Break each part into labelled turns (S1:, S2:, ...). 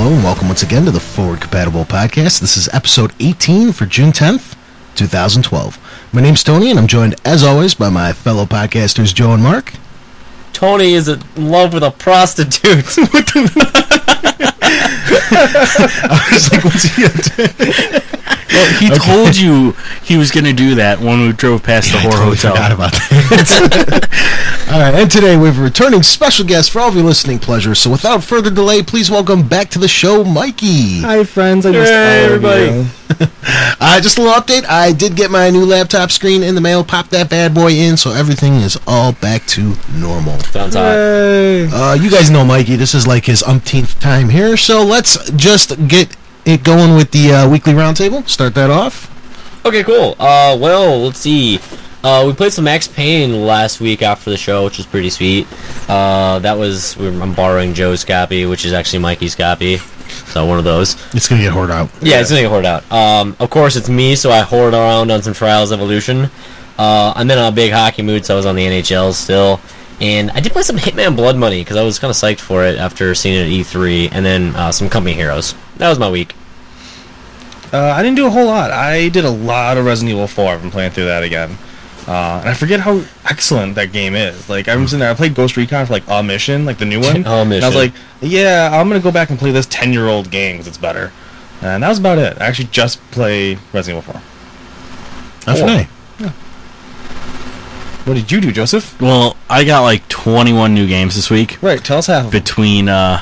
S1: Hello and welcome once again to the Forward Compatible Podcast. This is episode 18 for June 10th, 2012. My name's Tony and I'm joined as always by my fellow podcasters Joe and Mark.
S2: Tony is in love with a prostitute.
S1: I was like, what's he up to?
S3: Well, he told you he was going to do that when we drove past the Horror Hotel.
S1: I forgot about that. All right, and today we have a returning special guest for all of your listening pleasure. So without further delay, please welcome back to the show, Mikey.
S4: Hi, friends. I missed
S2: everybody.
S1: Just a little update. I did get my new laptop screen in the mail, popped that bad boy in, so everything is all back to normal.
S2: Sounds hot.
S1: You guys know Mikey. This is like his umpteenth time here, so let's just get it going with the weekly roundtable. Start that off.
S2: Okay, cool. Well, let's see. We played some Max Payne last week after the show, which was pretty sweet. I'm borrowing Joe's copy, which is actually Mikey's copy. So one of those.
S1: It's going to get hoarded out.
S2: Yeah, it's going to get hoarded out. Of course, it's me, so I hoard around on some Trials Evolution. I'm in a big hockey mood, so I was on the NHL still. And I did play some Hitman Blood Money, because I was kind of psyched for it after seeing it at E3. And then some Company Heroes. That was my week.
S4: I didn't do a whole lot. I did a lot of Resident Evil 4. I've been playing through that again. And I forget how excellent that game is. Like, I'm sitting there, I played Ghost Recon for, like, a mission, like the new one. And I was like, yeah, I'm going to go back and play this 10-year-old game because it's better. And that was about it. I actually just played Resident Evil 4.
S1: That's nice.
S4: Yeah. What did you do, Joseph?
S3: Well, I got like 21 new games this week.
S4: Right, tell us half of them.
S3: Between, I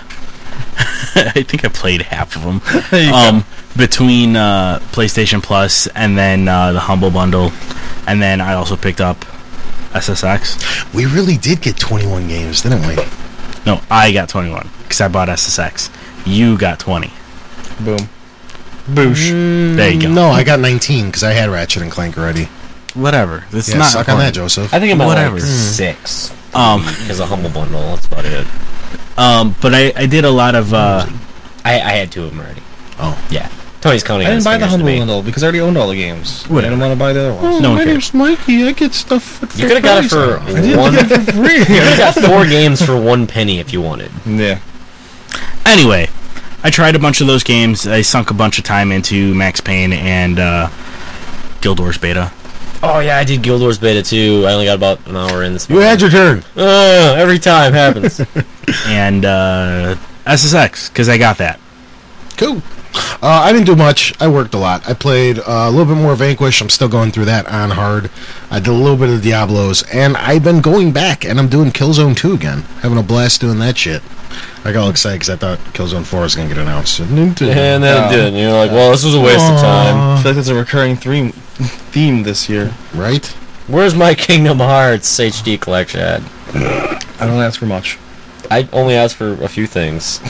S3: think I played half of them.
S4: There you go.
S3: Between PlayStation Plus and then the Humble Bundle. And then I also picked up SSX.
S1: We really did get 21 games, didn't we?
S3: No, I got 21 because I bought SSX. You got 20.
S4: Boom. Boosh.
S3: There you go.
S1: No, I got 19 because I had Ratchet and Clank already.
S3: Whatever. It's
S1: Yeah,
S3: not
S1: suck on that, Joseph.
S2: I think I'm at
S3: Whatever.
S2: like 6. Because a Humble Bundle, that's about it.
S3: But I did a lot of...
S2: I had 2 of them already.
S1: Oh.
S2: Yeah. Tony's counting.
S4: I didn't buy the
S2: Humble
S4: Humble Bundle because I already owned all the games.
S3: Whatever.
S4: I didn't want to buy the other ones.
S3: No one
S1: my
S3: cares.
S1: name's Mikey. I get stuff for
S2: You could have got it for
S4: I didn't
S2: one.
S4: get it for free.
S2: You could have got 4 games for 1 penny if you wanted.
S4: Yeah.
S3: Anyway, I tried a bunch of those games. I sunk a bunch of time into Max Payne and Guild Wars Beta.
S2: Oh yeah, I did Guild Wars Beta too. I only got about an hour in this.
S1: You had your turn.
S2: Every time happens.
S3: And SSX, because I got that.
S1: Cool. I didn't do much. I worked a lot. I played a little bit more Vanquish. I'm still going through that on hard. I did a little bit of Diablos, and I've been going back, and I'm doing Killzone 2 again. Having a blast doing that shit. I got all excited because I thought Killzone 4 was going to get announced. And
S2: And then it did. And you're like, well, this was a waste of time.
S4: I feel like that's a recurring theme this year.
S1: Right?
S2: Where's my Kingdom Hearts HD collection at?
S4: I don't ask for much.
S2: I only asked for a few things,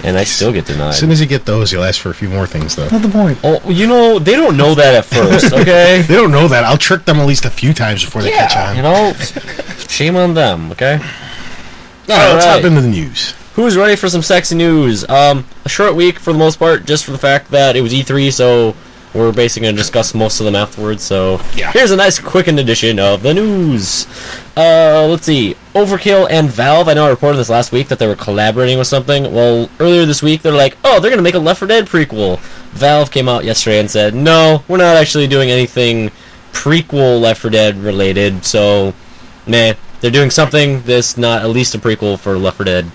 S2: and I still get denied.
S1: As soon as you get those, you'll ask for a few more things, though.
S4: Not the point.
S2: Oh, you know, they don't know that at first, okay?
S1: They don't know that. I'll trick them at least a few times before they catch on.
S2: You know, shame on them, okay?
S1: All right, let's hop into the news.
S2: Who's ready for some sexy news? A short week for the most part, just for the fact that it was E3, so we're basically going to discuss most of them afterwards. So here's a nice quickened edition of the news. Let's see. Overkill and Valve, I know I reported this last week that they were collaborating with something. Well, earlier this week, they're like, oh, they're going to make a Left 4 Dead prequel. Valve came out yesterday and said, no, we're not actually doing anything prequel Left 4 Dead related, so, meh. They're doing something that's not at least a prequel for Left 4 Dead.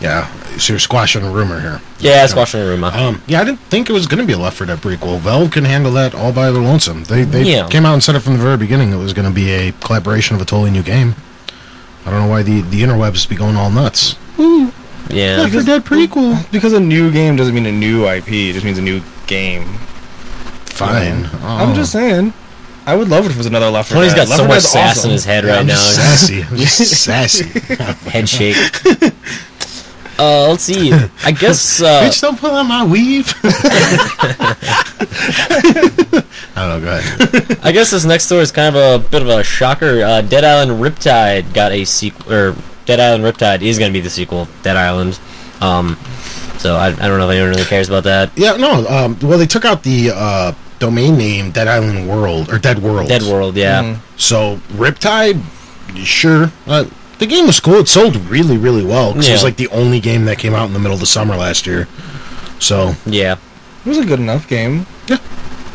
S1: Yeah, so you're squashing a rumor here.
S2: Yeah, squashing a rumor.
S1: Yeah, I didn't think it was going to be a Left 4 Dead prequel. Valve can handle that all by their lonesome. They came out and said it from the very beginning it was going to be a collaboration of a totally new game. I don't know why the interwebs be going all nuts. Ooh,
S2: yeah.
S1: Left 4 Dead prequel.
S4: Because a new game doesn't mean a new IP. It just means a new game.
S1: Fine.
S4: I'm just saying. I would love it if it was another Left 4 Dead.
S2: Tony's got so much sass
S4: awesome.
S2: in his head
S1: Yeah,
S2: right
S1: I'm
S2: now.
S1: just sassy. I'm just sassy.
S2: Head shake. Let's see. I guess.
S1: Bitch, don't pull on my weave. I don't know. Go ahead.
S2: I guess this next story is kind of a bit of a shocker. Dead Island Riptide got a sequel, or Dead Island Riptide is going to be the sequel. Dead Island. So I don't know if anyone really cares about that.
S1: Yeah. No. Well, they took out the domain name Dead Island World or Dead World.
S2: Dead World. Yeah.
S1: So Riptide, sure. The game was cool. It sold really, really well because it was
S2: Yeah.
S1: like the only game that came out in the middle of the summer last year. So
S2: Yeah.
S4: It was a good enough game.
S1: Yeah.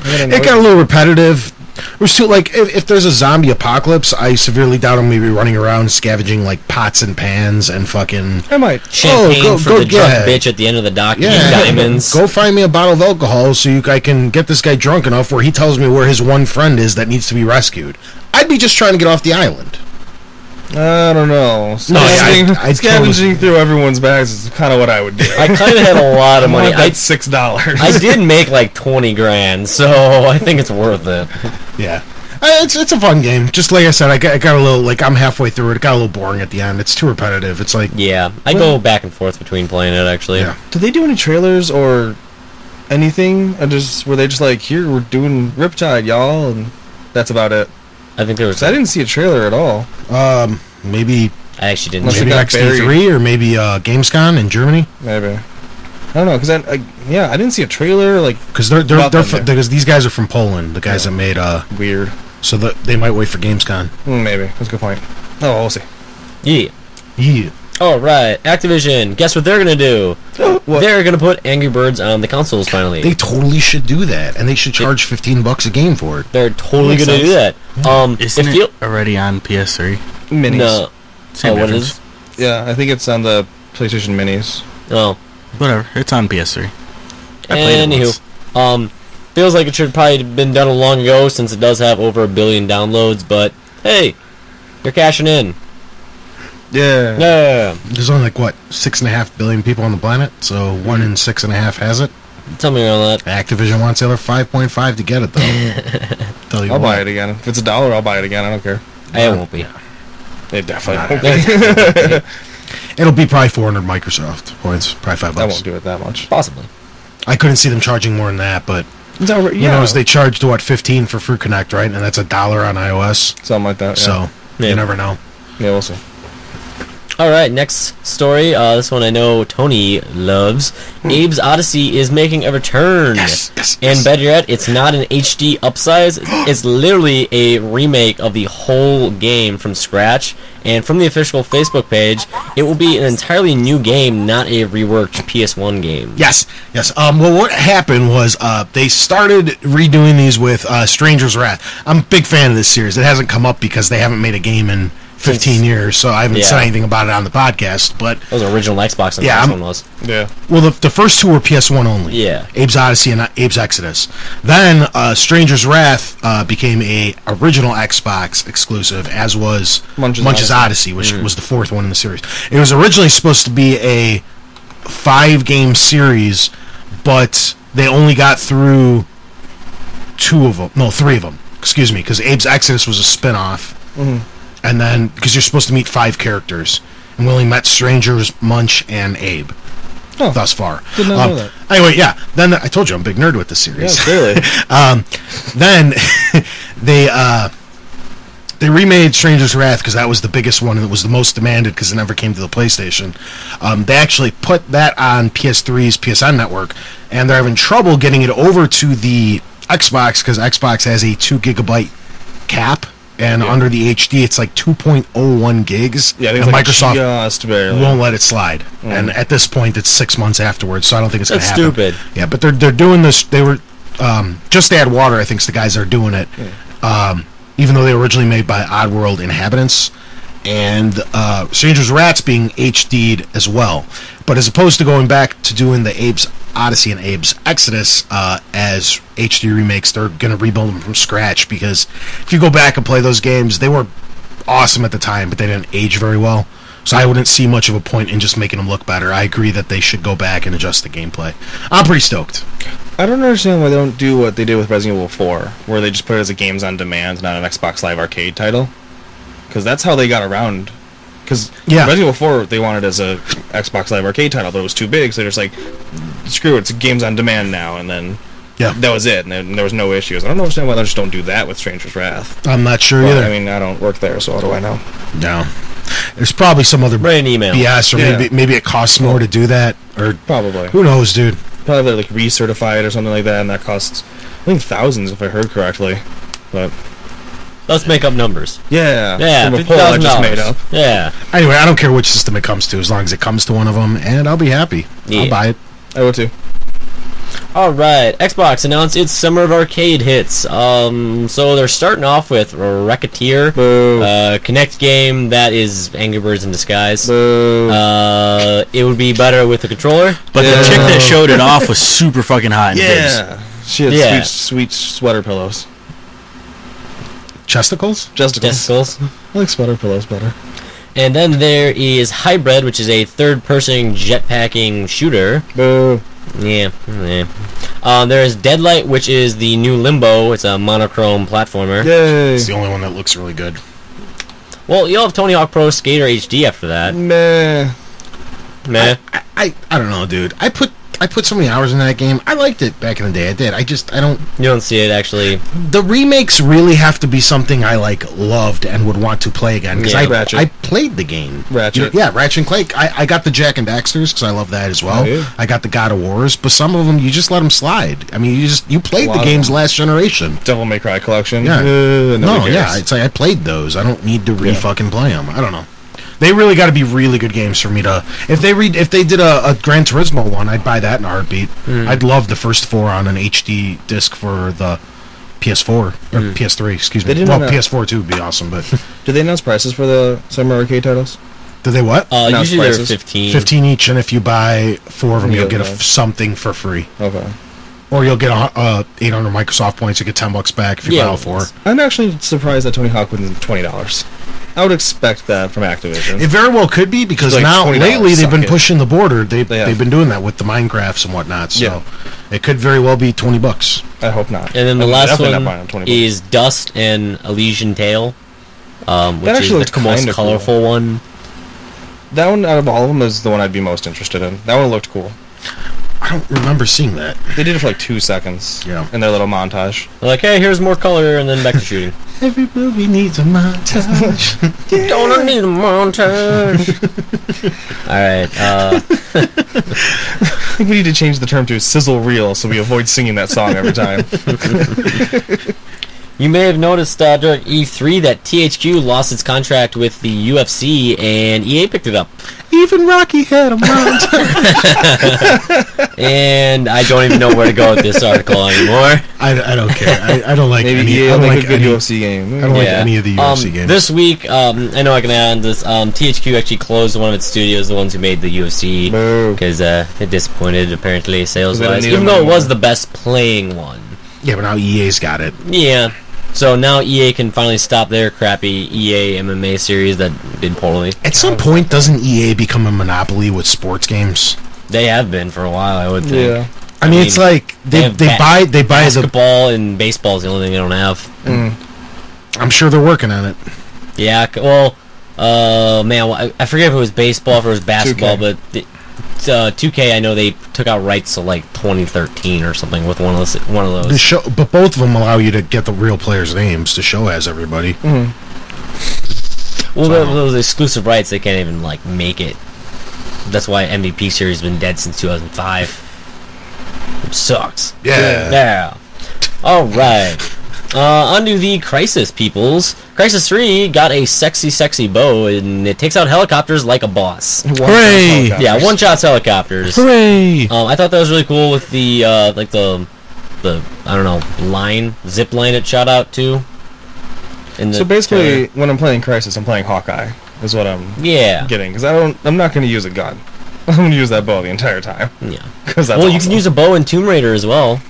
S4: It
S1: it got a little repetitive. It was too like if there's a zombie apocalypse, I severely doubt I'm maybe running around scavenging like pots and pans and fucking.
S4: I might.
S2: Champagne
S1: go-
S2: for
S1: go
S2: the drunk
S1: get it.
S2: bitch at the end of the dock.
S1: Yeah,
S2: Yeah. Diamonds.
S1: Go find me a bottle of alcohol so I can get this guy drunk enough where he tells me where his one friend is that needs to be rescued. I'd be just trying to get off the island.
S4: I don't know.
S1: No, I'd
S4: Scavenging through everyone's bags is kind of what I would do.
S2: I kind of had a lot of money.
S4: That's $6.
S2: I did make like 20 grand, so I think it's worth it.
S1: Yeah. It's a fun game. Just like I said, I got a little, like, I'm halfway through it. It got a little boring at the end. It's too repetitive. It's like...
S2: Yeah, I go back and forth between playing it, actually.
S1: Yeah.
S4: Did they do any trailers or anything? Or just were they just like, here, we're doing Riptide, y'all, and that's about it?
S2: I think there was...
S4: 'Cause I didn't see a trailer at all.
S1: Maybe
S2: I actually didn't.
S4: Unless
S2: see
S4: it
S1: maybe
S4: got
S1: XD3 or maybe Gamescom in Germany.
S4: Maybe. I don't know, because I didn't see a trailer, like,
S1: Because
S4: Nothing there.
S1: because these guys are from Poland, the guys that made...
S4: weird.
S1: So they might wait for Gamescom.
S4: Maybe. That's a good point. Oh, we'll see.
S2: Yeah.
S1: Yeah.
S2: Alright, Activision. Guess what they're gonna do?
S4: What?
S2: They're gonna put Angry Birds on the consoles finally.
S1: They totally should do that, and they should charge $15 a game for it.
S2: They're totally
S4: Makes
S2: gonna do that.
S3: Isn't
S2: if
S3: it
S2: you...
S3: already on PS3?
S4: Minis.
S2: No.
S3: Same
S2: Oh, what
S3: difference.
S2: is...
S4: Yeah, I think it's on the PlayStation Minis.
S2: Oh.
S3: Whatever. It's on PS3. I played it once.
S2: Anywho, feels like it should probably have been done long ago since it does have over 1 billion downloads, but hey, you're cashing in.
S4: Yeah.
S2: Yeah.
S1: There's only like, what, 6.5 billion people on the planet, so 1 in 6.5 has it.
S2: Tell me around that.
S1: Activision wants the other 5.5 to get it, though. Tell you
S4: I'll
S1: what.
S4: buy it again. If it's $1, I'll buy it again. I don't care.
S2: It won't be.
S4: It definitely won't be.
S1: It'll be probably 400 Microsoft points, probably $5.
S4: I won't do it that much.
S2: Possibly.
S1: I couldn't see them charging more than that, but
S4: It's already,
S1: who knows? They charged, what, 15 for Fruit Connect, right? And that's $1 on iOS.
S4: something like that. Yeah.
S1: So,
S2: Yeah.
S1: you never know.
S4: Yeah, we'll see.
S2: Alright, next story. This one I know Tony loves. Abe's Odyssey is making a return.
S1: Yes, yes,
S2: And
S1: yes.
S2: better yet, it's not an HD upsize. It's literally a remake of the whole game from scratch. And from the official Facebook page, it will be an entirely new game, not a reworked PS1 game.
S1: Yes, yes. Well, what happened was they started redoing these with Stranger's Wrath. I'm a big fan of this series. It hasn't come up because they haven't made a game in 15 years, so I haven't said
S2: Yeah.
S1: anything about it on the podcast. But
S2: That was the original Xbox, and
S1: Yeah,
S2: the last
S1: I'm-
S2: one was.
S4: Yeah.
S1: well, the first two were PS1 only.
S2: Yeah.
S1: Abe's Odyssey and Abe's Exodus. Then Stranger's Wrath became a original Xbox exclusive, as was
S4: Munch's
S1: Odyssey, which was the fourth one in the series. It was originally supposed to be a 5-game series, but they only got through 3 of them. Excuse me, because Abe's Exodus was a spin-off. And then, because you're supposed to meet 5 characters, and we only met Strangers, Munch, and Abe.
S4: Oh.
S1: Thus far.
S4: Did not know that.
S1: Anyway, yeah. Then I told you I'm a big nerd with this series.
S4: Yeah, clearly.
S1: Then they remade Stranger's Wrath because that was the biggest one and it was the most demanded because it never came to the PlayStation. They actually put that on PS3's PSN network, and they're having trouble getting it over to the Xbox because Xbox has a 2 gigabyte cap. And under the HD, it's like 2.01 gigs.
S4: Yeah, I think
S1: and
S4: it's like
S1: Microsoft
S4: just barely.
S1: won't let it slide. And at this point, it's 6 months afterwards, so I don't think it's going to
S2: That's
S1: happen.
S2: stupid.
S1: Yeah, but they're doing this. They were Just Add Water. I think is the guys that are doing it. Even though they were originally made by Oddworld Inhabitants, and Stranger's Wrath's being HD'd as well. But as opposed to going back to doing the Abe's Odyssey and Abe's Exodus as HD remakes, they're going to rebuild them from scratch, because if you go back and play those games, they were awesome at the time, but they didn't age very well. So I wouldn't see much of a point in just making them look better. I agree that they should go back and adjust the gameplay. I'm pretty stoked.
S4: I don't understand why they don't do what they did with Resident Evil 4, where they just put it as a games on demand, not an Xbox Live Arcade title. Because that's how they got around. Because Resident Evil 4, they wanted as a Xbox Live Arcade title, but it was too big, so they're just like, screw it, it's games on demand now, and then that was it, and there was no issues. I don't understand why they just don't do that with Stranger's Wrath.
S1: I'm not sure
S4: Well,
S1: either.
S4: I mean, I don't work there, so how do I know?
S1: No. There's probably some other
S2: Write an email.
S1: BS, or maybe it costs more to do that, or
S4: Probably.
S1: who knows, dude.
S4: Probably they're like recertified or something like that, and that costs, I think, thousands if I heard correctly. But
S2: Let's make up numbers.
S4: Yeah.
S2: Yeah,
S4: From a poll I just made
S2: $50,000.
S4: up.
S2: Yeah.
S1: Anyway, I don't care which system it comes to, as long as it comes to one of them, and I'll be happy.
S2: Yeah.
S1: I'll buy it.
S4: I will too.
S2: All right, Xbox announced its Summer of Arcade hits. So they're starting off with Racketeer, Kinect game that is Angry Birds in disguise. It would be better with a controller.
S3: But the chick that showed it off was super fucking hot in bibs.
S4: Yeah. She had sweet sweater pillows.
S1: Chesticles?
S2: Testicles.
S4: I like sweater pillows better.
S2: And then there is Hybrid, which is a third-person jetpacking shooter.
S4: Boo.
S2: Yeah. There is Deadlight, which is the new Limbo. It's a monochrome platformer.
S4: Yay.
S1: It's the only one that looks really good.
S2: Well, you'll have Tony Hawk Pro Skater HD after that.
S4: Meh.
S2: Meh.
S1: I don't know, dude. I put so many hours in that game. I liked it back in the day. I did. I don't.
S2: You don't see it, actually.
S1: The remakes really have to be something I loved and would want to play again, because I played the game.
S4: Ratchet.
S1: Ratchet and Clank. I got the Jack and Daxters because I love that as well.
S4: Oh, yeah.
S1: I got the God of Wars, but some of them you just let them slide. I mean, you played the games last generation.
S4: Devil May Cry collection.
S1: Yeah.
S4: No,
S1: it's like I played those. I don't need to fucking play them. I don't know. They really got to be really good games for me to. If they did a Gran Turismo one, I'd buy that in a heartbeat. I'd love the first 4 on an HD disc for the PS4 or PS3. Excuse me. PS4 too would be awesome. But
S4: did they announce prices for the Summer Arcade titles?
S1: did they what?
S2: Usually
S4: prices?
S2: they're 15.
S1: 15 each, and if you buy 4 of them, you'll get
S4: Yeah.
S1: something for free.
S4: Okay.
S1: Or you'll get 800 Microsoft points. You get $10 back if you buy all 4.
S4: I'm actually surprised that Tony Hawk wouldn't $20. I would expect that from Activision.
S1: It very well could be, because
S4: Like
S1: now
S4: $20,
S1: lately they've been
S4: suck it.
S1: pushing the border. They've
S4: have.
S1: been doing that with the Minecrafts and whatnot. So
S4: Yeah.
S1: it could very well be $20.
S4: I hope not.
S2: And then the
S4: I'm
S2: last
S4: definitely not
S2: one
S4: buying them $20.
S2: is Dust and Elysian Tale, which
S4: actually
S2: is
S4: looked
S2: the most
S4: kinda cool.
S2: colorful one.
S4: That one out of all of them is the one I'd be most interested in. That one looked cool.
S1: I don't remember seeing that.
S4: They did it for like 2 seconds.
S1: Yeah.
S4: In their little montage.
S2: They're like, hey, here's more color, and then back to shooting.
S1: Every movie needs a montage.
S2: Gonna need a montage. Alright,
S4: I think we need to change the term to sizzle reel so we avoid singing that song every time.
S2: you may have noticed during E3 that THQ lost its contract with the UFC, and EA picked it up.
S1: Even Rocky had a montage.
S2: And I don't even know where to go with this article anymore.
S1: I don't care. I don't like
S4: Maybe
S1: any.
S4: EA
S1: I don't
S4: will make
S1: like
S4: a good
S1: any.
S4: UFC game.
S1: I don't like any of the UFC games.
S2: This week, I know I can add this. THQ actually closed one of its studios, the ones who made the UFC, because they're disappointed apparently sales-wise, even though it was the best playing one.
S1: Yeah, but now EA's got it.
S2: Yeah. So now EA can finally stop their crappy EA MMA series that did poorly.
S1: At some point, doesn't EA become a monopoly with sports games?
S2: They have been for a while, I would think.
S4: Yeah.
S1: I mean, it's like they buy the
S2: basketball and baseball is the only thing they don't have.
S1: I'm sure they're working on it.
S2: Yeah, well, man, I forget if it was baseball, if it was basketball,
S4: 2K.
S2: but 2K, I know they took out rights to like 2013 or something with one of those.
S1: The show, but both of them allow you to get the real players' names to show as everybody.
S2: Well, those exclusive rights, they can't even like make it. That's why MVP series has been dead since 2005. Which sucks. Yeah. All right. Onto the Crysis peoples. Crysis 3 got a sexy bow, and it takes out helicopters like a boss.
S3: Hooray!
S2: Yeah, one-shots helicopters.
S3: Hooray!
S2: I thought that was really cool with the like the I don't know, zip line it shot out to.
S4: So basically, when I'm playing Crysis, I'm playing Hawkeye. Is what I'm getting, because I'm not going to use a gun. I'm going to use that bow the entire time.
S2: Yeah.
S4: Because
S2: well, you can use a bow in Tomb Raider as well.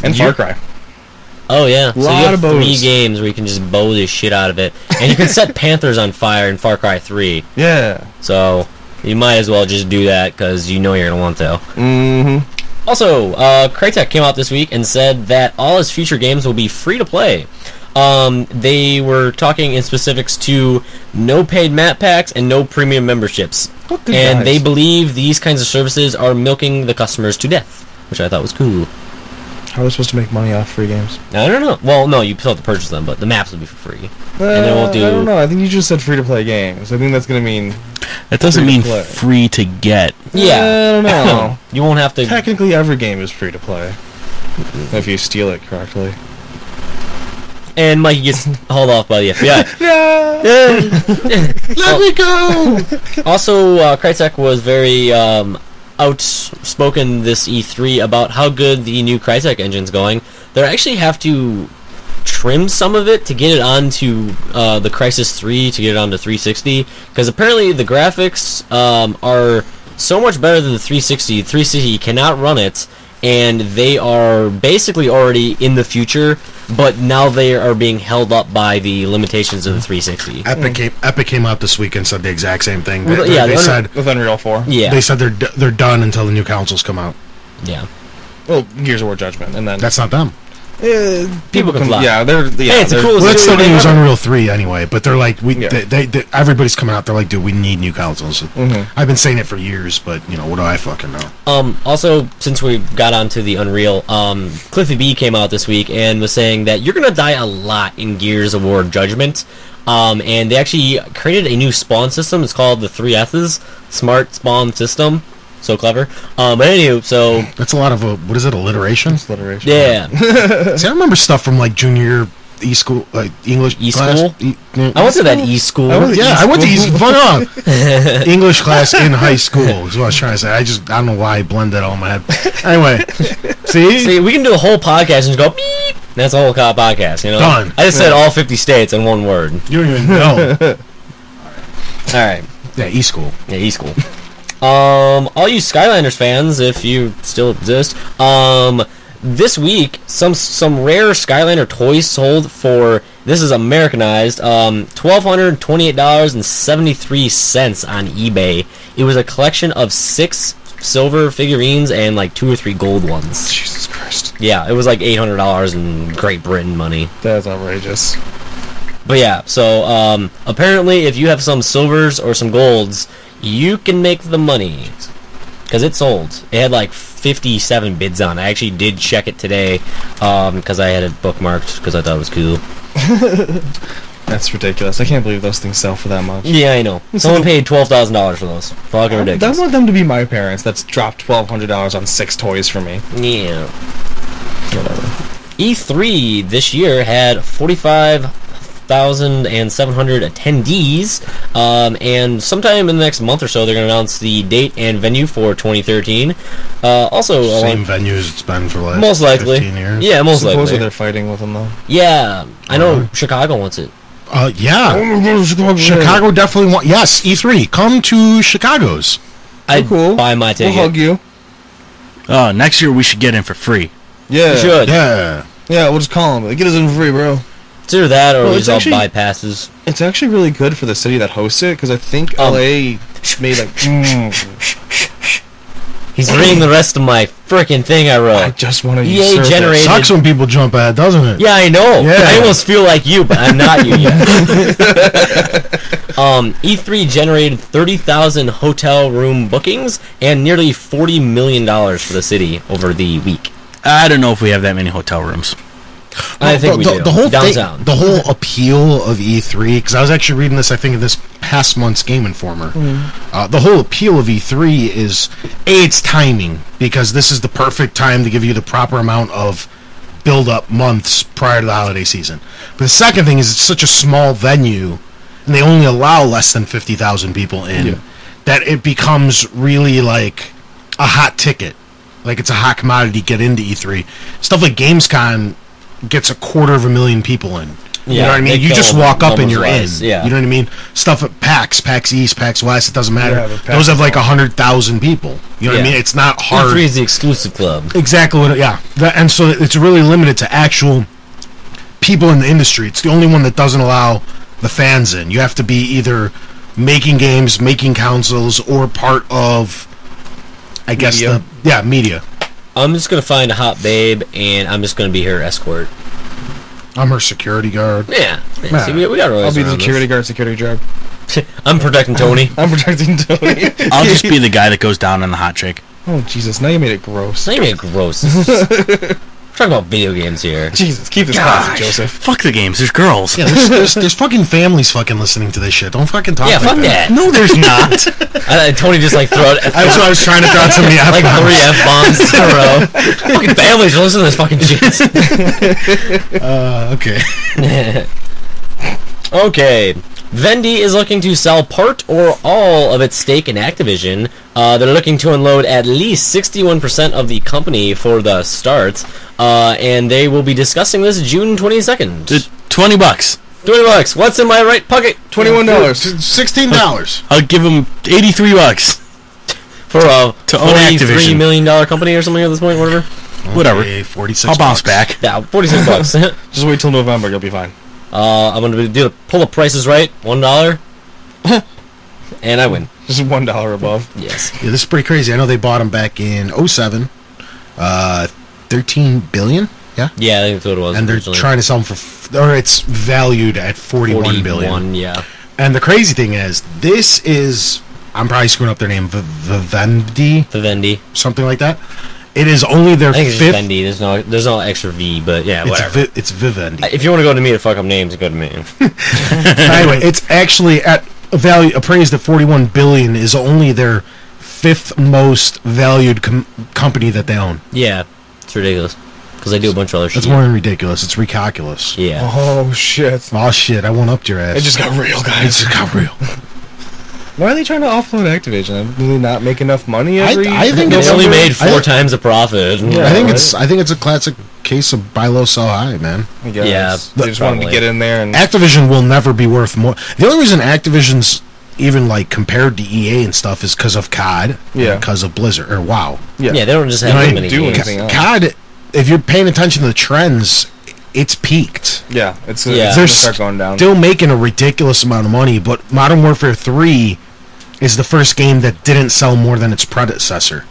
S4: And Far Cry.
S2: Oh yeah, so you
S4: Lot
S2: have
S4: of
S2: 3
S4: bows.
S2: games where you can just bow the shit out of it, and you can set panthers on fire in Far Cry 3.
S4: Yeah.
S2: So you might as well just do that because you know you're gonna want to.
S4: Mm-hmm.
S2: Also, Crytek came out this week and said that all his future games will be free to play. They were talking in specifics to no paid map packs and no premium memberships, and they believe these kinds of services are milking the customers to death, which I thought was cool.
S4: How are we supposed to make money off free games?
S2: I don't know. Well, no, you still have to purchase them, but the maps will be for free. And they won't do.
S4: I don't know. I think you just said free to play games. I think that's going to mean.
S3: That doesn't
S4: free to
S3: mean
S4: play.
S3: free to get.
S2: Yeah.
S4: I don't know.
S2: You won't have to.
S4: Technically, every game is free to play if you steal it correctly.
S2: And Mikey gets hauled off by the FBI.
S1: Let me go!
S2: Also, Crytek was very outspoken this E3 about how good the new Crytek engine's going. They actually have to trim some of it to get it onto the Crysis 3 to get it onto 360, because apparently the graphics are so much better than the 360. 360 cannot run it, and they are basically already in the future, but now they are being held up by the limitations of the 360.
S1: Epic came out this week and said the exact same thing.
S2: Well,
S1: They said
S4: with Unreal 4.
S2: Yeah.
S1: they said they're done until the new consoles come out.
S2: Yeah.
S4: Well, Gears of War Judgment, and then
S1: That's not them.
S2: People can fly.
S4: Yeah, they're. Yeah,
S2: Hey, it's the coolest
S1: Well, let's still
S2: thing
S1: use
S2: ever.
S1: Unreal 3 anyway, but they're like,
S4: Yeah.
S1: they everybody's coming out, they're like, dude, we need new consoles.
S4: Mhm.
S1: I've been saying it for years, but, what do I fucking know?
S2: Also, since we got onto the Unreal, Cliffy B came out this week and was saying that you're gonna die a lot in Gears of War Judgment. And they actually created a new spawn system. It's called the 3S's, Smart Spawn System. So clever. But anyway, so
S1: That's a lot of, what is it, alliteration?
S4: alliteration.
S2: yeah.
S1: See, I remember stuff from, like, junior E-school, English class.
S2: E-school? I went to that E-school.
S1: I went to E-school. Fuck off. English class in high school is what I was trying to say. I don't know why I blended that all in my head. Anyway,
S2: See, we can do a whole podcast and just go beep. That's a whole podcast,
S1: Done.
S2: I just said all 50 states in one word.
S1: You don't even know.
S2: All right.
S1: Yeah, E-school.
S2: Yeah, E-school. All you Skylanders fans, if you still exist, this week some rare Skylander toys sold for, this is Americanized, $1,228.73 on eBay. It was a collection of 6 silver figurines and like 2 or 3 gold ones.
S4: Jesus Christ.
S2: Yeah, it was like $800 in Great Britain money.
S4: That's outrageous.
S2: But yeah, so apparently if you have some silvers or some golds, you can make the money. Because it sold. It had like 57 bids on it. I actually did check it today because I had it bookmarked because I thought it was cool.
S4: That's ridiculous. I can't believe those things sell for that much.
S2: Yeah, I know. Someone paid $12,000 for those. Fucking
S4: I
S2: ridiculous.
S4: want them to be my parents. That's dropped $1,200 on 6 toys for me.
S2: Yeah.
S4: Whatever.
S2: E3 this year had 45,700 attendees, and sometime in the next month or so they're going to announce the date and venue for 2013. Also,
S1: Same venues it's been for like
S2: most likely
S1: 15 years.
S2: Yeah, most
S4: Supposedly
S2: likely.
S4: they're fighting with them though.
S2: Yeah, I know Chicago wants it.
S1: Yeah. Chicago definitely want. Yes, E3. Come to Chicago's.
S2: I'd
S4: cool.
S2: buy my
S4: We'll
S2: ticket.
S4: hug you.
S3: Next year we should get in for free.
S4: Yeah.
S2: You should.
S1: Yeah.
S4: Yeah, we'll just call them. Get us in for free, bro.
S2: It's either that or
S4: Well,
S2: we
S4: it's
S2: just all
S4: actually-
S2: buy passes.
S4: It's actually really good for the city that hosts it, because I think LA made like...
S2: He's reading the rest of my frickin' thing I
S4: I
S2: wrote.
S4: just want to
S2: EA
S4: usurp it.
S2: generated-
S1: Sucks when people jump at, doesn't it?
S2: Yeah, I know.
S1: Yeah.
S2: I almost feel like you, but I'm not you yet. E3 generated 30,000 hotel room bookings and nearly $40 million for the city over the week.
S3: I don't know if we have that many hotel rooms.
S2: I think we do.
S1: The whole
S2: Downtown.
S1: thing, the whole appeal of E3, because I was actually reading this, I think, in this past month's Game Informer. The whole appeal of E3 is, it's timing, because this is the perfect time to give you the proper amount of build-up months prior to the holiday season. But the second thing is, it's such a small venue, and they only allow less than 50,000 people in, that it becomes really like a hot ticket. Like, it's a hot commodity to get into E3. Stuff like Gamescom gets 250,000 people in. You know what I
S2: they
S1: mean? You
S2: kill
S1: just walk up and you're in.
S2: numbers-wise, yeah.
S1: You know what I mean? Stuff at PAX East, PAX West, it doesn't matter.
S4: Yeah, but PAX
S1: Those have like
S4: West.
S1: 100,000 people. You know what I
S2: Yeah.
S1: mean? It's not hard.
S2: E3 is the exclusive club.
S1: Exactly what. And so it's really limited to actual people in the industry. It's the only one that doesn't allow the fans in. You have to be either making games, making consoles, or part of, I guess,
S4: Media.
S1: media.
S2: I'm just going to find a hot babe, and I'm just going to be her escort.
S1: I'm her security guard.
S2: Yeah. See, we got
S4: I'll
S2: roles
S4: be the
S2: around
S4: security guard, security job.
S2: this. I'm protecting Tony.
S4: I'm protecting Tony.
S3: I'll just be the guy that goes down on the hot chick.
S4: Oh, Jesus. Now you made it gross.
S2: Not even gross. We're talking about video games here.
S4: Jesus, keep this classic, Joseph.
S3: Fuck the games. There's girls.
S1: Yeah, there's fucking families fucking listening to this shit. Don't fucking talk
S2: Yeah,
S1: like
S2: fuck that.
S3: No, there's not.
S2: Tony just like throw it.
S1: That's what I was trying to drop some of the
S2: like
S1: F-bombs.
S2: 3 F-bombs in a row. Fucking families are listening to this fucking shit.
S1: Okay.
S2: Okay. Vendy is looking to sell part or all of its stake in Activision. They're looking to unload at least 61% of the company for the start. And they will be discussing this June 22nd.
S3: $20.
S2: $20. What's in my right pocket?
S4: $21.
S1: $16.
S3: I'll give them $83
S2: For a
S3: to own
S2: $43
S3: Activision.
S2: million company or something at this point, whatever.
S3: Whatever.
S1: Okay, 46.
S3: I'll bounce
S1: bucks.
S3: back.
S2: Yeah, $46.
S4: Just wait till November, you'll be fine.
S2: I'm gonna pull the prices right. $1. And I win.
S4: Just $1 above.
S2: Yes.
S1: Yeah, this is pretty crazy. I know they bought them back in 07. 13 billion. Yeah.
S2: Yeah, I think that's what it was.
S1: And they're
S2: originally.
S1: trying to sell them or it's valued at 41 billion.
S2: Yeah.
S1: And the crazy thing is, this is, I'm probably screwing up their name, Vivendi,
S2: Vivendi.
S1: something like that. It is only their
S2: I think it's
S1: fifth.
S2: just Vivendi. There's no extra V, but yeah, whatever.
S1: It's Vivendi.
S2: If you want to go to me to fuck up names, go to me.
S1: Anyway, it's actually at a value appraised at 41 billion. Is only their fifth most valued company that they own.
S2: Yeah, it's ridiculous because they do a bunch of other shit.
S1: That's more than ridiculous. It's recalculus.
S2: Yeah.
S4: Oh, shit.
S1: Oh shit! I went up your ass.
S4: It just got real,
S1: It
S4: guys.
S1: just got real.
S4: Why are they trying to offload Activision? Do they not make enough money every
S1: I think
S2: They
S1: it's
S2: only
S1: over-
S2: made
S1: I
S2: 4 times the profit.
S4: Yeah.
S1: I think it's a classic case of buy low, sell high, man.
S4: I guess.
S2: Yeah,
S4: They just wanted to
S2: probably.
S4: get in there and...
S1: Activision will never be worth more. The only reason Activision's even like compared to EA and stuff is because of COD,
S4: Yeah.
S1: because of Blizzard or WoW.
S2: Yeah, they don't just have
S1: You know,
S2: that
S1: they
S2: many
S4: do
S2: games.
S4: anything else.
S1: COD, if you're paying attention to the trends, it's peaked.
S4: Yeah, it's
S2: Yeah.
S4: gonna
S1: They're
S4: start going down.
S1: still making a ridiculous amount of money, but Modern Warfare 3 is the first game that didn't sell more than its predecessor.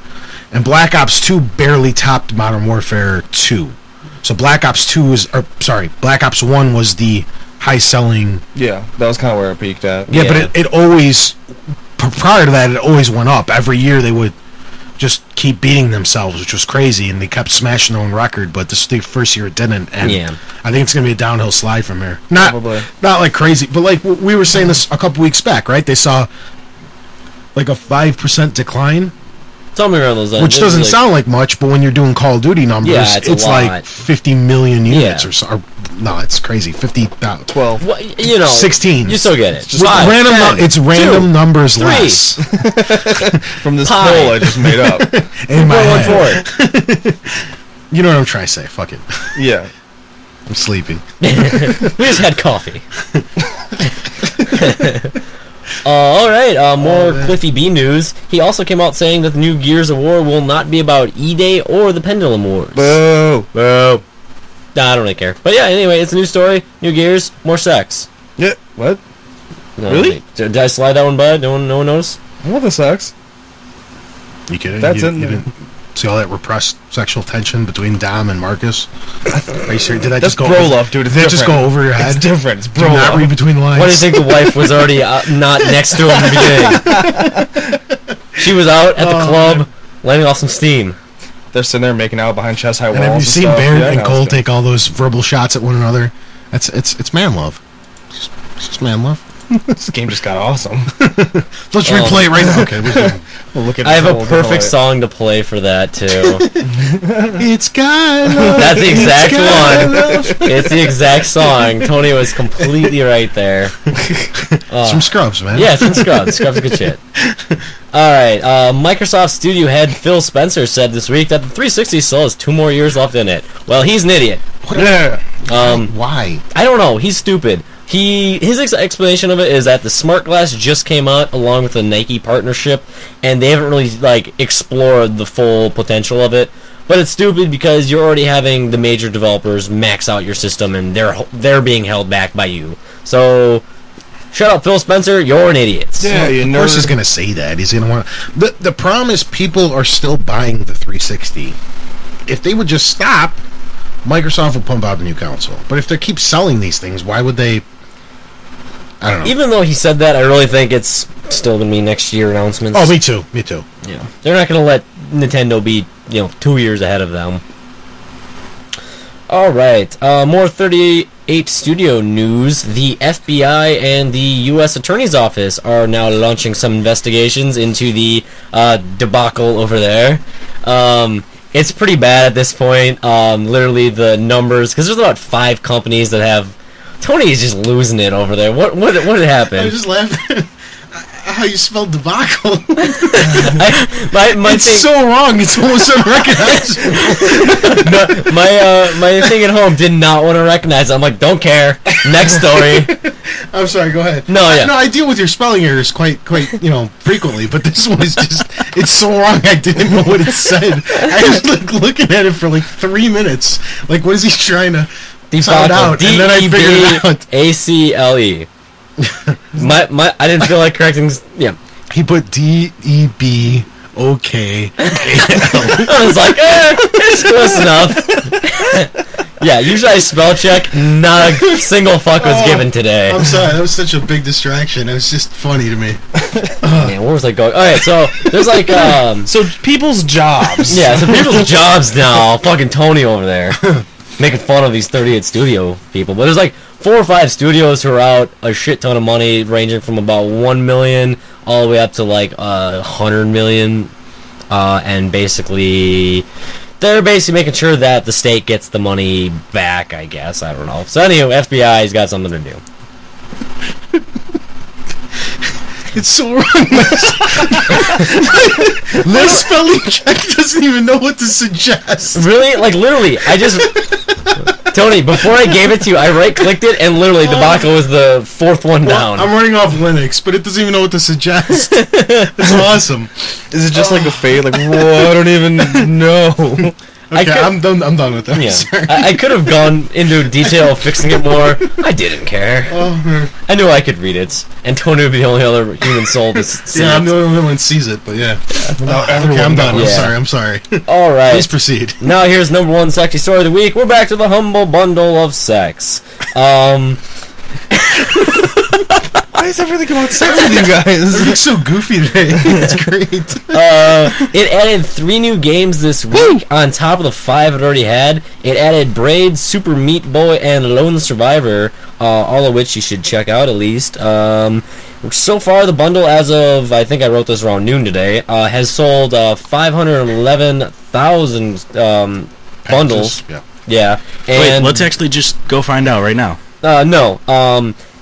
S1: And Black Ops 2 barely topped Modern Warfare 2. So Black Ops 1 was the high-selling...
S4: Yeah, that was kind of where it peaked at.
S1: Yeah,
S2: Yeah.
S1: but it always... Prior to that, it always went up. Every year they would just keep beating themselves, which was crazy, and they kept smashing their own record, but this is the first year it didn't, and
S2: Yeah.
S1: I think it's going to be a downhill slide from here. Not
S4: Probably.
S1: like crazy, but like we were saying this a couple weeks back, right? They saw like a 5% decline,
S2: Tell me around those lines.
S1: which
S2: It was
S1: doesn't
S2: like-
S1: sound like much, but when you're doing Call of Duty numbers,
S2: Yeah, it's a
S1: like
S2: lot.
S1: 50 million units
S2: Yeah.
S1: or so. Or, no, it's crazy. 50,000.
S4: 12.
S2: Well, you know,
S1: 16.
S2: You still get it.
S1: With
S2: Five,
S1: random,
S2: 10,
S1: it's random
S2: 2,
S1: numbers
S2: 3.
S1: less.
S4: From this
S2: Pie.
S4: poll I just made up.
S1: In my
S2: Going
S1: head.
S2: for it.
S1: You know what I'm trying to say. Fuck it.
S4: Yeah.
S1: I'm sleeping.
S2: We just had coffee. All right, more Cliffy B news. He also came out saying that the new Gears of War will not be about E-Day or the Pendulum Wars.
S4: Boo.
S2: Boo. Nah, I don't really care. But yeah, anyway, it's a new story, new Gears, more sex.
S4: Yeah. What?
S2: No,
S4: Really?
S2: wait, did I slide that one by? No one noticed?
S4: Well, this sucks.
S1: You kidding?
S4: That's
S1: you,
S4: it.
S1: You didn't see all that repressed sexual tension between Dom and Marcus? Are you serious? Did that
S4: That's
S1: just go
S4: bro
S1: over,
S4: love, dude. It's
S1: Did that just go
S4: different.
S1: over your head?
S4: It's different. It's
S1: Do
S4: bro
S1: not
S4: love.
S1: read between the lines.
S2: Why do you think the wife was already not next to him in the beginning? She was out at the club, letting off some steam.
S4: They're sitting there making out behind chest high walls.
S1: And have you seen
S4: stuff.
S1: Barrett
S4: Yeah,
S1: and
S4: no,
S1: Cole
S4: it's
S1: take all those verbal shots at one another? It's man love. It's just man love.
S4: good. This game just got awesome.
S1: Let's replay it right now. Okay, we're good.
S4: We'll look at
S2: I have
S4: this
S2: a
S4: whole
S2: perfect
S4: different
S2: song to play for that, too.
S1: It's got love.
S2: That's the exact
S1: It's got
S2: one.
S1: love.
S2: It's the exact song. Tony was completely right there.
S1: Some Scrubs, man.
S2: Yeah, it's from Scrubs. Scrubs is good shit. Alright, Microsoft Studio head Phil Spencer said this week that the 360 still has 2 more years left in it. Well, he's an idiot.
S4: way. Yeah.
S1: Why?
S2: I don't know. He's stupid. His explanation of it is that the Smart Glass just came out along with the Nike partnership, and they haven't really explored the full potential of it. But it's stupid because you're already having the major developers max out your system, and they're being held back by you. So shut up, Phil Spencer. You're an idiot.
S4: Yeah, you
S1: Of
S4: nerd.
S1: course he's going to say that. He's going to want the problem is people are still buying the 360. If they would just stop, Microsoft would pump out a new console. But if they keep selling these things, why would they? I don't know.
S2: Even though he said that, I really think it's still going to be next year announcements.
S1: Oh, me too. Me too.
S2: Yeah. They're not going to let Nintendo be, 2 years ahead of them. All right. More 38 studio news. The FBI and the U.S. Attorney's Office are now launching some investigations into the debacle over there. It's pretty bad at this point. Literally, the numbers, because there's about 5 companies that have. Tony is just losing it over there. What happened?
S1: I was just laughing. How you spelled debacle?
S2: It's
S1: so wrong. It's almost unrecognizable.
S2: My thing at home did not want to recognize it. I'm like, don't care. Next story.
S1: I'm sorry. Go ahead.
S2: No,
S1: I deal with your spelling errors quite frequently, but this one is just—it's so wrong. I didn't know what it said. I was looking at it for 3 minutes. Like, what is he trying to sound out? And then I figured it out.
S2: DEBACLE. I didn't feel like correcting. Yeah,
S1: he put DEBOK.
S2: I was like, it's close enough. Yeah, usually I spell check. Not a single fuck was given today.
S1: I'm sorry, that was such a big distraction. It was just funny to me.
S2: Man, where was I going? All right, so there's
S4: so people's jobs.
S2: Yeah, so people's jobs now. Fucking Tony over there making fun of these 38 studio people, but there's 4 or 5 studios who are out a shit ton of money, ranging from about 1 million all the way up to 100 million, and they're basically making sure that the state gets the money back. I guess, I don't know. So anyway, FBI's got something to do.
S1: It's so wrong. This spelling check doesn't even know what to suggest.
S2: Really? Literally, I just... Tony, before I gave it to you, I right-clicked it, and literally, debacle was the 4th one down.
S1: I'm running off Linux, but it doesn't even know what to suggest. It's awesome.
S4: Is it just a fade? Whoa, I don't even know.
S1: Okay, I'm done with that.
S2: Yeah. I could have gone into detail of fixing it more. I didn't care. I knew I could read it, and Tony would be the only other human soul to see it.
S1: I'm the only one that sees it, but yeah. Okay, I'm done.
S2: Yeah.
S1: I'm sorry.
S2: All right.
S1: Please proceed.
S2: Now here's number 1 sexy story of the week. We're back to the humble bundle of sex.
S4: Why is everything about sex with you guys?
S1: It looks so goofy today. It's great.
S2: It added 3 new games this week on top of the 5 it already had. It added Braid, Super Meat Boy, and Lone Survivor, all of which you should check out at least. So far, the bundle, as of, I think I wrote this around noon today, has sold 511,000 bundles.
S1: Yeah.
S2: And
S3: wait, let's actually just go find out right now.
S2: No.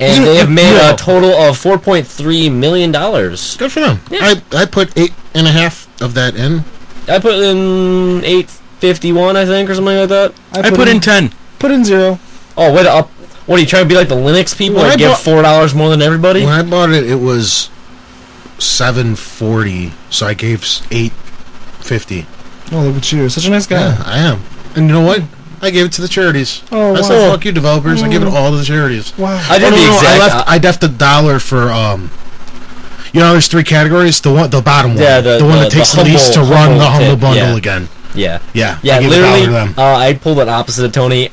S2: And they have made a total of $4.3 million.
S1: Good for them.
S2: Yeah.
S1: I put 8.5 of that in.
S2: I put in 851, I think, or something like that.
S3: I put in 10.
S4: Put in 0.
S2: Oh, wait up. What, are you trying to be like the Linux people and give $4 more than everybody?
S1: When I bought it, it was $7.40, so I gave $8.50.
S4: Oh, look at you. Such a nice guy.
S1: Yeah, I am. And you know what? I gave it to the charities.
S4: Oh,
S1: I said, fuck you, developers. I give it all to the charities.
S4: Wow.
S2: I did the exact...
S1: I left $1 for, there's 3 categories. The bottom one.
S2: Yeah,
S1: the one that takes the least to run the humble bundle again.
S2: Yeah.
S1: Yeah.
S2: Yeah, literally, I pulled it opposite of Tony.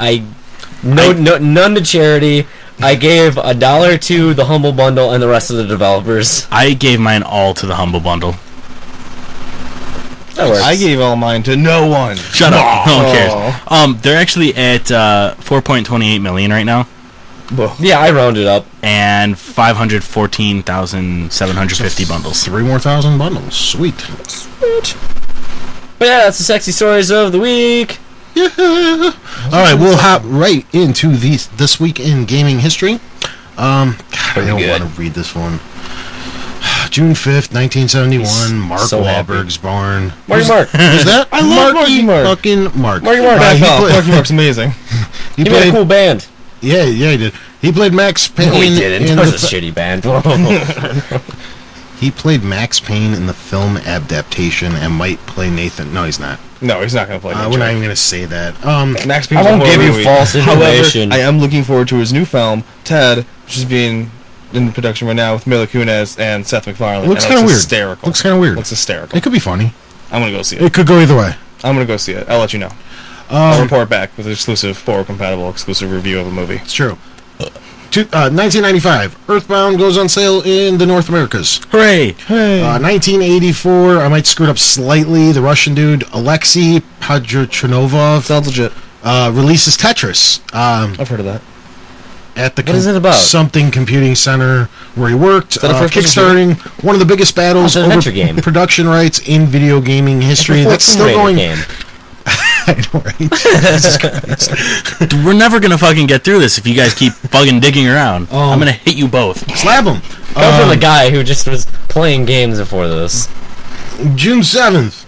S2: None to charity. I gave $1 to the humble bundle and the rest of the developers.
S3: I gave mine all to the humble bundle.
S2: That works.
S4: I gave all mine to no one.
S3: Shut up. No one cares. They're actually at 4.28 million right now.
S2: Yeah, I rounded up.
S3: And 514,750 bundles.
S1: 3 more thousand bundles. Sweet.
S2: But yeah, that's the sexy stories of the week.
S1: Yeah. All right, we'll hop right into this week in gaming history. I don't want to read this one. June 5th, 1971, Mark Wahlberg's barn.
S2: Marky Mark.
S1: Is that?
S4: I love Marky Mark.
S1: Fucking Mark.
S4: Marky Mark. Marky Mark's amazing.
S2: He made a cool band.
S1: Yeah, he did. He played Max Payne.
S2: No, he didn't. That was a shitty band.
S1: He played Max Payne in the film adaptation and might play Nathan. No, he's not.
S4: No, he's not going to play Nathan.
S1: We're not even going to say that.
S4: Max Payne.
S2: I won't give you false information.
S4: However, I am looking forward to his new film, Ted, which is being in production right now with Mila Kunis and Seth MacFarlane.
S1: Looks kind of weird.
S4: Hysterical.
S1: Looks kind of weird.
S4: Looks hysterical.
S1: It could be funny.
S4: I'm going to go see it.
S1: It could go either way.
S4: I'm going to go see it. I'll let you know. I'll report back with an exclusive forward-compatible exclusive review of a movie.
S1: It's true. 1995, Earthbound goes on sale in the North Americas.
S3: Hooray!
S4: Hey.
S1: 1984, I might screw it up slightly. The Russian dude Alexei Podchernov.
S4: Sounds legit.
S1: releases Tetris.
S4: I've heard of that.
S1: At the
S2: What is it about?
S1: something computing center where he worked.
S4: that a first-person
S1: Kickstarting one of the biggest battles
S2: Oh, it's an
S1: over
S2: adventure game.
S1: production rights in video gaming history.
S2: It's a
S1: That's still
S2: Tomb Raider
S1: going.
S2: game.
S1: I know, right? Jesus Christ.
S3: We're never gonna fucking get through this if you guys keep fucking digging around.
S1: Oh.
S3: I'm gonna hit you both.
S1: Slap him.
S2: Go for the guy who just was playing games before this.
S1: June 7th,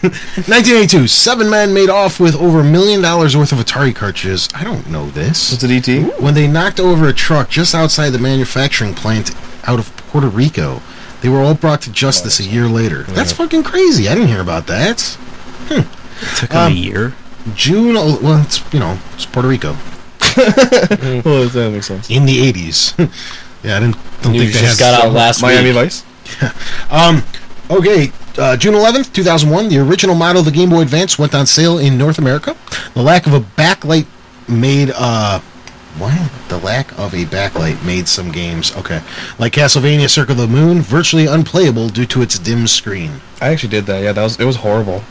S1: 1982. 7 men made off with over $1 million worth of Atari cartridges. I don't know this.
S4: What's it, E.T.?
S1: When they knocked over a truck just outside the manufacturing plant out of Puerto Rico. They were all brought to justice a year later. That's fucking crazy. I didn't hear about that.
S3: It took him a year.
S1: June, well, it's Puerto Rico.
S4: Well, that makes sense.
S1: In the 80s. Yeah, I don't think
S2: News
S1: they
S2: just
S1: had...
S2: got out last
S4: Miami
S2: week.
S4: Vice?
S1: Okay, June 11th, 2001, the original model of the Game Boy Advance went on sale in North America. The lack of a backlight made, what? The lack of a backlight made some games, okay, like Castlevania Circle of the Moon, virtually unplayable due to its dim screen.
S4: I actually did that, yeah. It was horrible.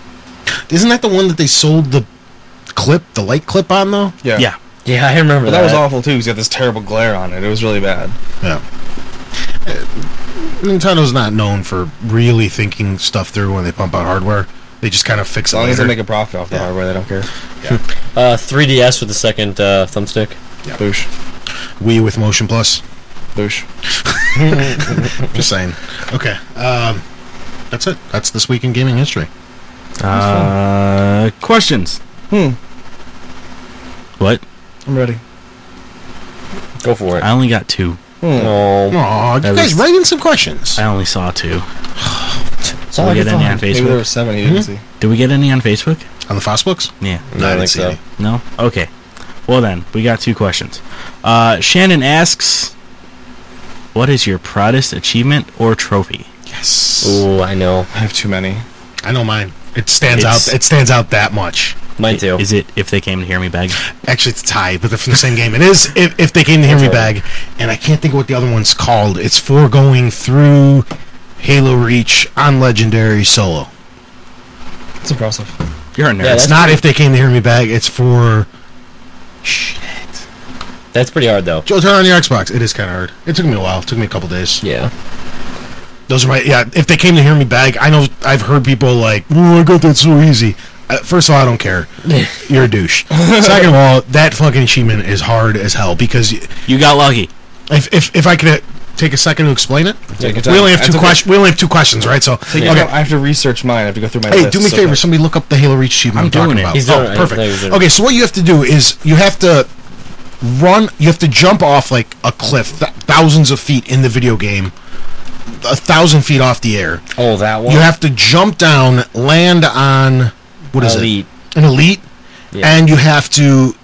S1: Isn't that the one that they sold the light clip on, though?
S4: Yeah.
S3: Yeah.
S2: Yeah, I remember
S4: But
S2: that.
S4: that was awful, too, because you had this terrible glare on it. It was really bad.
S1: Yeah. Nintendo's not known for really thinking stuff through when they pump out hardware. They just kind of fix
S4: As
S1: it
S4: long as
S1: later.
S4: they make a profit off the hardware, they don't care.
S2: 3DS with the second thumbstick.
S1: Yeah.
S4: Boosh.
S1: Wii with Motion Plus.
S4: Boosh.
S1: Just saying. Okay. That's it. That's this week in gaming history.
S3: Questions. What?
S4: I'm ready.
S2: Go for it.
S3: I only got 2.
S2: Oh,
S1: Aw, you
S3: That
S1: guys
S3: was-
S1: write in some questions.
S3: I only saw 2.
S2: that's all
S3: Did
S2: I
S3: we
S2: can
S3: get any on
S2: find.
S4: Maybe there
S3: Facebook?
S4: were 7 you didn't see.
S3: Did we get any on Facebook?
S1: On the Fossbooks?
S3: Yeah.
S2: No, I
S1: didn't
S2: think
S1: see
S2: so.
S1: any.
S3: No? Okay. Well then, we got 2 questions. Shannon asks, what is your proudest achievement or trophy?
S1: Yes.
S2: Ooh, I know.
S4: I have too many.
S1: I know mine. It stands
S3: It's-
S1: out. It stands out that much.
S2: Mine too.
S3: Is it If They Came to Hear Me Beg?
S1: Actually, it's a tie, but they're from the same game. It is if they came to hear me bag, and I can't think of what the other one's called. It's for going through Halo Reach on Legendary solo.
S4: It's impressive.
S3: You're a nerd.
S2: Yeah,
S1: It's
S2: that's
S1: not if they came to hear me bag. It's for
S2: That's pretty hard though.
S1: Joe. Turn on your Xbox. It is kind of hard. It took me a while. It took me a couple days.
S2: Yeah.
S1: Those are my If they came to hear me bag, I know I've heard people like, "Oh, I got that so easy." First of all, I don't care. You're a douche. Second of all, that fucking achievement is hard as hell because
S3: You got lucky.
S1: if I could take a second to explain it,
S4: Take your
S1: we
S4: time.
S1: only have
S4: That's
S1: two
S4: okay.
S1: questions. We only have 2 questions, right? So
S4: Take your time. I have to research mine. I have to go through my
S1: Hey,
S4: list.
S1: do me a
S4: so
S1: favor.
S4: fast.
S1: Somebody look up the Halo Reach achievement
S3: I'm
S1: talking
S3: doing it.
S1: about.
S2: He's doing
S1: Oh,
S2: it.
S1: perfect.
S2: He's doing it.
S1: Okay, so what you have to do is you have to run. You have to jump off like a cliff, thousands of feet in the video game, 1,000 feet off the air.
S2: Oh, that one.
S1: You have to jump down, land on what is
S2: Elite.
S1: it? An elite,
S2: Yeah.
S1: and you have to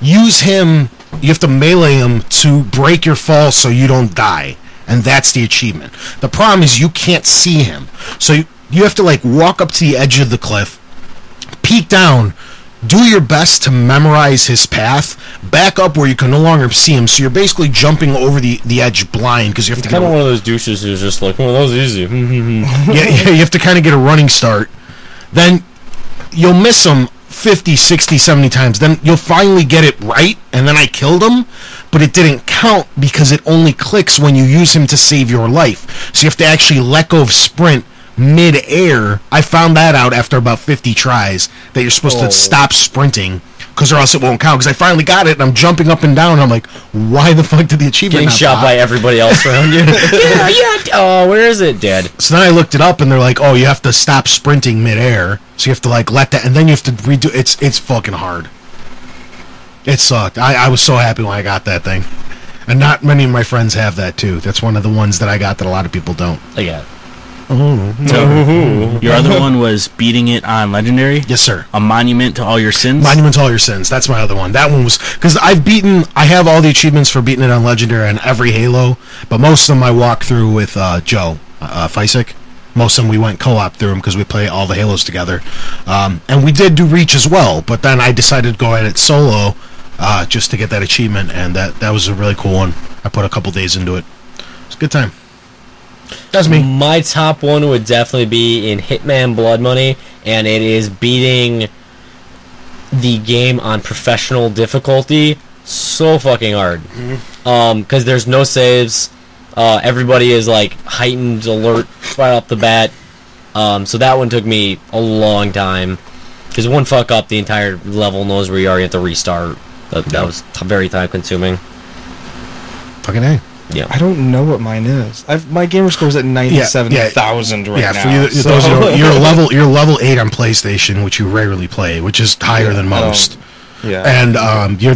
S1: use him. You have to melee him to break your fall so you don't die, and that's the achievement. The problem is you can't see him, so you have to like walk up to the edge of the cliff, peek down, do your best to memorize his path, back up where you can no longer see him. So you're basically jumping over the edge blind because you have to
S2: Kind of one of those douches who's just like, oh, that was easy.
S1: yeah, you have to kind of get a running start. Then you'll miss him 50, 60, 70 times. Then you'll finally get it right, and then I killed him, but it didn't count because it only clicks when you use him to save your life. So you have to actually let go of sprint mid-air. I found that out after about 50 tries, that you're supposed to stop sprinting because or else it won't count. Because I finally got it, and I'm jumping up and down, and I'm like, why the fuck did the achievement
S2: Getting
S1: not
S2: shot
S1: pop?
S2: by everybody else around you. yeah. Oh, where is it? Dead.
S1: So then I looked it up, and they're like, "Oh, you have to stop sprinting midair. So you have to like let that, and then you have to redo. It's fucking hard. It sucked. I was so happy when I got that thing, and not many of my friends have that too. That's one of the ones that I got that a lot of people don't.
S2: I got it.
S3: Your other one was beating it on Legendary?
S1: Yes, sir.
S3: A monument to all your sins?
S1: Monument to All Your Sins. That's my other one. That one was because I have all the achievements for beating it on Legendary on every Halo, but most of them I walked through with Joe Fysick. Most of them we went co-op through them because we play all the Halos together, and we did do Reach as well. But then I decided to go at it solo just to get that achievement, and that was a really cool one. I put a couple days into it. It's a good time. That's me.
S2: My top one would definitely be in Hitman Blood Money, and it is beating the game on professional difficulty so fucking hard. Because there's no saves. Everybody is like heightened alert right off the bat. So that one took me a long time. Because one fuck up, the entire level knows where you are. You have to restart. That was very time consuming.
S1: Fucking A.
S2: Yeah.
S4: I don't know what mine is. My gamer score is at 97,000 right now.
S1: For you,
S4: so-
S1: those you're level 8 on PlayStation, which you rarely play, which is higher than most.
S4: Yeah.
S1: And you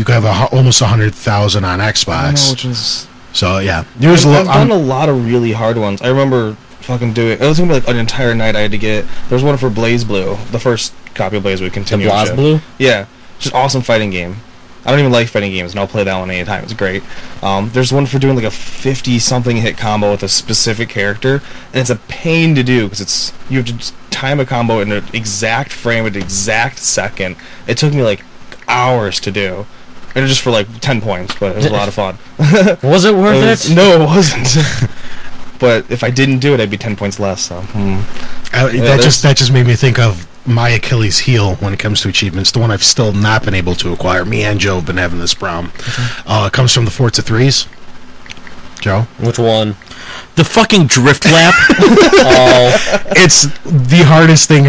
S1: have almost 100,000 on
S4: I
S1: Xbox.
S4: know which is.
S1: So yeah,
S4: I've done a lot of really hard ones. I remember fucking doing. It was gonna be like an entire night. I had to get. There was one for Blaze Blue, the first copy of Blaze Blue.
S2: The
S4: Continue.
S2: Blaze Blue?
S4: Yeah, just awesome fighting game. I don't even like fighting games, and I'll play that one anytime. It's great. There's one for doing like a 50-something hit combo with a specific character, and it's a pain to do because you have to just time a combo in an exact frame at an exact second. It took me like hours to do, and it was just for like 10 points, but it was a lot of fun.
S2: Was it worth it?
S4: No, it wasn't. But if I didn't do it, I'd be 10 points less. So
S1: that just made me think of my Achilles heel when it comes to achievements. The one I've still not been able to acquire. Me and Joe have been having this problem. It comes from the Forza 3s. Joe?
S2: Which one?
S3: The fucking drift lap.
S1: It's the hardest thing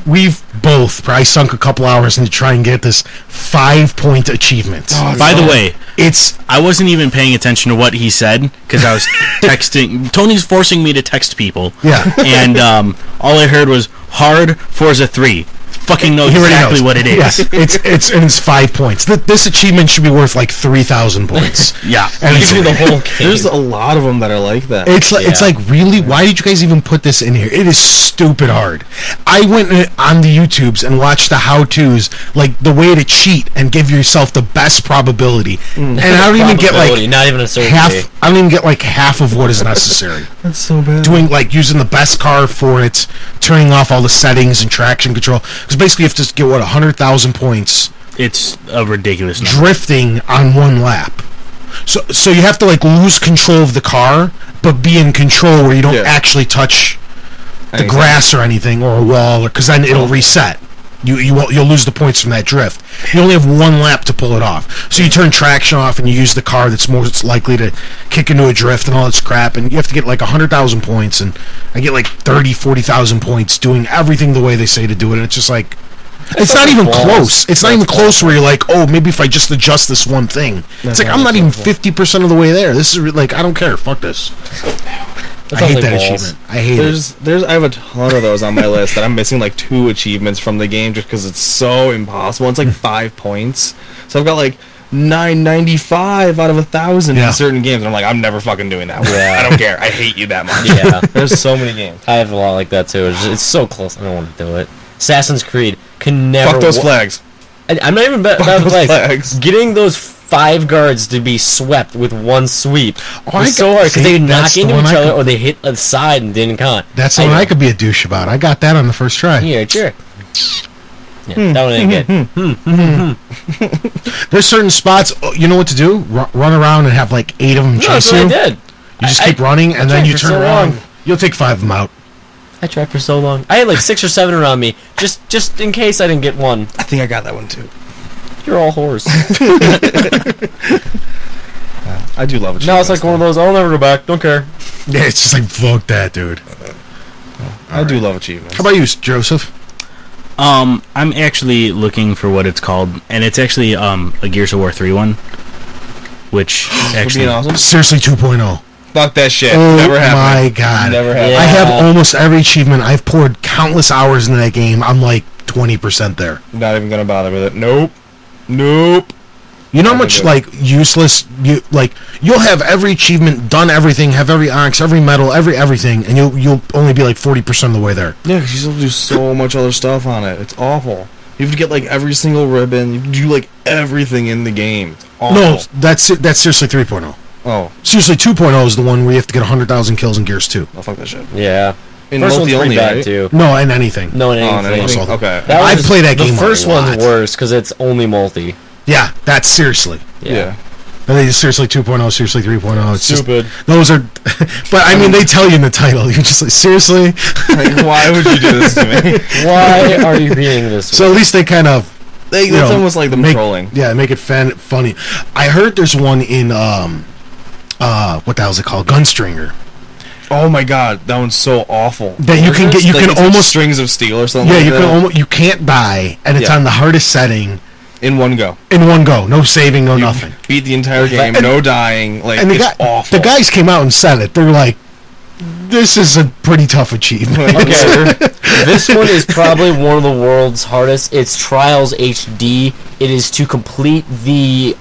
S1: we've both probably sunk a couple hours into try and get this 5-point achievement.
S3: By the way, I wasn't even paying attention to what he said because I was texting. Tony's forcing me to text people.
S1: Yeah.
S3: And all I heard was hard Forza 3. Fucking know exactly what it is.
S1: Yeah, it's 5 points. This achievement should be worth like 3,000 points.
S3: Yeah.
S1: And
S2: Give me the whole game.
S4: there's a lot of them that are like that.
S1: It's like really. Why did you guys even put this in here? It is stupid hard. I went on the YouTubes and watched the how-tos, like the way to cheat and give yourself the best probability. And I don't even get like
S2: not even a certainty.
S1: half. I don't even get like half of what is necessary.
S4: That's so bad.
S1: Doing like using the best car for it, turning off all the settings and traction control. Because basically you have to get 100,000 points.
S3: It's a ridiculous number.
S1: Drifting on one lap. So you have to like lose control of the car, but be in control where you don't actually touch the grass or anything or a wall, because then it'll reset. You'll lose the points from that drift. You only have one lap to pull it off. So you turn traction off and you use the car that's most likely to kick into a drift and all this crap, and you have to get like 100,000 points, and I get like 40,000 points doing everything the way they say to do it, and it's just like it's not even close. It's not even close where you're like, oh, maybe if I just adjust this one thing. It's like I'm not even 50% of the way there. This is like, I don't care. Fuck this. I hate that achievement. I hate it.
S4: I have a ton of those on my list that I'm missing like 2 achievements from the game just because it's so impossible. It's like 5 points. So I've got like 995 out of 1,000 in certain games, and I'm like, I'm never fucking doing that. I don't care. I hate you that much.
S2: Yeah.
S4: There's so many games.
S2: I have a lot like that too. It's so close. I don't want to do it. Assassin's Creed can never.
S4: Fuck those flags.
S2: I'm not even about the
S4: those
S2: flags. Getting those 5 guards to be swept with one sweep was so hard because
S1: see,
S2: they would knock
S1: that's the
S2: into
S1: one
S2: each
S1: I
S2: other
S1: could-
S2: or they hit the side and didn't count.
S1: That's the one I could be a douche about. I got that on the first try.
S2: Here, jerk. Yeah, that one ain't good.
S1: There's certain spots, you know what to do? Run around and have like 8 of them
S2: No,
S1: chase
S2: that's what
S1: you.
S2: I did.
S1: You just keep running, and then
S2: tried
S1: you
S2: for
S1: turn
S2: so
S1: around.
S2: long.
S1: You'll take 5 of them out.
S2: I tried for so long. I had like 6 or 7 around me, just in case I didn't get one.
S4: I think I got that one too.
S2: You're all whores.
S4: I do love it.
S2: Now it's like one of those, I'll never go back, don't care.
S1: Yeah, it's just like, fuck that, dude.
S4: I do love achievements.
S1: How about you, Joseph?
S3: I'm actually looking for what it's called, and it's actually a Gears of War 3 one, which actually
S4: awesome.
S1: Seriously 2.0.
S4: Fuck that shit.
S1: Oh
S4: Never happened.
S1: my god.
S4: Never happened.
S2: Yeah.
S1: I have almost every achievement. I've poured countless hours into that game. I'm like 20% there.
S4: Not even gonna bother with it. Nope.
S1: You know how
S4: Never
S1: much
S4: do.
S1: like useless you'll have every achievement, done everything, have every onyx, every medal, everything, and you'll only be like 40% of the way there.
S4: Yeah, because you still do so much other stuff on it. It's awful. You have to get like every single ribbon. You have to do like everything in the game. It's awful.
S1: No, that's seriously 3.0.
S4: Oh,
S1: Seriously 2.0 is the one where you have to get 100,000 kills in Gears 2.
S4: oh fuck that shit.
S2: Yeah.
S4: In
S2: First one's
S4: multi
S2: pretty
S4: only,
S2: bad
S4: right?
S2: too.
S1: No, and anything.
S2: No, in
S4: Oh,
S2: anything.
S4: no, anything.
S1: Assault.
S4: Okay.
S2: That
S1: I
S2: was-
S1: play that game
S2: The first
S1: a lot.
S2: one's worse because it's only multi.
S1: Yeah, that's seriously.
S4: Yeah.
S1: And they seriously 2.0, seriously 3.0. It's
S2: Stupid.
S1: just those are. But I mean, they tell you in the title. You're just like, seriously.
S4: Like, why would you do this to me?
S2: Why are you being this way?
S1: So at least they kind of
S4: That's almost like them trolling.
S1: Yeah, make it funny. I heard there's one in what the hell is it called? Gunstringer.
S4: Oh my god, that one's so awful.
S1: That you can get, you can almost
S4: Strings of Steel or something.
S1: Yeah,
S4: like
S1: you
S4: that.
S1: can almost, you can't die, and it's on the hardest setting.
S4: In one go.
S1: No saving, no nothing.
S4: Beat the entire game, no dying. Like, it's awful.
S1: The guys came out and said it. They're like, this is a pretty tough achievement.
S2: Okay, this one is probably one of the world's hardest. It's Trials HD. It is to complete the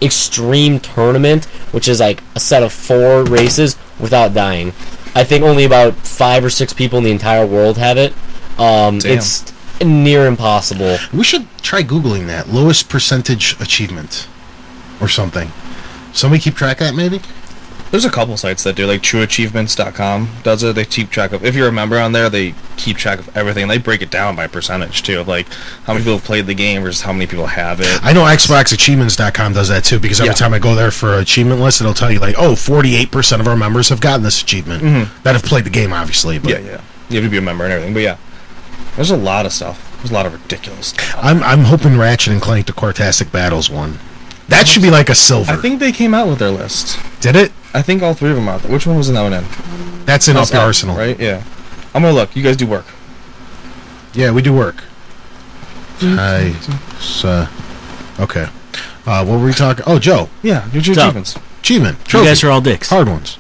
S2: Extreme Tournament, which is like a set of 4 races without dying. I think only about 5 or 6 people in the entire world have it. It's near impossible.
S1: We should try Googling that. Lowest percentage achievement. Or something. Somebody keep track of that, maybe?
S4: There's a couple sites that do, like trueachievements.com does it. They keep track of, if you're a member on there, they keep track of everything. And they break it down by percentage, too, of like how many people have played the game versus how many people have it.
S1: I know XboxAchievements.com does that, too, because every time I go there for an achievement list, it'll tell you, like, 48% of our members have gotten this achievement. That have played the game, obviously. But
S4: Yeah. You have to be a member and everything, but yeah. There's a lot of stuff. There's a lot of ridiculous stuff.
S1: I'm hoping Ratchet and Clank, the Quartastic Battles one. That should be like a silver.
S4: I think they came out with their list.
S1: Did it?
S4: I think all 3 of them are out there. Which one was in that one in?
S1: That's in Up Your Arsenal.
S4: Right? Yeah. I'm going to look. You guys do work.
S1: Yeah, we do work. Okay. What were we talking? Oh, Joe.
S4: Yeah, your achievements.
S1: Achievement.
S3: You guys are all dicks.
S1: Hard ones.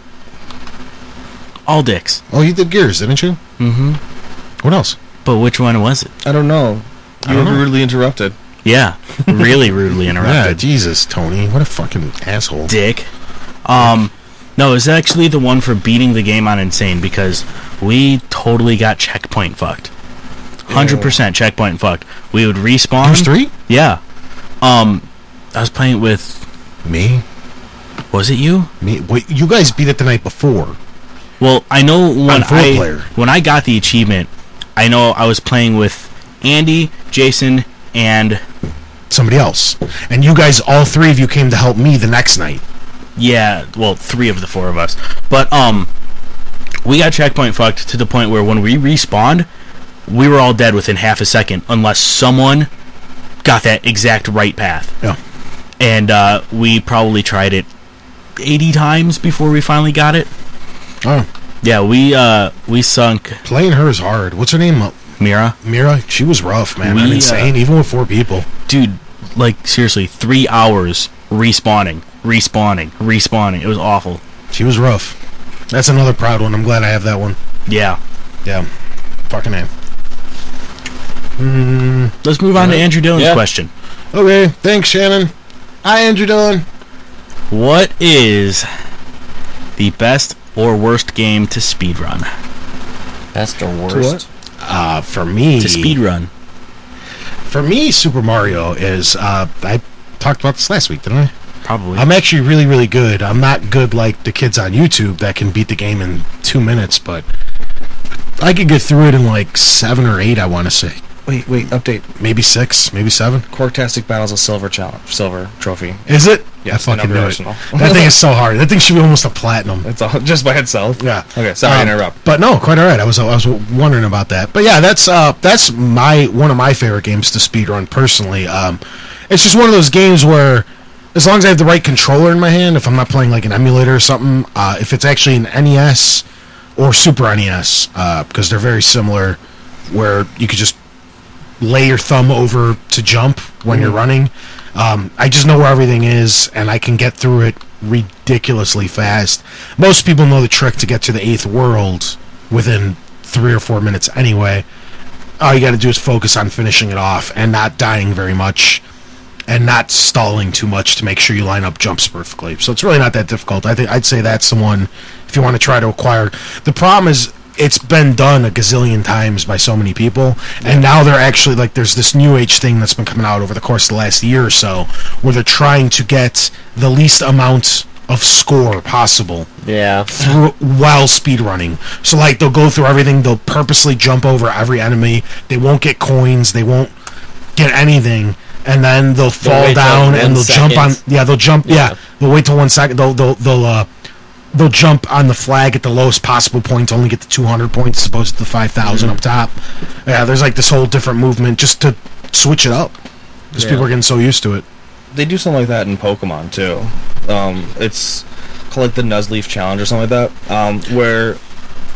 S3: All dicks.
S1: Oh, you did Gears, didn't you?
S3: Mm-hmm.
S1: What else?
S3: But which one was it?
S4: I don't know. You were rudely interrupted.
S3: Yeah, really rudely interrupted.
S1: Yeah, Jesus, Tony. What a fucking asshole.
S3: Dick. No, it's actually the one for beating the game on Insane, because we totally got checkpoint fucked. 100% checkpoint fucked. We would respawn.
S1: Gears 3?
S3: Yeah. I was playing with...
S1: Me?
S3: Was it you?
S1: Me? Wait, you guys beat it the night before.
S3: Well, I know when I got the achievement, I know I was playing with Andy, Jason, and...
S1: somebody else. And you guys, all 3 of you came to help me the next night.
S3: Yeah, well, 3 of the 4 of us. But, we got checkpoint fucked to the point where when we respawned, we were all dead within half a second, unless someone got that exact right path.
S1: Yeah.
S3: And, we probably tried it 80 times before we finally got it.
S1: Oh.
S3: Yeah, we sunk.
S1: Playing her is hard. What's her name?
S3: Mira,
S1: she was rough, man. I'm insane, even with 4 people.
S3: Dude, like, seriously, 3 hours respawning. It was awful.
S1: She was rough. That's another proud one. I'm glad I have that one.
S3: Yeah.
S1: Yeah. Fucking name.
S3: Let's move on to Andrew Dillon's question.
S1: Okay, thanks, Shannon. Hi, Andrew Dillon.
S3: What is the best or worst game to speedrun?
S2: Best or worst?
S1: For me...
S3: to speedrun.
S1: For me, Super Mario is... I talked about this last week, didn't I?
S3: Probably.
S1: I'm actually really, really good. I'm not good like the kids on YouTube that can beat the game in 2 minutes, but I could get through it in like 7 or 8, I want to say.
S4: Wait, update.
S1: Maybe 6, maybe 7.
S4: Quartastic Battle's a silver trophy.
S1: Is it?
S4: Yeah,
S1: I fucking knew it.
S4: Arsenal.
S1: That thing is so hard. That thing should be almost a platinum.
S4: It's all just by itself.
S1: Yeah.
S4: Okay, sorry to interrupt.
S1: But no, quite all right. I was wondering about that. But yeah, that's one of my favorite games to speedrun personally. It's just one of those games where, as long as I have the right controller in my hand, if I'm not playing like an emulator or something, if it's actually an NES or Super NES, because they're very similar, where you could just lay your thumb over to jump when you're running. I just know where everything is, and I can get through it ridiculously fast. Most people know the trick to get to the 8th world within 3 or 4 minutes anyway. All you got to do is focus on finishing it off and not dying very much and not stalling too much to make sure you line up jumps perfectly. So it's really not that difficult. I'd say that's the one if you want to try to acquire. The problem is it's been done a gazillion times by so many people, and now they're actually, like, there's this new age thing that's been coming out over the course of the last year or so, where they're trying to get the least amount of score possible through while speedrunning. So, like, they'll go through everything, they'll purposely jump over every enemy, they won't get coins, they won't get anything, and then they'll fall down and they'll jump on. Yeah, they'll jump. Yeah, they'll wait till 1 second. They'll jump on the flag at the lowest possible point to only get the 200 points as opposed to the 5,000 up top. Yeah, there's like this whole different movement just to switch it up. because people are getting so used to it.
S4: They do something like that in Pokemon too. It's called like the Nuzleaf Challenge or something like that, where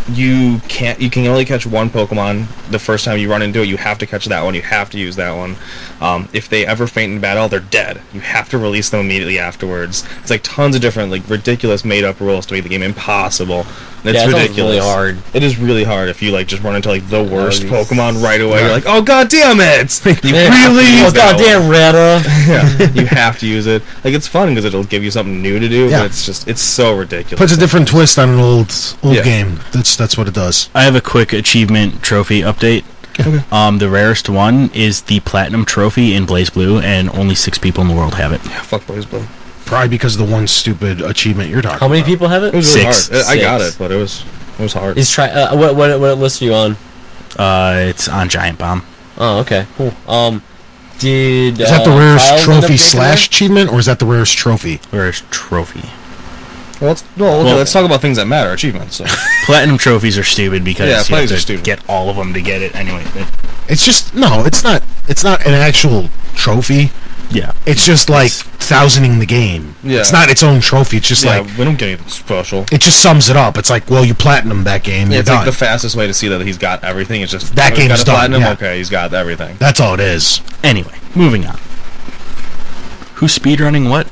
S4: you can only catch one Pokemon the first time you run into it. You have to catch that one. You have to use that one. If they ever faint in battle, they're dead. You have to release them immediately afterwards. It's like tons of different like ridiculous made up rules to make the game impossible. It's ridiculous.
S2: Really hard.
S4: It is really hard if you like just run into like the worst Pokemon right away. You're like, oh god damn it! You really?
S2: Oh god damn, Retta!
S4: Yeah, you have to use it. Like it's fun because it'll give you something new to do. But it's so ridiculous.
S1: Puts a different twist on an old game. That's what it does.
S3: I have a quick achievement trophy update. Okay. The rarest one is the Platinum Trophy in Blaze Blue, and only 6 people in the world have it.
S4: Yeah, fuck Blaze Blue.
S1: Probably because of the one stupid achievement you're talking about.
S2: How many people have it?
S4: It was really
S3: 6.
S4: hard. I got it, but it was hard.
S2: What list are you on?
S3: It's on Giant Bomb.
S2: Oh, okay, cool.
S1: Is that the rarest trophy / achievement, or is that the rarest trophy?
S3: Rarest trophy.
S4: Well, let's talk about things that matter. Achievements. So.
S3: Platinum trophies are stupid because you have to
S4: stupid.
S3: get all of them to get it anyway.
S1: It's just it's not an actual trophy.
S3: Yeah,
S1: it's just like thousandsing the game. Yeah, it's not its own trophy. It's just like
S4: we don't get anything special.
S1: It just sums it up. It's like, well, you platinum that game.
S4: It's like the fastest way to see that he's got everything. It's just
S1: that game's done.
S4: Platinum. Yeah. Okay, he's got everything.
S1: That's all it is.
S3: Anyway, moving on. Who's speedrunning what?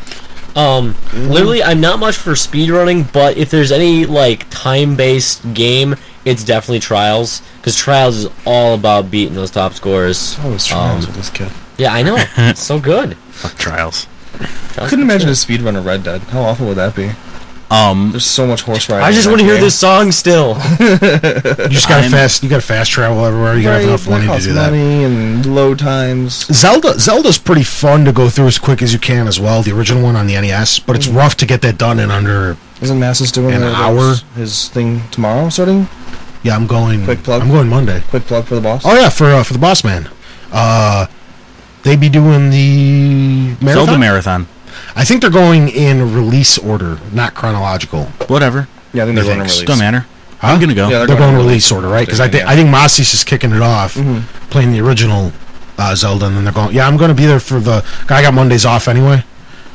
S2: Literally, I'm not much for speedrunning, but if there's any, like, time-based game, it's definitely Trials, because Trials is all about beating those top scores.
S4: Oh, it's Trials with this kid.
S2: Yeah, I know. It's so good.
S3: Fuck Trials.
S4: I couldn't imagine a speedrun of Red Dead. How awful would that be? There's so much horse riding.
S2: I just want to hear this song still.
S1: You just got fast travel everywhere. You got enough money to do that.
S4: Money and load times.
S1: Zelda's pretty fun to go through as quick as you can as well. The original one on the NES, but it's rough to get that done in under.
S4: Isn't Massus doing
S1: an hour?
S4: His thing tomorrow starting?
S1: Yeah, I'm going.
S4: Quick plug.
S1: I'm going Monday.
S4: Quick plug for the boss.
S1: Oh yeah, for the boss man. They be doing the marathon?
S3: Zelda marathon.
S1: I think they're going in release order, not chronological.
S3: Whatever.
S4: Yeah, I think they're going in release.
S3: Don't matter.
S1: Huh?
S3: I'm gonna go.
S1: Yeah, they're going release order, right? Because I think Masis is kicking it off, playing the original Zelda, and then they're going. Yeah, I'm going to be there for the. I got Mondays off anyway,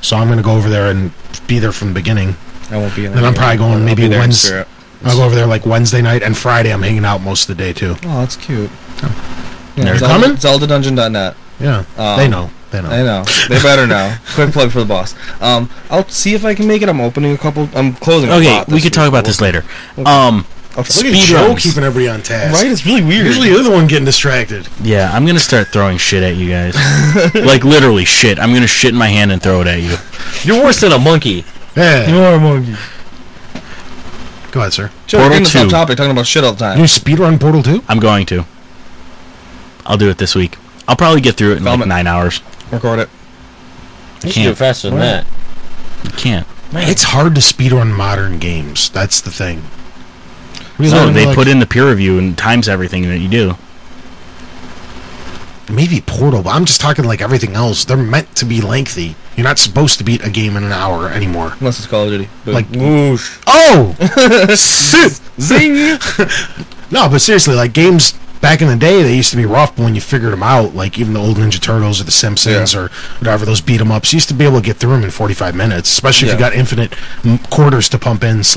S1: so I'm going to go over there and be there from the beginning.
S4: I won't be in.
S1: Then I'm probably going maybe Wednesday. I'll go over there like Wednesday night and Friday. I'm hanging out most of the day too.
S4: Oh, that's cute.
S1: Yeah, they're coming.
S4: ZeldaDungeon.net.
S1: Yeah, they know.
S4: I know. They better know. Quick plug for the boss. I'll see if I can make it. I'm opening a couple. I'm closing.
S3: Okay, we could talk about this later.
S1: Okay. Speedrun keeping everybody on task.
S4: Right? It's really weird.
S1: Usually you're the one getting distracted.
S3: Yeah, I'm gonna start throwing shit at you guys. Like literally shit. I'm gonna shit in my hand and throw it at you.
S2: You're worse than a monkey.
S1: Yeah.
S4: You are a monkey.
S1: Go ahead, sir.
S4: Portal 2. Topic, talking about shit all the time.
S1: You speedrun Portal 2?
S3: I'm going to. I'll do it this week. I'll probably get through it in like 9 hours.
S4: Record it.
S2: You can do it faster than that.
S3: You can't.
S1: Man. It's hard to speedrun modern games. That's the thing.
S3: No, they put in the peer review and times everything that you do.
S1: Maybe Portal, but I'm just talking like everything else. They're meant to be lengthy. You're not supposed to beat a game in an hour anymore.
S4: Unless it's Call of Duty.
S1: Boom. Like,
S4: whoosh.
S1: Oh! Zing! No, but seriously, like games back in the day, they used to be rough, but when you figured them out, like even the old Ninja Turtles or the Simpsons or whatever, those beat 'em ups, you used to be able to get through them in 45 minutes, especially if you got infinite quarters to pump in /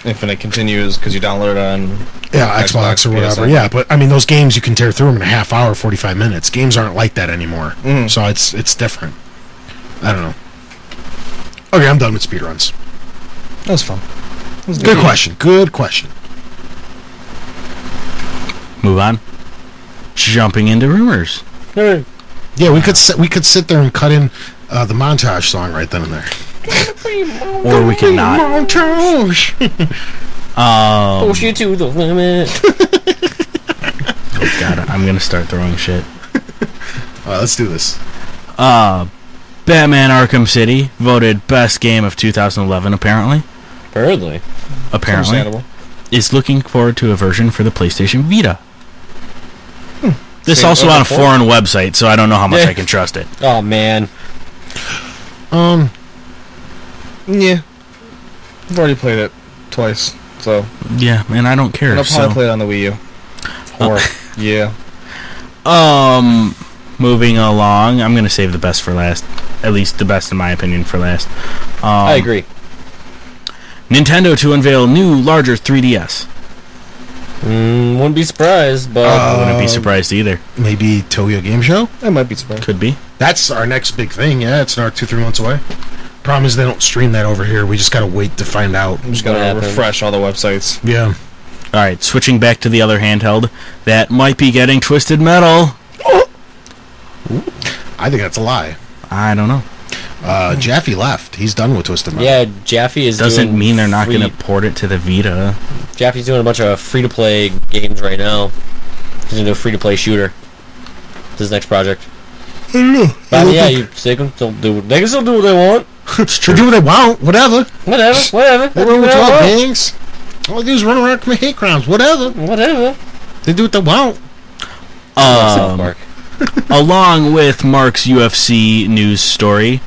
S4: Infinite continues because you download it on
S1: Xbox or whatever. Yeah, but I mean, those games you can tear through them in a half hour, 45 minutes. Games aren't like that anymore, so it's different. I don't know. Okay, I'm done with speedruns.
S4: That was fun.
S1: Good question. Good question.
S3: Move on. Jumping into rumors.
S1: Yeah, we could sit there and cut in the montage song right then and there.
S3: Or we could not.
S1: Montage.
S2: Push you to the limit.
S3: Oh god, I'm gonna start throwing shit.
S1: Alright, let's do this.
S3: Batman Arkham City voted best game of 2011. Apparently, is looking forward to a version for the PlayStation Vita. This also on a foreign website, so I don't know how much I can trust it.
S2: Oh man.
S4: Yeah. I've already played it twice, so.
S3: Yeah, man, I don't care.
S4: And I'll probably play it on the Wii U. Or, yeah.
S3: moving along. I'm going to save the best for last. At least the best, in my opinion, for last.
S2: I agree.
S3: Nintendo to unveil new, larger 3DS.
S2: Wouldn't be surprised, but
S3: I wouldn't be surprised either.
S1: Maybe Toyo Game Show?
S4: I might be surprised.
S3: Could be.
S1: That's our next big thing, yeah. It's another 2-3 months away. Problem is they don't stream that over here. We just gotta wait to find out.
S4: I'm just gonna refresh all the websites.
S1: Yeah.
S3: Alright, switching back to the other handheld. That might be getting Twisted Metal.
S1: I think that's a lie.
S3: I don't know.
S1: Jaffe left. He's done with Twisted Metal.
S2: yeah, Jaffe is
S3: Doesn't
S2: doing
S3: mean they're not going to port it to the Vita.
S2: Jaffe's doing a bunch of free-to-play games right now. He's going to do a free-to-play shooter. It's his next project.
S1: I don't know.
S2: But yeah, they can still do what they want.
S1: It's true. They do what they want. Whatever.
S2: Whatever.
S1: They run with 12 gangs. All they do is run around commit hate crimes. Whatever. They do what they want.
S2: South Park.
S3: Along with Mark's UFC news story,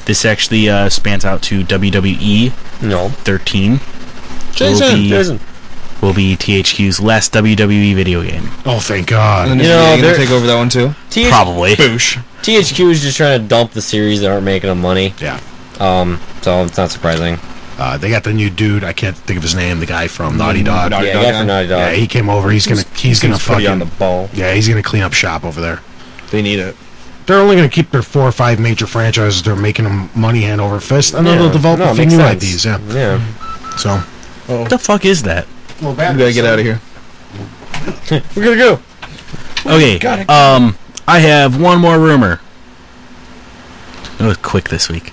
S3: this actually spans out to WWE 13.
S1: Jason.
S3: Will be THQ's last WWE video game.
S1: Oh, thank God.
S4: And they're gonna take over that one too.
S3: Probably.
S4: Boosh.
S2: THQ is just trying to dump the series that aren't making them money.
S1: Yeah.
S2: So it's not surprising.
S1: They got the new dude. I can't think of his name. The guy from Naughty Dog.
S2: Yeah, guy from Naughty Dog.
S1: Yeah, he came over. He's gonna
S4: Pretty on the
S1: fucking.
S4: ball.
S1: Yeah, he's gonna clean up shop over there.
S4: They need it.
S1: They're only gonna keep their 4 or 5 major franchises. They're making them money hand over fist, and then they'll develop a few
S2: makes
S1: new
S2: sense.
S1: IDs. Yeah.
S2: Yeah.
S1: So.
S3: What the fuck is that?
S1: Well,
S4: We gotta get out of here.
S2: We're gonna go.
S3: Okay. I have one more rumor. It was quick this week.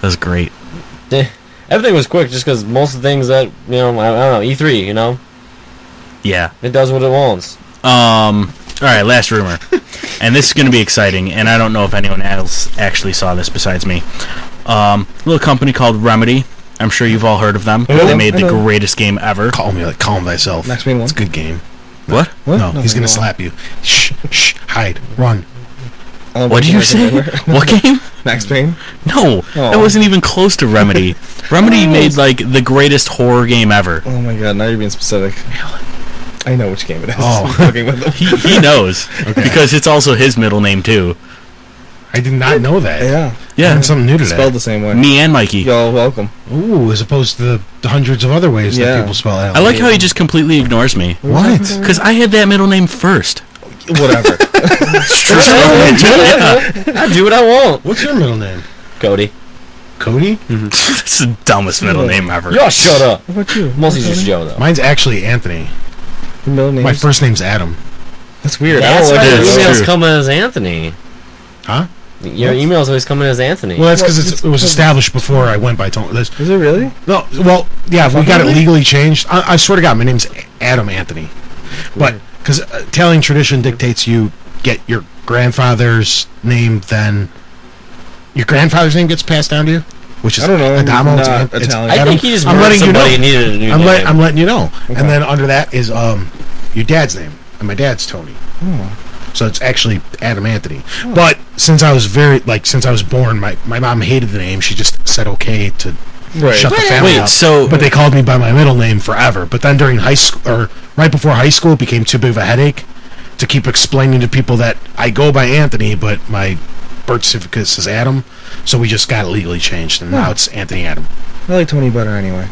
S3: That was great.
S2: Everything was quick, just because most of the things that I don't know, E3,
S3: Yeah.
S2: it does what it wants.
S3: Alright, last rumor. And this is going to be exciting, and I don't know if anyone else actually saw this besides me. Little company called Remedy. I'm sure you've all heard of them. They made the greatest game ever.
S1: Calm thyself.
S4: Max Payne 1.
S1: It's a good game.
S3: What?
S1: No, he's gonna slap you. Shh, hide, run.
S3: What did you say? What game?
S4: Max Payne?
S3: No, that wasn't even close to Remedy. Remedy made, like, the greatest horror game ever.
S4: Oh my god, now you're being specific. I know which game it is.
S1: Oh.
S4: I'm fucking with them.
S3: He knows.
S1: Okay.
S3: Because it's also his middle name, too.
S1: I did not know that.
S4: Yeah.
S3: Yeah.
S1: Learned something new today.
S4: Spelled the same way.
S3: Me and Mikey.
S4: Y'all welcome.
S1: Ooh, as opposed to the hundreds of other ways that people spell it.
S3: I like how he just completely ignores me.
S1: What?
S3: Because I had that middle name first.
S4: Whatever.
S2: I do what I want.
S1: What's your middle name?
S2: Cody.
S1: Cody?
S3: That's the dumbest middle name ever.
S2: Y'all shut up.
S4: What about you?
S2: Mostly just Joe, though.
S1: Mine's actually Anthony.
S4: Your middle name?
S1: My first name's Adam.
S4: That's weird.
S2: That's
S4: I
S2: why
S4: don't
S2: your
S4: like
S2: emails
S3: true.
S2: come as Anthony.
S1: Huh?
S2: Your emails always come in as Anthony.
S1: Well, that's because it was established before I went by Tony.
S4: Is it really?
S1: No, well, yeah, we got it legally changed. I swear to God, my name's Adam Anthony. But because Italian tradition dictates you get your grandfather's name, then your grandfather's name gets passed down to you, which is
S4: I don't know.
S1: Adamo.
S4: Not
S1: It's
S4: Italian.
S2: I
S1: Adam.
S2: think he just
S1: I'm
S2: murdered
S1: letting you know.
S2: somebody and needed a new name.
S1: I'm letting you know.
S4: Okay.
S1: And then under that is your dad's name, and my dad's Tony. So it's actually Adam Anthony. But since I was born, my mom hated the name. She just said okay to shut the family up. But they called me by my middle name forever. But then during high school, or right before high school, it became too big of a headache to keep explaining to people that I go by Anthony, but my birth certificate says Adam. So we just got it legally changed, and now it's Anthony Adam.
S4: I like Tony better anyway.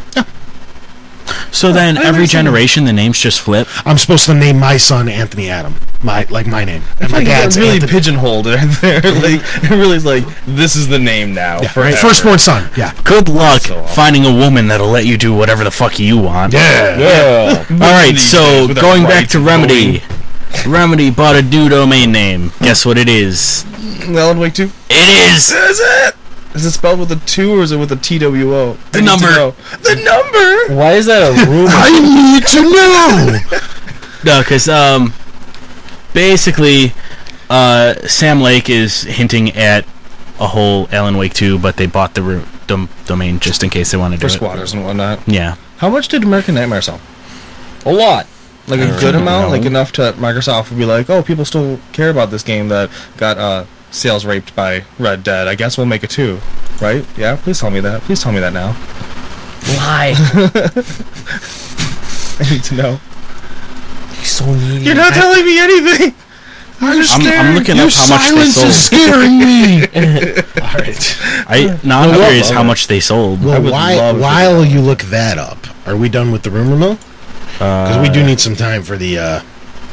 S3: So then every generation the names just flip?
S1: I'm supposed to name my son Anthony Adam, my name, and my dad's
S4: really
S1: Anthony.
S4: pigeonholed right there. Like, it really is like, this is the name now.
S1: Yeah,
S4: forever.
S1: firstborn son. Yeah.
S3: Good luck
S4: So awful.
S3: finding a woman that'll let you do whatever the fuck you want.
S1: Yeah.
S3: Alright,
S4: These
S3: so
S4: days with a
S3: going back
S4: right
S3: to Remedy. Remedy bought a new domain name. Guess what it is?
S4: Alan Wake 2?
S3: It is!
S4: Is it? Is it spelled with a 2 or is it with a TWO?
S3: The
S4: I need to
S3: number.
S4: know. The number!
S2: Why is that a rumor?
S1: I need to know.
S3: No, because, basically, Sam Lake is hinting at a whole Alan Wake 2, but they bought the domain just in case they want to do
S4: For
S3: it.
S4: squatters and whatnot.
S3: Yeah.
S4: How much did American Nightmare sell?
S2: A lot.
S4: Like
S3: I
S4: a
S3: don't
S4: good amount?
S3: know.
S4: Like enough to Microsoft would be like, oh, people still care about this game that got sales raped by Red Dead. I guess we'll make a 2. Right? Yeah? Please tell me that. Please tell me that now.
S2: Why?
S4: I need to know.
S2: You're so needy.
S4: You're not telling me anything!
S3: I'm looking
S1: Your
S3: up how much they
S1: silence
S3: sold.
S1: is scaring me. All right.
S3: I'm curious how much they sold.
S1: Well,
S4: would love to
S1: while you look that up, are we done with the rumor mill? Because we do need some time for the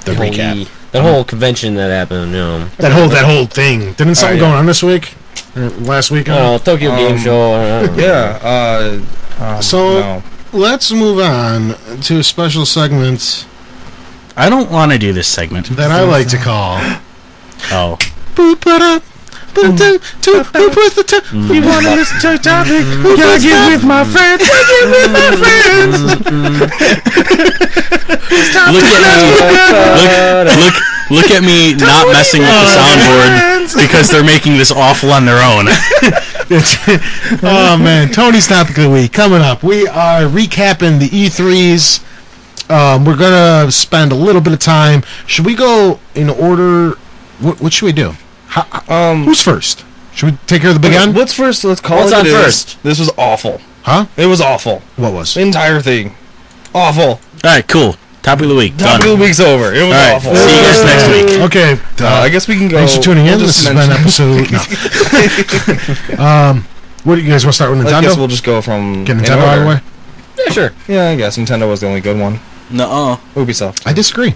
S1: recap.
S2: That whole convention that happened, you know.
S1: That whole thing. Didn't something going on this week? Or last weekend?
S2: Oh, Tokyo Game Show.
S1: So let's move on to a special segment
S3: I don't want to do this segment.
S1: that I like to call.
S3: Oh.
S1: Boop, ba-da, boop, do, to, who puts the You want to listen to a topic? Can I get with my friends? Can I get with my friends?
S3: Look at me not messing with the soundboard because they're making this awful on their own.
S1: Oh man, Tony's topic of the week coming up. We are recapping the E3s. We're gonna spend a little bit of time. Should we go in order? What should we do? Who's first? Should we take care of the big end?
S4: What's first? Let's call
S2: What's
S4: it
S2: on
S4: it is.
S2: first?
S4: This was awful.
S1: Huh?
S4: It was awful.
S1: What was?
S4: The entire thing. Awful.
S3: All right, cool. Topic of the week.
S4: Topic of
S3: Done.
S4: the week's over. It was
S3: All right,
S4: awful.
S3: see you guys next week.
S1: Okay.
S4: I guess we can go.
S1: Thanks for tuning in.
S4: we'll
S1: This
S4: just
S1: has been
S4: mention-
S1: episode. No. What do you guys want to start with?
S4: I
S1: Nintendo?
S4: guess we'll just go from
S1: Get
S4: in
S1: Nintendo out of the
S4: order.
S1: way.
S2: Yeah, sure.
S4: Yeah, I guess Nintendo was the only good one.
S3: Nuh-uh.
S4: Ubisoft.
S1: I disagree.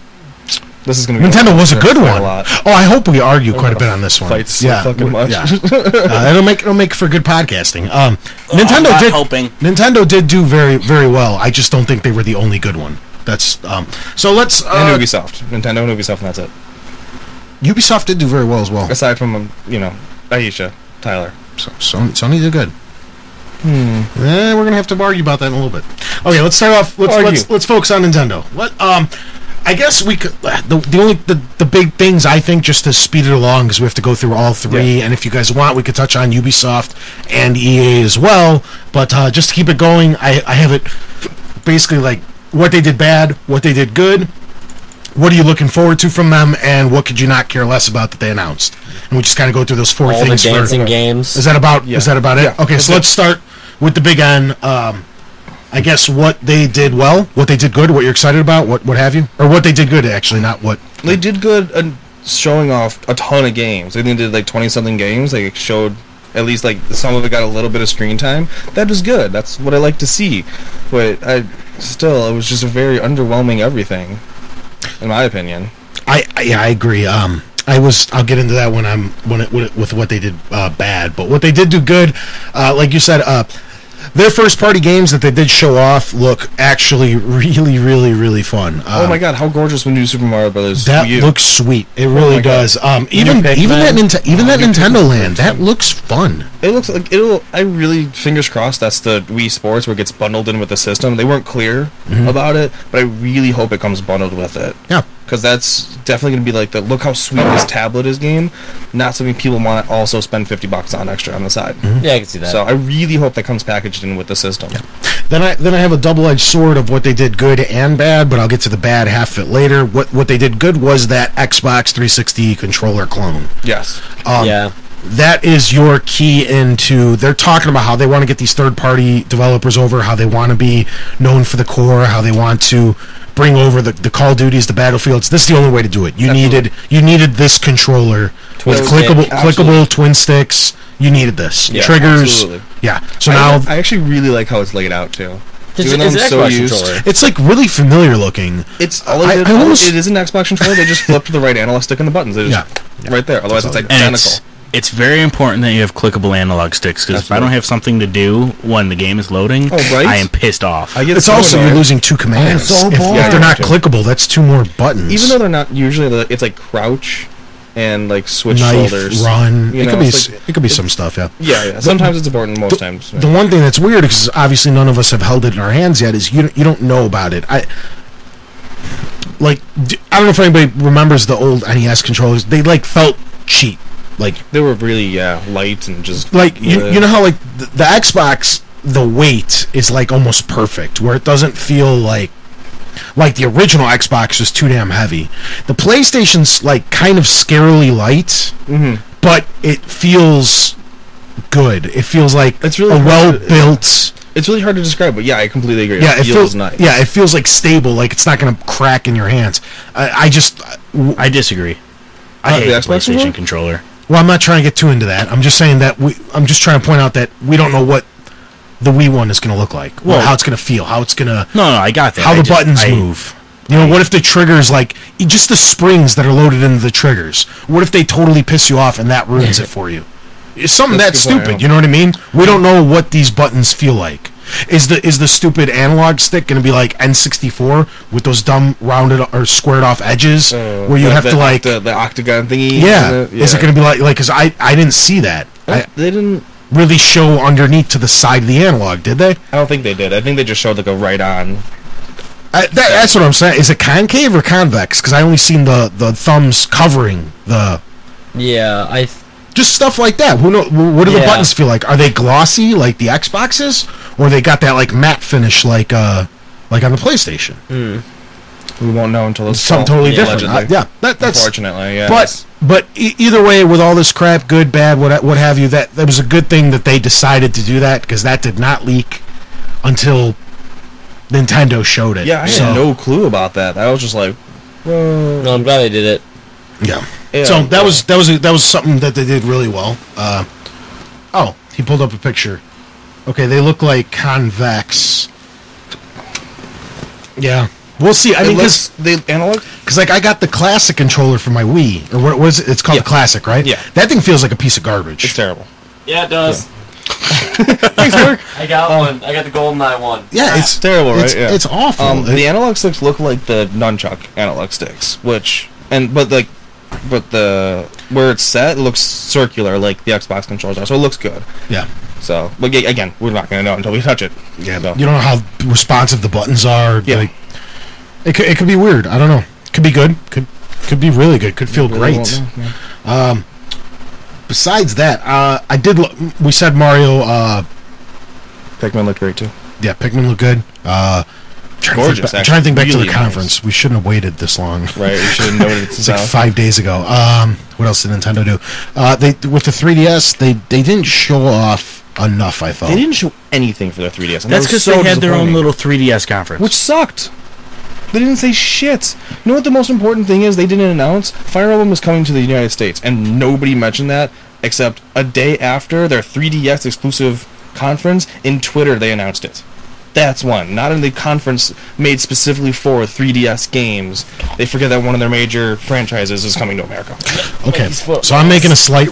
S4: This is gonna be
S1: Nintendo was a good
S4: quite
S1: one.
S4: A lot.
S1: Oh, I hope we argue quite a bit on this one.
S4: Fights so fucking much.
S1: Yeah. It'll make for good podcasting.
S3: I'm
S1: Nintendo
S3: not
S1: did.
S3: hoping.
S1: Nintendo did do very, very well. I just don't think they were the only good one. That's so. Let's
S4: And Ubisoft. Nintendo and Ubisoft, and that's it.
S1: Ubisoft did do very well as well.
S4: Aside from Aisha, Tyler.
S1: So Sony did good. We're gonna have to argue about that in a little bit. Okay, let's start off. Let's focus on Nintendo. I guess we could. The big things I think, just to speed it along, because we have to go through all three.
S4: Yeah.
S1: And if you guys want, we could touch on Ubisoft and EA as well. But just to keep it going, I have it basically like what they did bad, what they did good. What are you looking forward to from them, and what could you not care less about that they announced? And we just kind of go through those four
S2: All the
S1: things.
S2: dancing games.
S1: Is that about?
S4: Yeah.
S1: Is that about it?
S4: Yeah,
S1: Okay, so let's start with the big N. I guess what they did well, what they did good, what you're excited about, what have you, or what they did good actually, not what
S4: They did good at showing off a ton of games. They did like 20-something games. They showed at least like some of it got a little bit of screen time. That was good. That's what I like to see. But it was just a very underwhelming everything, in my opinion.
S1: I agree. I'll get into that with what they did bad, but what they did do good, like you said, their first party games that they did show off look actually really, really, really fun.
S4: Oh my god, how gorgeous when New Super Mario Brothers!
S1: That
S4: Wii U.
S1: looks sweet. It really
S4: my
S1: does. Even that Nintendo Land, that looks fun.
S4: It looks like it'll. I really, fingers crossed, that's the Wii Sports where it gets bundled in with the system. They weren't clear about it, but I really hope it comes bundled with it.
S1: Yeah.
S4: Because that's definitely going to be like the look how sweet this tablet is game. Not something people want to also spend $50 on extra on the side.
S2: Yeah, I can see that.
S4: So I really hope that comes packaged in with the system. Yeah.
S1: Then I have a double-edged sword of what they did good and bad, but I'll get to the bad half of it later. What they did good was that Xbox 360 controller clone.
S4: Yes.
S2: Yeah.
S1: That is your key into. They're talking about how they want to get these third-party developers over, how they want to be known for the core, how they want to bring over the Call of Duties, the Battlefields. This is the only way to do it. You needed this controller with clickable twin sticks. You needed this triggers.
S4: Absolutely.
S1: Yeah. So now
S4: I actually really like how it's laid out too.
S2: It's
S4: Even though
S2: an
S4: I'm so
S2: Xbox
S4: used,
S2: controller.
S1: it's like really familiar looking.
S4: it's all
S1: I
S4: it,
S1: almost-
S4: it is an Xbox controller. They just flip to the right analog stick and the buttons. They just right there. Otherwise, it's
S3: And
S4: identical.
S3: it's very important that you have clickable analog sticks, because if I don't have something to do when the game is loading,
S4: right?
S3: I am pissed off.
S4: I get
S1: It's
S4: so
S1: also
S4: annoyed.
S1: you're losing two commands.
S4: so
S1: if
S4: bored.
S1: they're not
S4: Yeah.
S1: clickable, that's two more buttons.
S4: Even though they're not usually, it's like crouch and like switch
S1: knife,
S4: shoulders.
S1: run,
S4: You
S1: it
S4: know,
S1: could be
S4: it's like-
S1: it could be some stuff. Yeah.
S4: Yeah. Sometimes it's important. Most times.
S1: The one thing that's weird, because obviously none of us have held it in our hands yet, is you don't know about it. I don't know if anybody remembers the old NES controllers. They felt cheap.
S4: They were really light and just
S1: You know how the Xbox, the weight is almost perfect, where it doesn't feel like the original Xbox was too damn heavy. The PlayStation's kind of scarily light, but it feels good. It feels like
S4: It's really
S1: a
S4: hard
S1: well built.
S4: It's really hard to describe, but yeah, I completely agree.
S1: Yeah,
S4: it feels nice.
S1: Yeah, it feels stable. It's not going to crack in your hands. I
S3: I disagree. I hate
S4: the
S3: the
S4: Xbox
S3: PlayStation controller.
S1: Well, I'm not trying to get too into that. I'm just saying that I'm just trying to point out that we don't know what the Wii one is going to look like. Well, how it's going to feel. How it's going to...
S3: No, I got that.
S1: How the buttons move. You know, what if the triggers, like, just the springs that are loaded into the triggers, what if they totally piss you off and that ruins it for you? It's something that's stupid, point, you know what I mean? We don't know what these buttons feel like. Is the stupid analog stick going to be like N64 with those dumb rounded or squared off edges where you have to like...
S4: The octagon thingy?
S1: Yeah. Is it going to be like... Because I didn't see that.
S4: They didn't...
S1: really show underneath to the side of the analog, did they?
S4: I don't think they did. I think they just showed like a right-on...
S1: that's what I'm saying. Is it concave or convex? Because I only seen the thumbs covering the...
S2: Yeah,
S1: just stuff like that. Who know? What do the buttons feel like? Are they glossy like the Xboxes, or they got that like matte finish like on the PlayStation?
S4: We won't know until it's
S1: something totally different. That's
S4: unfortunately, yeah.
S1: But either way, with all this crap, good, bad, what have you, that was a good thing that they decided to do that, because that did not leak until Nintendo showed it.
S4: Yeah, I had no clue about that. I was just like,
S2: well, no, I'm glad they did it.
S1: Yeah. So that was something that they did really well. Oh, he pulled up a picture. Okay, they look like convex. Yeah, we'll see. I mean, because
S4: the analog,
S1: because like I got the classic controller for my Wii, or what was it? It's called the classic, right?
S4: Yeah.
S1: That thing feels like a piece of garbage.
S4: It's terrible.
S2: Yeah, it does.
S1: Yeah. Thanks, Eric.
S2: I got one. I got the GoldenEye one.
S1: Yeah,
S4: it's terrible, right?
S1: It's awful.
S4: The analog sticks look like the nunchuck analog sticks, but the where it's set, it looks circular like the Xbox controllers are, so it looks good.
S1: Yeah.
S4: So, but again, we're not going to know until we touch it.
S1: Yeah. So. You don't know how responsive the buttons are. Yeah. Like, it could be weird. I don't know. Could be good. Could be really good. Could feel great. Besides that, we said Mario.
S4: Pikmin looked great too.
S1: Yeah, Pikmin looked good.
S4: Gorgeous.
S1: I'm trying to think back to the conference. Nice. We shouldn't have waited this long.
S4: Right, we should have noted it.
S1: It's like 5 days ago. What else did Nintendo do? They with the 3DS, they didn't show off enough. I thought
S4: they didn't show anything for their 3DS.
S3: That's because they had their own little 3DS conference,
S4: which sucked. They didn't say shit. You know what the most important thing is? They didn't announce Fire Emblem was coming to the United States, and nobody mentioned that except a day after their 3DS exclusive conference. In Twitter, they announced it. That's one. Not in the conference made specifically for 3DS games. They forget that one of their major franchises is coming to America.
S1: Okay, so I'm making a slight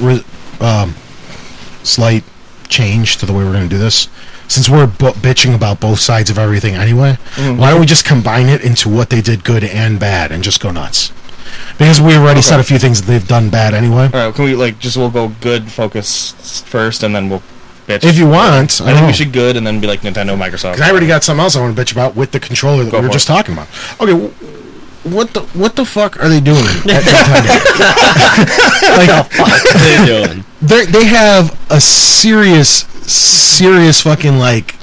S1: change to the way we're going to do this. Since we're bitching about both sides of everything anyway, why don't we just combine it into what they did good and bad and just go nuts? Because we already said a few things that they've done bad anyway.
S4: All right, can we we'll go good focus first and then we'll bitch?
S1: If you want.
S4: I think we should good and then be like Nintendo, Microsoft.
S1: Because I already got something else I want to bitch about with the controller that we were just talking about. Okay, what the fuck are they doing at Nintendo?
S2: What are they doing?
S1: They have a serious fucking like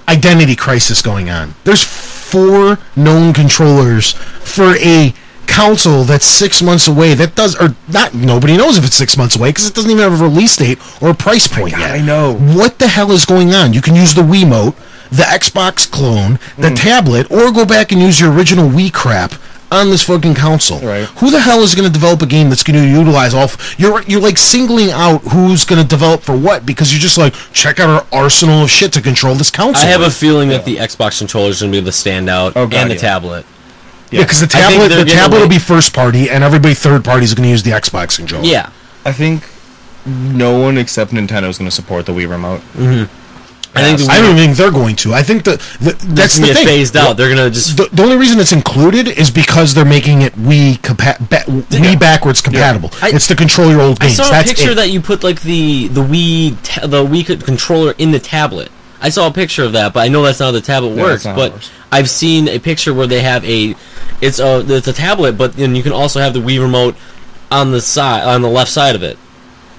S1: identity crisis going on. There's 4 known controllers for a console that's 6 months away. That does or not. Nobody knows if it's 6 months away because it doesn't even have a release date or a price point yet.
S4: I know.
S1: What the hell is going on? You can use the Wiimote, the Xbox clone, the tablet, or go back and use your original Wii crap on this fucking console.
S4: Right.
S1: Who the hell is going to develop a game that's going to utilize all... You're like singling out who's going to develop for what, because you're just like, check out our arsenal of shit to control this console.
S2: I have a feeling that the Xbox controller is going to be the standout and the tablet.
S1: Yeah, because the tablet will be first party, and everybody third party is going to use the Xbox controller.
S2: Yeah.
S4: I think no one except Nintendo is going to support the Wii Remote.
S2: Mm-hmm.
S1: I don't think they're going to. I think that's the thing.
S2: Phased out. They're gonna just
S1: the only reason it's included is because they're making it Wii backwards compatible. It's to control your old games.
S2: I saw a picture that you put like the Wii controller in the tablet. I saw a picture of that, but I know that's not how the tablet works. But I've seen a picture where they have it's a tablet, but then you can also have the Wii remote on the left side of it.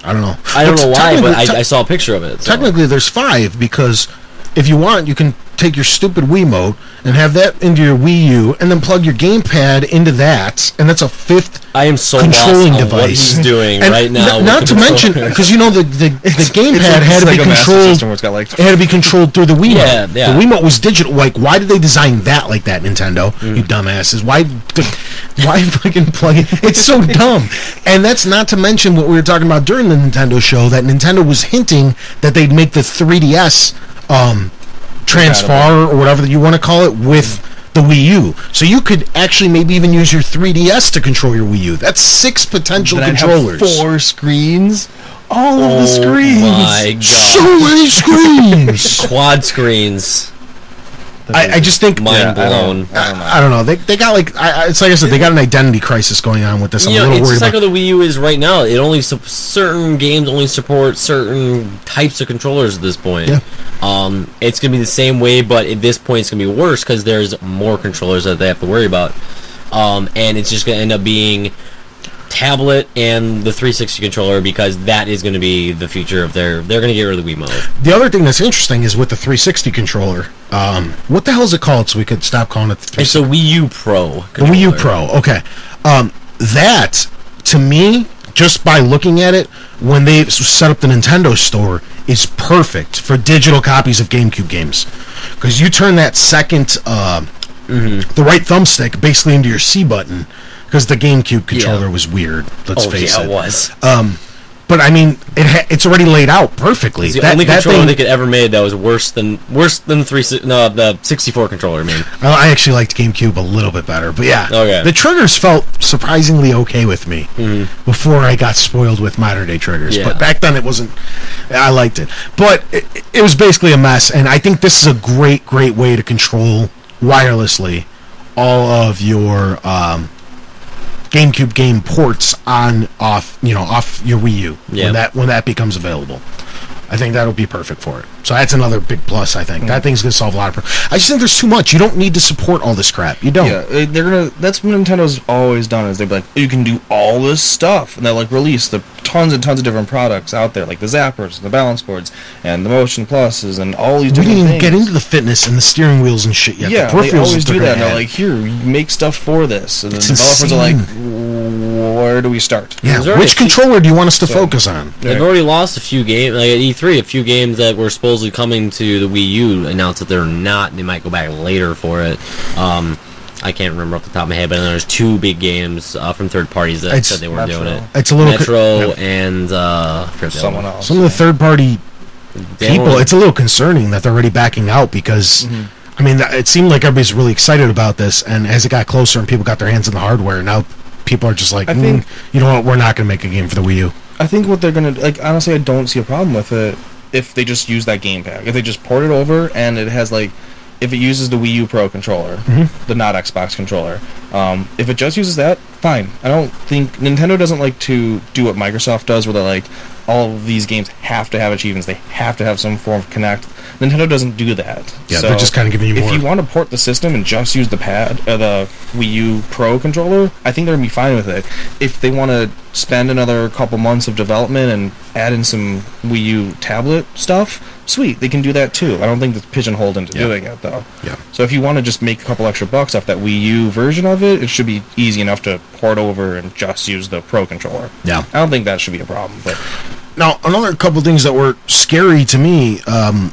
S1: I don't know.
S2: I don't know why, but I saw a picture of it. So.
S1: Technically, there's 5 because if you want, you can take your stupid Wiimote and have that into your Wii U, and then plug your gamepad into that, and that's a fifth
S2: I am so
S1: controlling
S2: lost on
S1: device.
S2: what he's doing
S1: And
S2: right now.
S1: Not to mention, because you know the gamepad had to be controlled. It had to be controlled through the Wiimote.
S2: Yeah.
S1: The Wiimote was digital. Like, why did they design that like that, Nintendo? You dumbasses. Why fucking plug it? It's so dumb. And that's not to mention what we were talking about during the Nintendo show, that Nintendo was hinting that they'd make the 3DS transfer or whatever you want to call it with the Wii U. So you could actually maybe even use your 3DS to control your Wii U. That's 6 potential controllers.
S4: 4 screens. All of the screens.
S2: Oh my god.
S1: So many screens.
S2: Quad screens.
S1: I just think
S2: Mind blown.
S1: I don't know. They got like it's like I said, they got an identity crisis going on with this. I'm a little
S2: it's
S1: worried
S2: just like
S1: about.
S2: how the Wii U is right now. It only certain games only support certain types of controllers at this point.
S1: Yeah.
S2: It's gonna be the same way, but at this point it's gonna be worse because there's more controllers that they have to worry about. And it's just gonna end up being tablet and the 360 controller, because that is going to be the future of they're going to get rid of the Wiimote.
S1: The other thing that's interesting is with the 360 controller. What the hell is it called? So we could stop calling it the 360.
S2: It's a Wii U Pro.
S1: The Wii U Pro. Okay. That to me, just by looking at it, when they set up the Nintendo store, is perfect for digital copies of GameCube games, because you turn that second, the right thumbstick basically into your C button. Because the GameCube controller was weird. Let's face it.
S2: It was.
S1: But I mean, it's already laid out perfectly.
S2: It's the only controller they could ever made that was worse than the 64 controller. Man,
S1: I actually liked GameCube a little bit better. But yeah, the triggers felt surprisingly okay with me before I got spoiled with modern day triggers.
S2: Yeah.
S1: But back then it wasn't. I liked it, but it was basically a mess. And I think this is a great way to control wirelessly all of your GameCube game ports off your Wii U when that becomes available. I think that'll be perfect for it. So that's another big plus. I think that thing's gonna solve a lot of problems. I just think there's too much. You don't need to support all this crap. You don't.
S4: Yeah, that's what Nintendo's always done. Is they're like, you can do all this stuff, and they like release the tons and tons of different products out there, like the zappers, the balance boards, and the motion pluses, and all these.
S1: We
S4: different
S1: didn't even
S4: things.
S1: get into the fitness and the steering wheels and shit yet.
S4: Yeah,
S1: the peripherals
S4: they always do that. And they're like, here, make stuff for this, and the developers are like, where do we start?
S1: Yeah, which controller do you want us to focus on?
S2: They've already lost a few games, like at E3, a few games that were supposedly coming to the Wii U announced that they're not, and they might go back later for it. I can't remember off the top of my head, but then there's 2 big games from third parties that said they weren't doing it.
S1: It's a little
S2: Metro and
S4: someone else.
S1: Some of the third party people. It's a little concerning that they're already backing out because. I mean, it seemed like everybody's really excited about this, and as it got closer and people got their hands on the hardware, now people are just like, you know what, we're not going to make a game for the Wii U.
S4: I think what they're going to, like, honestly, I don't see a problem with it if they just use that gamepad. If they just port it over and it has, like, if it uses the Wii U Pro controller, the not Xbox controller, if it just uses that, fine. I don't think, Nintendo doesn't like to do what Microsoft does, where they're like, all of these games have to have achievements, they have to have some form of Connect. Nintendo doesn't do that.
S1: Yeah,
S4: so
S1: they're just kind of giving you more.
S4: If you want to port the system and just use the the Wii U Pro controller, I think they're going to be fine with it. If they want to spend another couple months of development and add in some Wii U tablet stuff, sweet, they can do that too. I don't think that's pigeonholed into doing it, though.
S1: Yeah.
S4: So if you want to just make a couple extra bucks off that Wii U version of it, it should be easy enough to port over and just use the Pro controller.
S1: Yeah.
S4: I don't think that should be a problem, but...
S1: Now, another couple things that were scary to me,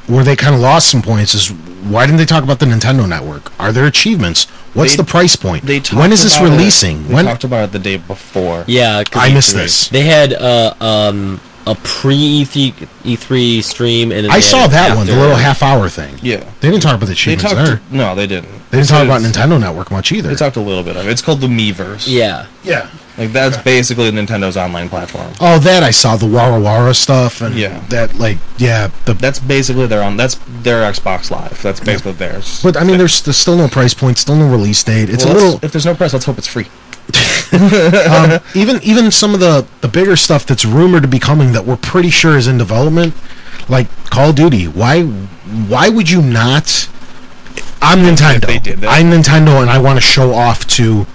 S1: where they kind of lost some points, is why didn't they talk about the Nintendo Network? Are there achievements? What's the price point? When is this releasing?
S4: They talked about it the day before.
S2: Yeah,
S1: I missed this.
S2: They had a pre-E3 stream, and then
S1: I saw that one, the little half-hour thing.
S4: Yeah.
S1: They didn't talk about the achievements there.
S4: No, they didn't.
S1: They didn't talk about Nintendo Network much either.
S4: They talked a little bit of it. It's called the Miiverse.
S2: Yeah.
S1: Yeah.
S4: Like, that's basically Nintendo's online platform.
S1: Oh, that I saw, the Wara Wara stuff, and that, like,
S4: that's basically that's their Xbox Live. That's basically theirs.
S1: But, I mean, there's still no price point, still no release date. It's a little...
S4: If there's no price, let's hope it's free.
S1: Even some of the bigger stuff that's rumored to be coming that we're pretty sure is in development, like Call of Duty. Why would you not... I'm Nintendo.
S4: They did that.
S1: I'm Nintendo, and I want to show off to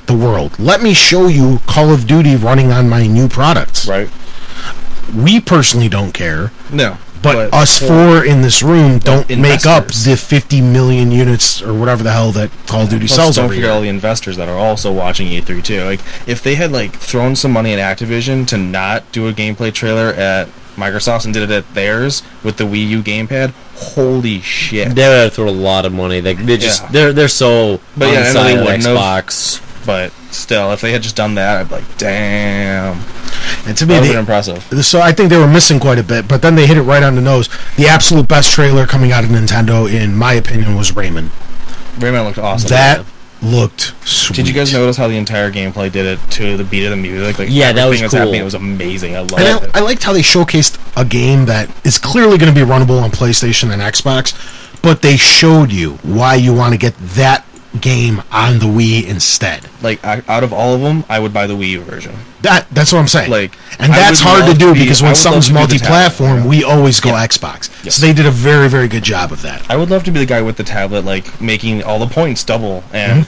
S1: the world. Let me show you Call of Duty running on my new products.
S4: Right.
S1: We personally don't care.
S4: No.
S1: But us four in this room don't make up
S4: investors.
S1: the 50 million units or whatever the hell that Call of Duty
S4: Plus,
S1: sells
S4: don't
S1: every
S4: forget
S1: year.
S4: all the investors that are also watching E3 too. Like, if they had like thrown some money at Activision to not do a gameplay trailer at Microsoft and did it at theirs with the Wii U gamepad, holy shit!
S2: They would have thrown a lot of money. They just they're so
S4: But yeah, I know
S2: on
S4: they
S2: side of
S4: wouldn't have.
S2: Xbox.
S4: But still, if they had just done that, I'd be like, damn,
S1: And to me,
S4: that would have
S1: they,
S4: been impressive.
S1: so I think they were missing quite a bit, but then they hit it right on the nose. The absolute best trailer coming out of Nintendo, in my opinion, was Rayman.
S4: Rayman looked awesome.
S1: That looked sweet.
S4: Did you guys notice how the entire gameplay did it to the beat of the music? Like,
S2: Yeah, that was
S4: everything
S2: cool.
S4: happening. It was amazing. I loved
S1: And
S4: it.
S1: I liked how they showcased a game that is clearly going to be runnable on PlayStation and Xbox, but they showed you why you want to get that game on the Wii instead.
S4: Like, out of all of them, I would buy the Wii U version.
S1: That's what I'm saying.
S4: Like,
S1: and
S4: I
S1: that's
S4: would
S1: hard to
S4: love
S1: do
S4: to be-
S1: because
S4: I
S1: when
S4: would love
S1: something's
S4: to do the
S1: multi-platform,
S4: tablet,
S1: we always go Xbox.
S4: Yes.
S1: So they did a very, very good job of that.
S4: I would love to be the guy with the tablet, like, making all the points double and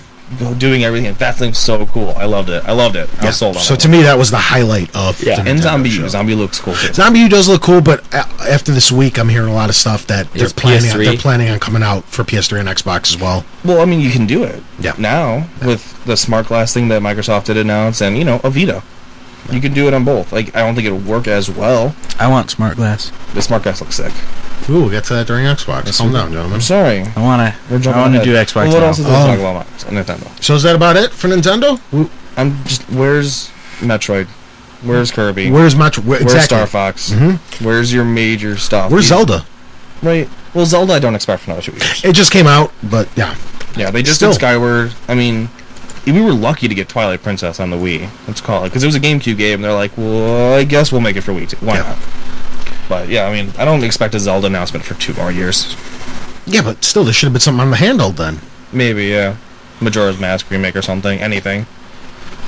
S4: doing everything. That thing's so cool. I loved it. I was sold on
S1: So
S4: it.
S1: to me, that was the highlight of the
S4: And
S1: Nintendo
S4: Zombie
S1: show.
S4: U. Zombie looks cool too.
S1: Zombie U does look cool, but after this week, I'm hearing a lot of stuff that they're
S2: It's
S1: planning.
S2: PS3.
S1: They're planning on coming out for PS3 and Xbox as well.
S4: Well, I mean, you can do it
S1: Yeah.
S4: now with the smart glass thing that Microsoft did announce, and a Vita. You can do it on both. Like, I don't think it'll work as well.
S3: I want smart glass.
S4: The smart glass looks sick.
S1: Ooh, we'll get to that during Xbox. Calm down, gentlemen.
S4: I'm sorry.
S3: I want
S4: We're
S3: to.
S4: jumping
S3: I want to
S4: ahead.
S3: do Xbox
S4: Well, what
S3: now.
S4: else is there to talk about Nintendo?
S1: So is that about it for Nintendo?
S4: Where's Metroid? Where's Kirby?
S1: Where's Metro?
S4: Where's
S1: Exactly.
S4: Star Fox?
S1: Mhm.
S4: Where's your major stuff?
S1: Where's Zelda?
S4: Right. Well, Zelda I don't expect for another 2 years.
S1: It just came out, but yeah.
S4: Yeah, they just
S1: Still.
S4: did Skyward. I mean, we were lucky to get Twilight Princess on the Wii. Let's call it, because it was a GameCube game. They're like, well, I guess we'll make it for Wii too. Why
S1: Yeah.
S4: not? But yeah, I mean, I don't expect a Zelda announcement for 2 more years.
S1: Yeah, but still, there should have been something on the handheld then.
S4: Maybe, yeah. Majora's Mask remake or something. Anything.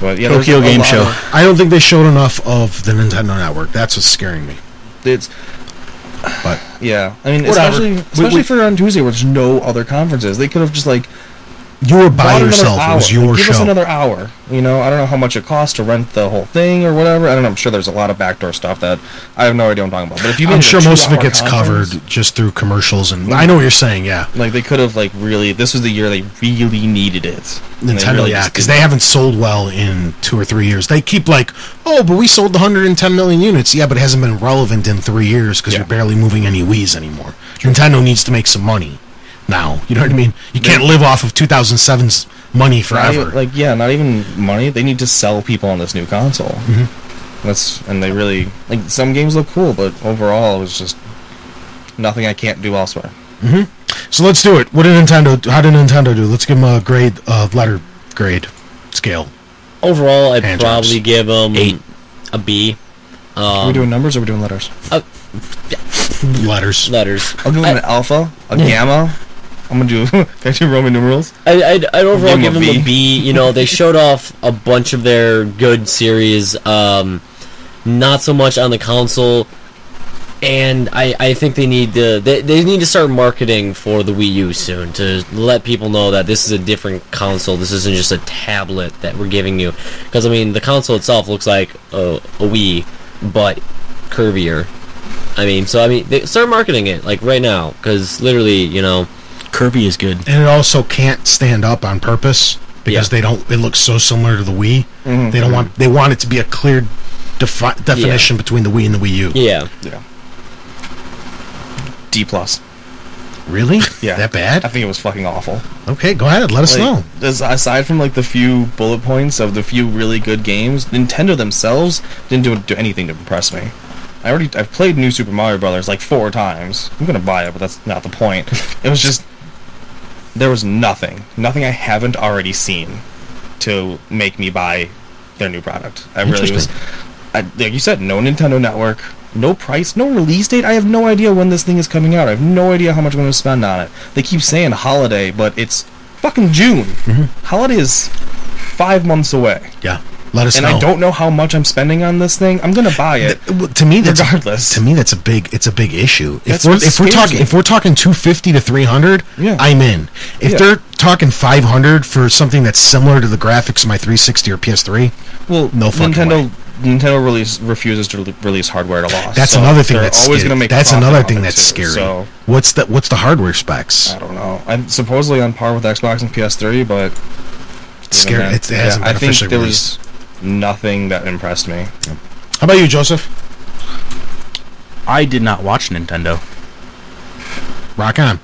S4: But yeah, there's
S3: Tokyo
S4: a
S3: Game
S4: lot
S3: Show.
S4: of-
S1: I don't think they showed enough of the Nintendo Network. That's what's scaring me.
S4: It's
S1: But
S4: yeah. I mean,
S1: Whatever.
S4: especially for on Tuesday, where there's no other conferences. They could have just like
S1: you were by
S4: bought another
S1: yourself. It
S4: hour.
S1: was your
S4: Give
S1: show.
S4: us another hour. I don't know how much it costs to rent the whole thing or whatever. I don't know. I'm sure there's a lot of backdoor stuff that I have no idea what I'm talking about. But if you
S1: I'm
S4: made it
S1: sure
S4: a
S1: most of it
S4: 2-hour
S1: gets
S4: conference,
S1: covered just through commercials, and I know what you're saying. Yeah,
S4: Like, they could have, like, really... This was the year they really needed it. And they
S1: Nintendo.
S4: really
S1: Yeah,
S4: just
S1: because
S4: didn't.
S1: they haven't sold well in 2 or 3 years. They keep like, oh, but we sold 110 million units. Yeah, but it hasn't been relevant in 3 years because
S4: Yeah.
S1: you're barely moving any Wii's anymore. Nintendo needs to make some money now. You know what I mean? You can't live off of 2007's money
S4: Not
S1: forever.
S4: even, not even money. They need to sell people on this new console. And they really... Like, some games look cool, but overall, it was just nothing I can't do elsewhere.
S1: So let's do it. How did Nintendo do? Let's give them a grade, letter grade scale.
S2: Overall, I'd
S1: Hand
S2: probably
S1: jobs.
S2: give them a B.
S4: Are we doing numbers or are we doing letters?
S1: Letters.
S2: Letters.
S4: I'll give them an alpha, a gamma. I'm gonna do... Can I do Roman numerals?
S2: I'd overall
S4: Give
S2: give
S4: 'em
S2: them
S4: a
S2: a B. You know, they showed off a bunch of their good series. Not so much on the console. And I think they need to they need to start marketing for the Wii U soon to let people know that this is a different console. This isn't just a tablet that we're giving you. Because I mean, the console itself looks like a Wii, but curvier. They start marketing it like right now. Because literally,
S3: Kirby is good.
S1: And it also can't stand up on purpose because
S2: Yeah.
S1: it looks so similar to the Wii. They want it to be a clear definition between the Wii and the Wii U.
S2: yeah.
S4: Yeah. D+.
S1: Really?
S4: Yeah.
S1: That bad?
S4: I think it was fucking awful.
S1: Okay, go ahead. Let us know.
S4: Aside from like the few bullet points of the few really good games, Nintendo themselves didn't do anything to impress me. I've played New Super Mario Brothers like 4 times. I'm gonna buy it, but that's not the point. It was just there was nothing I haven't already seen to make me buy their new product. I really was. Like you said, no Nintendo Network, no price, no release date. I have no idea when this thing is coming out. I have no idea how much I'm going to spend on it. They keep saying holiday, but it's fucking June. Holiday is 5 months away.
S1: Yeah. Let us
S4: And
S1: know.
S4: I don't know how much I'm spending on this thing. I'm going to buy it.
S1: To me, that's
S4: regardless.
S1: a big issue.
S4: That's
S1: If
S4: what
S1: we're
S4: scares
S1: talking
S4: me.
S1: if we're talking 250 to 300,
S4: Yeah.
S1: I'm in. If
S4: Yeah.
S1: they're talking 500 for something that's similar to the graphics of my 360 or PS3,
S4: Well,
S1: no fucking
S4: Nintendo
S1: way.
S4: Nintendo refuses to release hardware at a loss.
S1: That's
S4: so
S1: another thing
S4: they're
S1: that's
S4: always
S1: scary.
S4: gonna make
S1: That's
S4: profit
S1: another
S4: off
S1: thing
S4: it
S1: that's
S4: too,
S1: scary.
S4: So
S1: What's the hardware specs?
S4: I don't know. I'm supposedly on par with Xbox and PS3, but
S1: It's scary.
S4: then,
S1: It hasn't been
S4: I think
S1: officially
S4: there
S1: released.
S4: was nothing that impressed me.
S1: How about you, Joseph?
S3: I did not watch Nintendo.
S1: Rock on.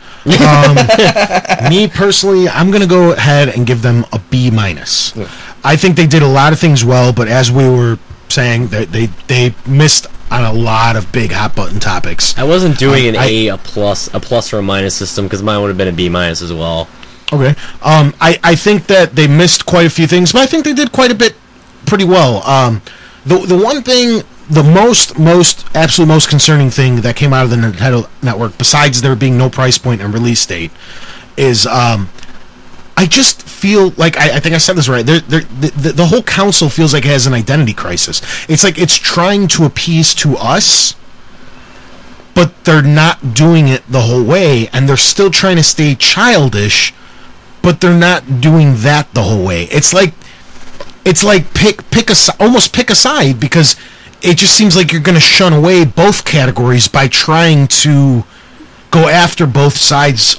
S1: Me personally, I'm going to go ahead and give them a B-. I think they did a lot of things well, but as we were saying, they missed on a lot of big hot button topics.
S2: I wasn't doing a plus or a minus system because mine would have been a B- as well.
S1: Okay. I think that they missed quite a few things, but I think they did quite a bit pretty well. The one thing, the absolute most concerning thing that came out of the Nintendo Network, besides there being no price point and release date, is I just feel like I think I said this right. The whole console feels like it has an identity crisis. It's like it's trying to appease to us, but they're not doing it the whole way, and they're still trying to stay childish, but they're not doing that the whole way. It's like almost pick a side, because it just seems like you're going to shun away both categories by trying to go after both sides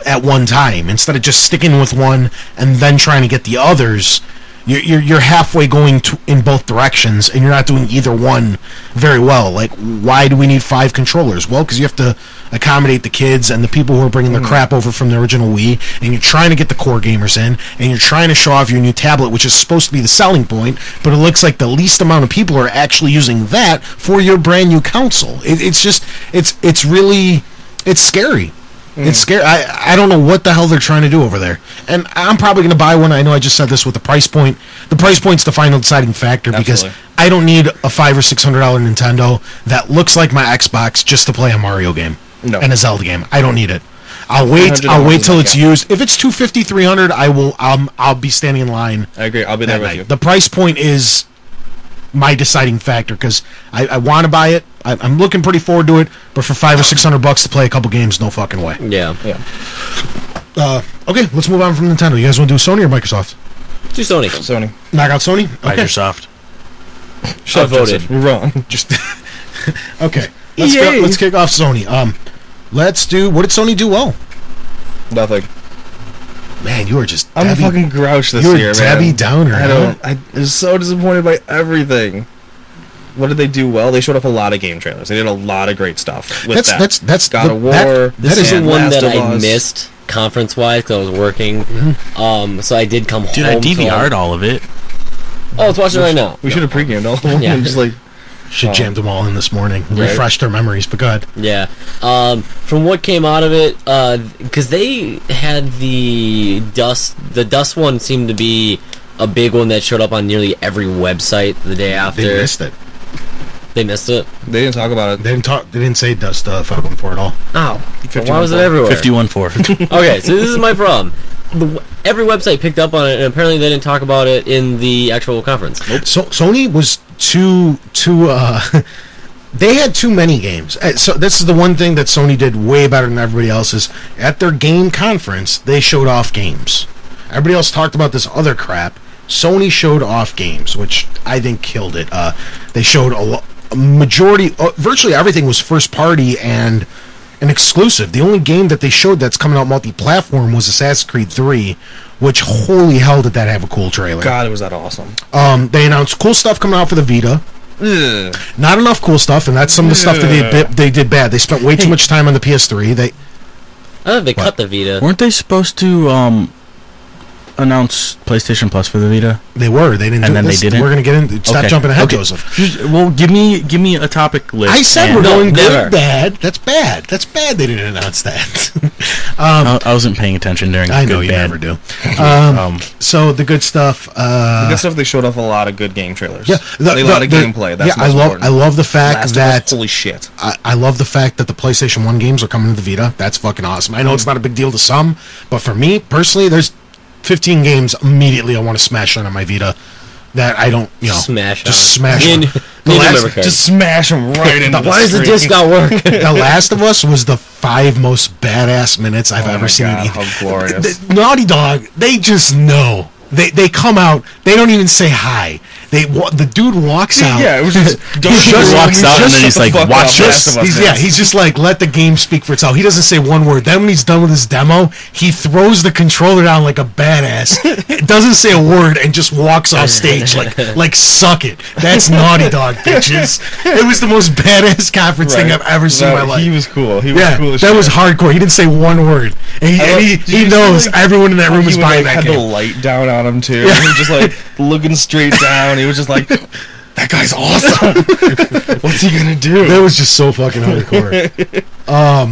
S1: at one time instead of just sticking with one and then trying to get the others. You're halfway going in both directions, and you're not doing either one very well. Like, why do we need 5 controllers? Well, because you have to accommodate the kids and the people who are bringing their crap over from the original Wii, and you're trying to get the core gamers in, and you're trying to show off your new tablet, which is supposed to be the selling point, but it looks like the least amount of people are actually using that for your brand new console. It's scary. It's scary. I don't know what the hell they're trying to do over there. And I'm probably going to buy one. I know I just said this with the price point. The price point's the final deciding factor.
S4: Absolutely.
S1: Because I don't need a $500 or $600 Nintendo that looks like my Xbox just to play a Mario game and a Zelda game. I don't need it. I'll wait till it's used. If it's $250, $300, I'll be standing in line.
S4: I agree. I'll be there with you.
S1: The price point is my deciding factor, because I want to buy it. I'm looking pretty forward to it, but for $500 or $600 to play a couple games, no fucking way.
S2: Yeah.
S1: Okay, let's move on from Nintendo. You guys want to do Sony or Microsoft?
S2: Do Sony.
S4: Sony.
S1: Knock out Sony? Okay.
S3: Microsoft.
S2: I voted.
S4: You're wrong.
S1: Just okay. Let's kick off Sony. Let's do. What did Sony do well?
S4: Nothing.
S1: Man, you are just.
S4: I'm a fucking grouch this
S1: you're
S4: year,
S1: Debbie
S4: man.
S1: Downer.
S4: I was so disappointed by everything. What did they do well? They showed off a lot of game trailers. They did a lot of great stuff with
S1: that's
S4: God of War.
S2: This is the
S4: and
S2: one
S4: Last
S2: that
S4: of
S2: I
S4: Us.
S2: missed conference-wise because I was working. So I did come
S3: Dude,
S2: home.
S3: I DVR'd all of it.
S2: Oh, let's watch it right now.
S4: We should have pre-gamed all of them.
S2: Yeah.
S4: Just like
S1: Should jammed them all in this morning. Refreshed our memories, but go ahead.
S2: Yeah. From what came out of it, because they had the Dust one seemed to be a big one that showed up on nearly every website the day after.
S1: They missed it.
S2: They missed it?
S4: they didn't talk about it.
S1: They didn't say Dust 514 at all.
S2: Oh. Well, why was it everywhere?
S3: 51-4.
S2: Okay, so this is my problem. Every website picked up on it, and apparently they didn't talk about it in the actual conference.
S1: Nope. So Sony was too they had too many games. So this is the one thing that Sony did way better than everybody else is at their game conference, they showed off games. Everybody else talked about this other crap. Sony showed off games, which I think killed it. They showed a majority, virtually everything was first party and an exclusive. The only game that they showed that's coming out multi-platform was Assassin's Creed 3, which, holy hell, did that have a cool trailer.
S4: God, was that awesome.
S1: They announced cool stuff coming out for the Vita.
S4: Ugh.
S1: Not enough cool stuff, and that's some of the stuff that they did bad. They spent way too much time on the PS3.
S2: I thought they cut the Vita.
S3: Weren't they supposed to announce PlayStation Plus for the Vita?
S1: They were. They didn't.
S3: And
S1: do
S3: then
S1: this.
S3: they didn't?
S1: We're gonna get in. Stop jumping ahead, Joseph.
S3: Well, give me a topic list.
S1: I said
S3: and-
S1: we're going
S2: never.
S1: good, bad. That's bad. That's bad. They didn't announce that.
S3: I wasn't paying attention during.
S1: I know
S3: good,
S1: you
S3: bad.
S1: never do. So the good stuff.
S4: The good stuff. They showed off a lot of good game trailers.
S1: Yeah,
S4: a lot of gameplay. That's
S1: I love the fact
S4: Last of
S1: that
S4: Us, holy shit.
S1: I love the fact that the PlayStation 1 games are coming to the Vita. That's fucking awesome. I know it's not a big deal to some, but for me personally, there's 15 games immediately I want to smash on my Vita that I don't,
S2: Smash
S1: just
S2: on.
S1: smash on.
S4: Just smash them right into the
S2: Why does the
S4: screen.
S2: disc not work?
S1: The Last of Us was the 5 most badass minutes I've ever seen.
S4: God, how glorious.
S1: Naughty Dog, they just know. They come out, they don't even say hi. The dude walks out.
S4: Yeah, it was just
S3: He walks out and then he's like, "Watch this."
S1: He's just like, let the game speak for itself. He doesn't say one word. Then when he's done with his demo, he throws the controller down like a badass. It doesn't say a word and just walks off stage like suck it. That's Naughty Dog, bitches. It was the most badass conference thing I've ever seen in my life.
S4: He was cool. He was cool as
S1: that
S4: shit.
S1: was hardcore. He didn't say one word, and he knows everyone in that room is buying that
S4: game. He had the light down on him too. Yeah. He was just like looking straight down. He was just like, that guy's awesome. What's he gonna do?
S1: That was just so fucking hardcore.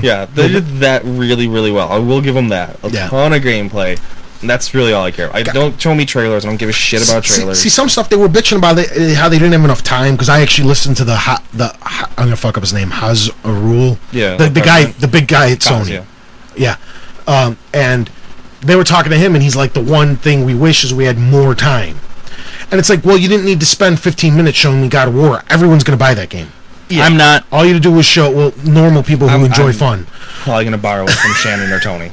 S4: Yeah, they did that really, really well. I will give them that. A ton of gameplay. And that's really all I care about. Don't show me trailers. I don't give a shit about trailers.
S1: See some stuff they were bitching about how they didn't have enough time, because I actually listened to I'm gonna fuck up his name, Hazarul.
S4: Yeah,
S1: the big guy at Sony. Yeah. And they were talking to him, and he's like, the one thing we wish is we had more time. And it's like, well, you didn't need to spend 15 minutes showing me God of War. Everyone's going to buy that game.
S3: Yeah. I'm not.
S1: All you had to do was show, normal people who enjoy fun.
S4: Probably going to borrow it from Shannon or Tony.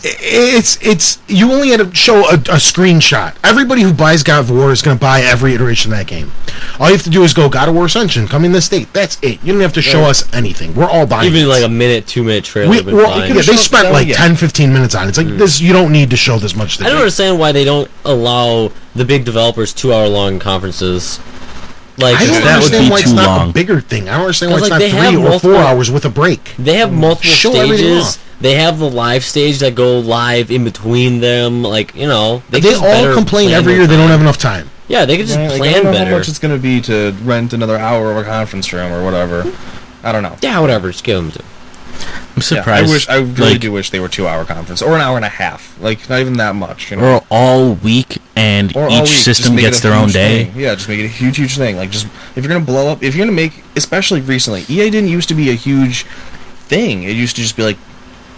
S1: It's you only had to show a screenshot. Everybody who buys God of War is going to buy every iteration of that game. All you have to do is go, God of War Ascension, coming this date. That's it. You don't have to show us anything. We're all buying
S2: even like a minute, 2-minute trailer.
S1: They spent like 10, 15 minutes on it. It's like this. You don't need to show this much.
S2: I don't understand why they don't allow the big developers 2-hour-long conferences.
S1: Like, I don't understand why it's not a bigger thing. I don't understand why it's not 3 or 4 hours with a break.
S2: They have multiple stages. They have the live stage that go live in between them. Like, they
S1: all complain every year they don't have enough time.
S2: Yeah, they could just plan
S4: I don't know
S2: better.
S4: how much it's going to be to rent another hour of a conference room or whatever. I don't know.
S2: Yeah, whatever. Just give them to.
S3: I'm surprised.
S4: I really do wish they were 2-hour conference or an hour and a half. Like, not even that much.
S3: Or all week, and each system gets their own day.
S4: Yeah, just make it a huge, huge thing. Like, just if you're gonna blow up, if you're gonna make, especially recently, EA didn't used to be a huge thing. It used to just be like,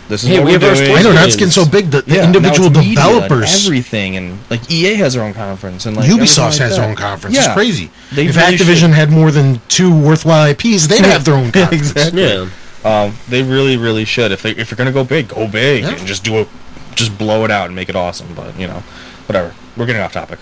S4: this is what we're doing.
S1: I know, that's getting so big. The individual developers,
S4: everything, and like EA has their own conference, and like
S1: Ubisoft has their own conference.
S4: Yeah.
S1: It's crazy.
S4: If
S1: Activision had more than 2 worthwhile IPs, they'd have their own conference.
S4: Exactly.
S2: Yeah.
S4: They really, really should. If you're gonna go big, and just blow it out and make it awesome. But whatever. We're getting off topic.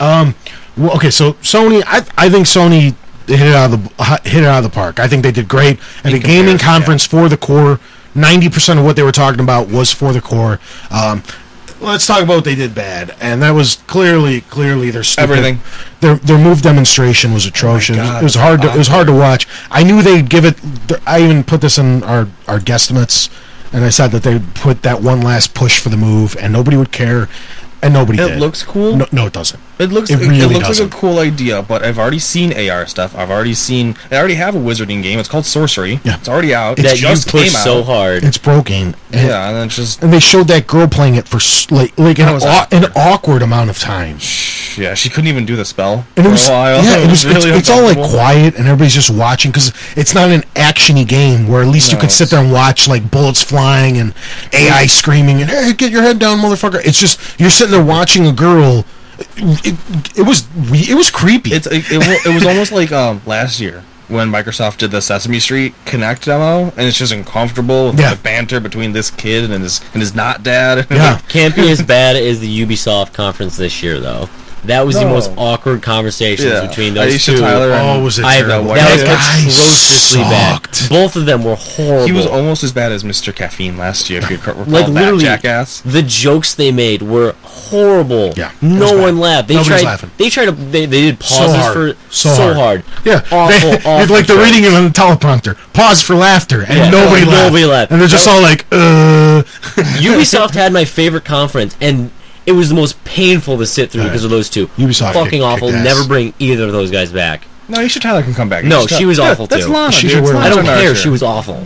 S1: Okay, so Sony, I think Sony hit it out of the park. I think they did great. And the gaming conference for the core, 90% of what they were talking about was for the core. Let's talk about what they did bad, and that was clearly their stupid.
S4: Everything.
S1: Their move demonstration was atrocious.
S4: God,
S1: it was hard. It was hard to watch. I knew they'd give it. I even put this in our guesstimates, and I said that they'd put that one last push for the move, and nobody would care. And nobody did.
S4: It looks cool.
S1: No, it doesn't.
S4: It looks like a cool idea, but I've already seen AR stuff. I already have a wizarding game. It's called Sorcery.
S1: Yeah.
S4: It's already out.
S2: It just came out so hard.
S1: It's broken.
S4: Yeah, and it's just.
S1: And they showed that girl playing it for an awkward amount of time.
S4: Yeah, she couldn't even do the spell
S1: and
S4: for a while.
S1: Yeah, it's all like quiet, and everybody's just watching, because it's not an actiony game where at least you could sit there and watch like bullets flying and AI screaming and, hey, get your head down, motherfucker. It's just you're sitting there watching a girl. It was creepy.
S4: It was almost like last year when Microsoft did the Sesame Street Connect demo, and it's just uncomfortable with the banter between this kid and his not dad.
S1: Yeah,
S2: can't be as bad as the Ubisoft conference this year though. That was the most awkward conversations between those two.
S4: Tyler
S1: was it terrible?
S2: That was atrociously bad. Both of them were horrible.
S4: He was almost as bad as Mr. Caffeine last year, if you recall
S2: literally,
S4: that, jackass.
S2: The jokes they made were horrible.
S1: Yeah,
S2: no one laughed.
S1: Nobody's laughing.
S2: They did pauses so hard.
S1: Yeah,
S2: awful.
S1: Like they're reading it on the teleprompter. Pause for laughter, and nobody laughed. And they're just all like,
S2: Ubisoft had my favorite conference, and it was the most painful to sit through because of those two.
S1: Ubisoft
S2: fucking awful. Never bring either of those guys back.
S4: No, Aisha Tyler can come back.
S2: No, she was awful too.
S4: That's Lana.
S2: I don't care. She was awful.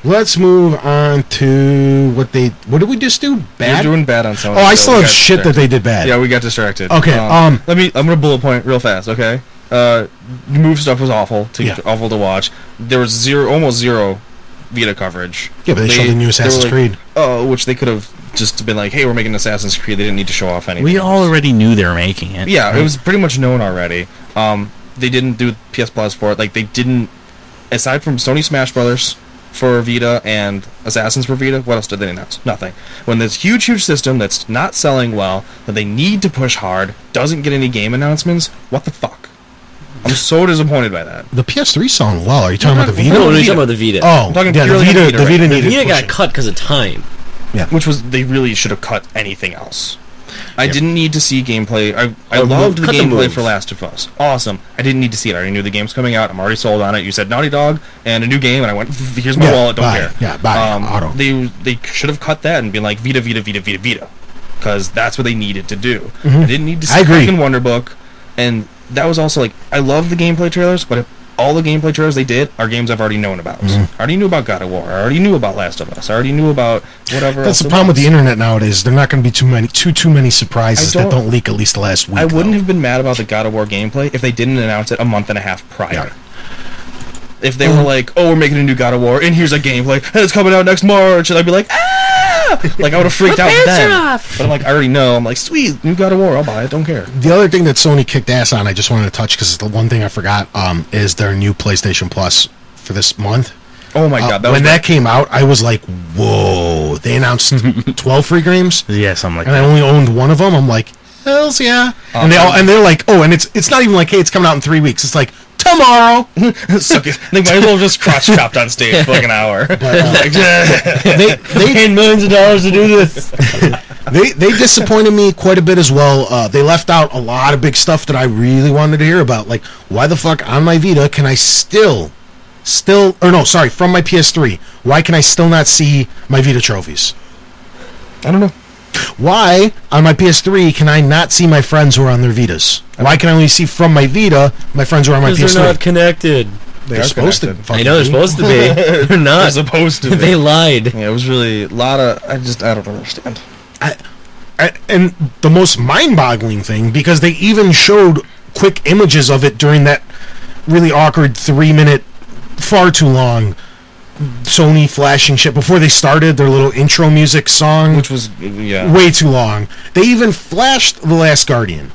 S1: Let's move on to what did we just do? Bad?
S4: You're doing bad on some.
S1: Oh, I still have shit that they did bad.
S4: Yeah, we got distracted.
S1: Okay.
S4: I'm gonna bullet point real fast. Okay. The move stuff was awful to watch. There was almost zero Vita coverage.
S1: Yeah, but they showed the new Assassin's Creed.
S4: Oh, which they could have just been like, hey, we're making Assassin's Creed. They didn't need to show off anything.
S3: We already knew they were making it.
S4: Yeah, it was pretty much known already. They didn't do PS Plus for it. Like, they didn't, aside from Sony Smash Brothers, for Vita and Assassins for Vita, what else did they announce? Nothing. When this huge system that's not selling well, that they need to push hard, doesn't get any game announcements, what the fuck? I'm so disappointed by that.
S1: The PS3 selling well. Are you talking about the Vita?
S2: No, you're talking about the Vita.
S1: Oh,
S4: I'm talking
S1: yeah, the
S4: purely
S1: Vita,
S4: on the Vita, right?
S1: needed
S2: The Vita got
S1: pushing.
S2: cut because of time.
S1: Yeah.
S4: Which was, they really should have cut anything else. I didn't need to see gameplay. I
S2: Or
S4: loved the
S2: cut the
S4: gameplay
S2: move.
S4: for Last of Us. Awesome. I didn't need to see it. I already knew the game's coming out. I'm already sold on it. You said Naughty Dog and a new game, and I went, here's my
S1: Yeah,
S4: wallet, don't
S1: buy.
S4: care.
S1: Yeah, buy. Auto.
S4: They should have cut that and been like, Vita, Vita, Vita, Vita, Vita. Because that's what they needed to do.
S1: Mhm.
S4: I didn't need to
S1: I
S4: see
S1: agree.
S4: fucking Wonder Book. And that was also like, I love the gameplay trailers, but if all the gameplay trailers they did are games I've already known about. I already knew about God of War. I already knew about Last of Us. I already knew about whatever
S1: That's
S4: else
S1: the
S4: it
S1: problem with
S4: was.
S1: the internet nowadays. There are not going to be too many surprises
S4: I
S1: that
S4: don't-
S1: don't leak at least the last week.
S4: I wouldn't
S1: though.
S4: have been mad about the God of War gameplay if they didn't announce it a month and a half prior.
S1: Yeah.
S4: If they were like, "Oh, we're making a new God of War, and here's a gameplay, and it's coming out next March," and I'd be like, "Ah!" Like I would have freaked out then. But I'm like, I already know. I'm like, "Sweet, new God of War, I'll buy it. Don't care."
S1: The other thing that Sony kicked ass on, I just wanted to touch because it's the one thing I forgot, is their new PlayStation Plus for this month.
S4: Oh my god, that
S1: when
S4: was
S1: that came out, I was like, "Whoa!" They announced 12 free games,
S3: Yeah, something like
S1: and I
S3: that.
S1: only owned one of them. I'm like, "Hells yeah!" And they're like, "Oh," and it's not even like, "Hey, it's coming out in 3 weeks." It's like tomorrow.
S4: Suck it. They might as well just crotch chopped on stage for like an hour. Like,
S1: they
S2: Paying millions of dollars to do this.
S1: they disappointed me quite a bit as well. They left out a lot of big stuff that I really wanted to hear about. Like, why the fuck on my Vita can I from my PS3, why can I still not see my Vita trophies?
S4: I don't know.
S1: Why on my PS3 can I not see my friends who are on their Vitas? Why can I only see from my Vita my friends who are on my
S2: Because
S1: PS3?
S2: they're not connected.
S1: They're supposed to.
S4: connected.
S1: fucking
S2: I know they're
S1: be.
S2: supposed to be. They're
S4: They're
S2: not.
S4: supposed to.
S2: They lied.
S4: Yeah, it was really a lot of. I don't understand.
S1: And the most mind-boggling thing, because they even showed quick images of it during that really awkward 3-minute, far too long Sony flashing shit before they started their little intro music song,
S4: Which was
S1: way too long. They even flashed The Last Guardian.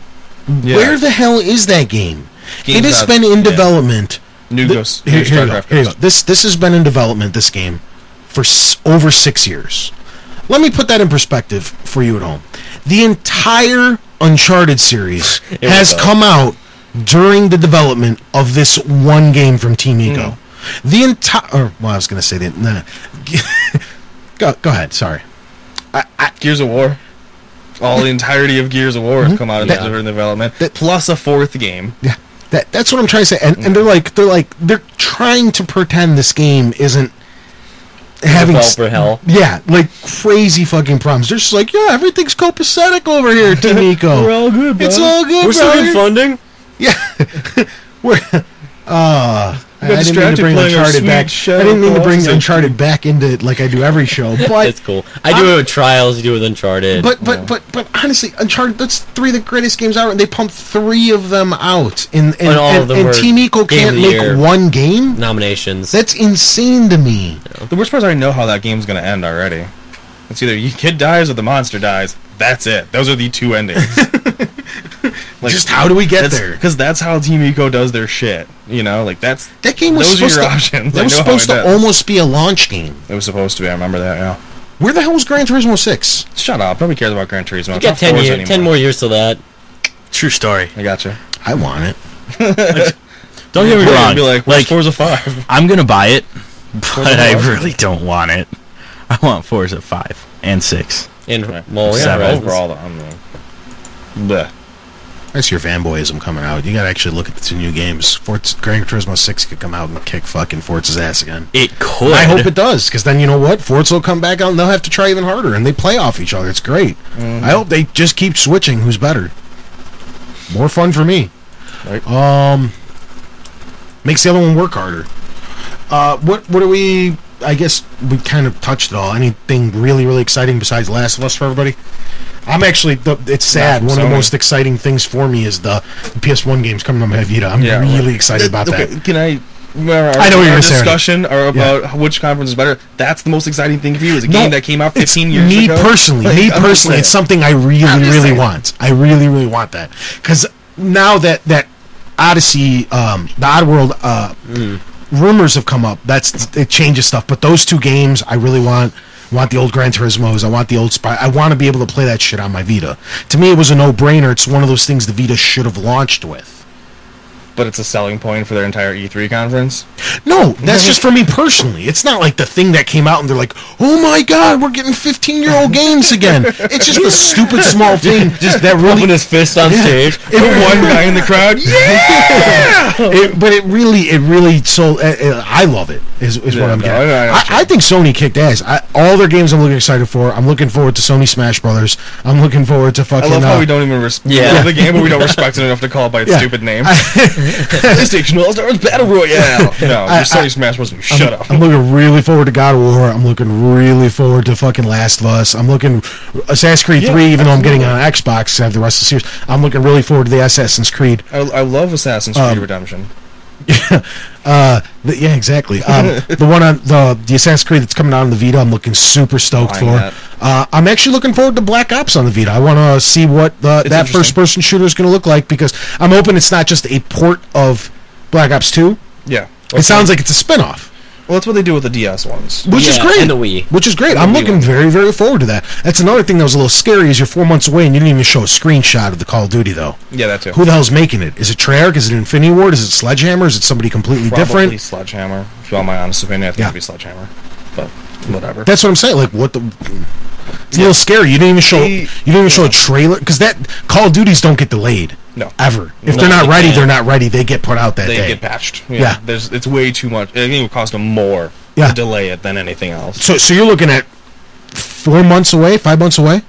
S4: Yeah.
S1: Where the hell is that game?
S4: Game's
S1: it has
S4: out-
S1: been in
S4: yeah.
S1: development.
S4: New
S1: The-
S4: Ghost.
S1: Here
S4: New
S1: you go.
S4: StarCraft
S1: Here you go.
S4: Ghost.
S1: This has been in development, this game, for over 6 years. Let me put that in perspective for you at home. The entire Uncharted series has come out during the development of this one game from Team Ico. The entire... Well, I was going to say that... Nah. Go ahead, sorry.
S4: Gears of War. All the entirety of Gears of War has come out in development. Plus a fourth game.
S1: Yeah, that's what I'm trying to say. And they're trying to pretend this game isn't having
S2: Developer hell.
S1: Yeah, like crazy fucking problems. They're just like, yeah, everything's copacetic over here, Team Ico.
S2: We're all good, bro.
S1: It's all good,
S2: We're still
S1: bro.
S2: getting funding.
S1: Yeah, we're. I didn't mean to
S4: distracted
S1: bring
S4: playing our
S1: Uncharted
S4: sweet
S1: back.
S4: show
S1: I didn't mean to bring
S4: Colossus.
S1: Uncharted back into it like I do every show. But
S2: It's cool. I do it with Trials. You do it with Uncharted.
S1: But honestly, Uncharted, that's 3 of the greatest games out, and they pumped 3 of them out. And
S2: all of them were
S1: Team Ico
S2: Game
S1: can't
S2: of the Year.
S1: make one game?
S2: Nominations.
S1: That's insane to me.
S4: The worst part is I already know how that game's going to end already. It's either your kid dies or the monster dies. That's it. Those are the 2 endings.
S1: Just how do we get there?
S4: Because that's how Team Ico does their shit. You know, like that's...
S1: That game was
S4: those are
S1: supposed
S4: your
S1: to,
S4: options.
S1: that
S4: I
S1: was
S4: know how
S1: supposed
S4: it
S1: to
S4: does.
S1: almost be a launch game.
S4: It was supposed to be. I remember that, yeah.
S1: Where the hell was Gran Turismo 6?
S4: Shut up. Nobody cares about Gran Turismo.
S2: you
S4: It's
S2: got
S4: not
S2: 10
S4: Forza
S2: years.
S4: anymore.
S2: 10 more years till that.
S3: True story.
S4: I gotcha.
S1: I want it.
S3: Don't get me
S4: You're
S3: wrong.
S4: gonna be like, where's Forza 5?
S3: I'm gonna buy it, but
S4: Forza
S3: I
S4: 5?
S3: really don't want it. I want Forza 5 and 6.
S2: And
S4: Right.
S2: well, yeah,
S3: Seven.
S2: Horizons.
S4: Overall, I'm the... Bleh.
S1: That's your fanboyism coming out. You gotta actually look at the 2 new games. Gran Turismo 6 could come out and kick fucking Forza's ass again.
S3: It could.
S1: I hope it does, because then you know what? Forza will come back out and they'll have to try even harder, and they play off each other. It's great. I hope they just keep switching who's better. More fun for me.
S4: Right.
S1: Makes the other one work harder. What are we... I guess we kind of touched it all. Anything really, really exciting besides Last of Us for everybody? I'm actually... It's sad.
S4: Not
S1: One
S4: from
S1: of the
S4: Sony.
S1: most exciting things for me is the PS1 games coming on my Vita. I'm
S4: Yeah,
S1: really
S4: right.
S1: excited about
S4: Okay,
S1: that.
S4: can I...
S1: I know what you're gonna say.
S4: Discussion or about which conference is better. That's the most exciting thing for you. Is a
S1: No,
S4: game that came out
S1: it's
S4: 15 years
S1: me
S4: ago.
S1: personally,
S4: Like,
S1: me
S4: I'm just
S1: personally,
S4: saying.
S1: it's something I really,
S4: I'm just
S1: really
S4: saying.
S1: want. I really, really want that because now that Odyssey, the Oddworld rumors have come up. It changes stuff. But those two games, I really want the old Gran Turismos. I want the old Spy. I want to be able to play that shit on my Vita. To me, it was a no-brainer. It's one of those things the Vita should have launched with.
S4: But it's a selling point for their entire E3 conference?
S1: No, that's just for me personally. It's not like the thing that came out and they're like, oh my god, we're getting 15-year-old games again. It's just a stupid small thing just that really...
S2: Pumping his fist on stage.
S4: One guy in the crowd, yeah!
S1: But it really sold... I love it, is what I'm getting. I think Sony kicked ass. All their games I'm looking excited for. I'm looking forward to Sony Smash Brothers. I'm looking forward to fucking...
S4: I love how we don't even respect the game, but we don't respect it enough to call it by its stupid name. PlayStation All-Stars Battle Royale. No, just Sony Smash Bros. Shut up.
S1: I'm looking really forward to God of War. I'm looking really forward to fucking Last of Us. I'm looking Assassin's Creed 3, even though I'm getting on Xbox to have the rest of the series. I'm looking really forward to the Assassin's Creed.
S4: I love Assassin's Creed Redemption.
S1: Yeah, exactly. The one on the Assassin's Creed that's coming out on the Vita, I'm looking super stoked for. I'm actually looking forward to Black Ops on the Vita. I want to see what that first-person shooter is going to look like, because I'm hoping it's not just a port of Black Ops 2.
S4: Yeah.
S1: It sounds like it's a spin-off.
S4: Well, that's what they do with the DS ones.
S1: Which is great.
S2: And the Wii.
S1: Which is great. I'm looking very, very forward to that. That's another thing that was a little scary is you're 4 months away and you didn't even show a screenshot of the Call of Duty, though.
S4: Yeah, that too.
S1: Who the hell's making it? Is it Treyarch? Is it Infinity Ward? Is it Sledgehammer? Is it somebody completely different?
S4: Probably Sledgehammer. If you want my honest opinion, I think it'd be Sledgehammer. But whatever.
S1: That's what I'm saying. Like, what the... It's a little scary. You didn't even show a trailer, because that Call of Duties don't get delayed.
S4: No.
S1: Ever. If they're not ready, they're not ready. They get put out that day.
S4: They get patched. Yeah. It's way too much. I think it would cost them more to delay it than anything else.
S1: So you're looking at 4 months away, 5 months away?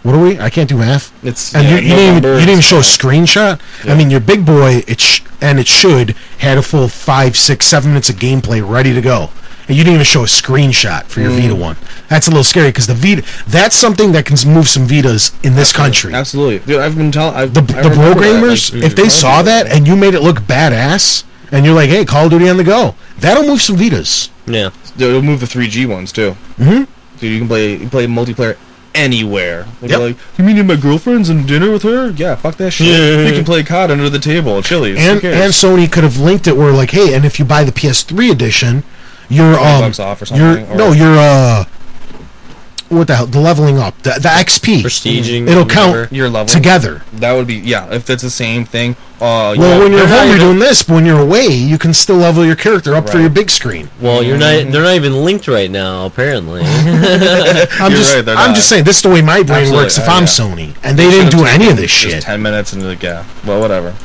S1: What are we? I can't do math. And you didn't even show a screenshot? Yeah. I mean, your big boy, it should, had a full 5, 6, 7 minutes of gameplay ready to go. And you didn't even show a screenshot for your Vita one. That's a little scary, because the Vita, that's something that can move some Vitas in this country.
S4: Absolutely. Dude, I've been telling...
S1: The programmers, if they saw that and you made it look badass, and you're like, hey, Call of Duty on the go, that'll move some Vitas.
S2: Yeah.
S4: It'll move the 3G ones, too.
S1: Mm-hmm.
S4: Dude, you can play multiplayer anywhere. Like, you mean my girlfriend's in dinner with her? Yeah, fuck that shit. Yeah. You can play COD under the table at Chili's.
S1: And Sony could have linked it where, like, hey, and if you buy the PS3 edition... You're
S4: $20 off or something.
S1: What the hell? The leveling up, the XP,
S2: prestiging.
S1: It'll count
S4: your level
S1: together.
S4: That would be if it's the same thing.
S1: When you're home, you're doing this. But when you're away, you can still level your character up for your big screen.
S2: Well, you're not. They're not even linked right now, apparently.
S1: I'm just saying this is the way my brain works. If I'm Sony, and they didn't do any of this shit.
S4: 10 minutes and well, whatever.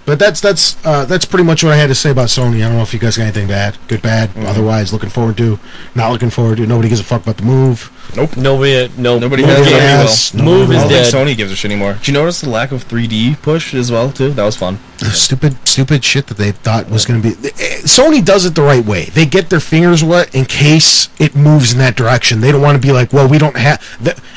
S1: But that's pretty much what I had to say about Sony. I don't know if you guys got anything bad, good, bad. Otherwise, looking forward to, not looking forward to. Nobody gives a fuck about the Move.
S4: Nope.
S2: Nobody
S4: has.
S2: Move is dead.
S4: Sony gives a shit anymore. Did you notice the lack of 3D push as well too? That was fun.
S1: Stupid shit that they thought was going to be. Sony does it the right way. They get their fingers wet in case it moves in that direction. They don't want to be like, well, we don't have.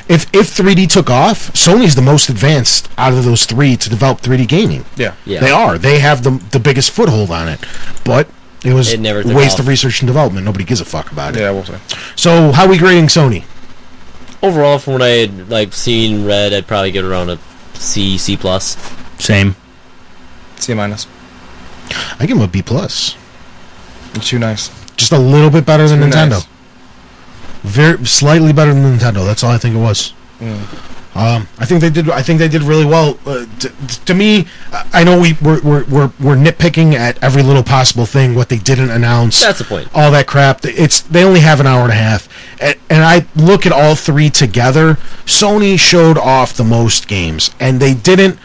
S1: If 3D took off, Sony's the most advanced out of those three to develop 3D gaming.
S4: Yeah.
S1: They are. They have the biggest foothold on it, but. It was a waste of research and development. Nobody gives a fuck about it.
S4: Yeah, we'll say.
S1: So, how are we grading Sony?
S2: Overall, from what I had seen, read, I'd probably give it around a C, C+.
S3: Same.
S4: C-.
S1: I give them a B+.
S4: It's too nice.
S1: Just a little bit better than Nintendo. Nice. Very slightly better than Nintendo. That's all I think it was. I think they did really well. To me, I know we're nitpicking at every little possible thing. What they didn't announce.
S2: That's the point.
S1: All that crap. They only have an hour and a half, and I look at all three together. Sony showed off the most games, and they didn't.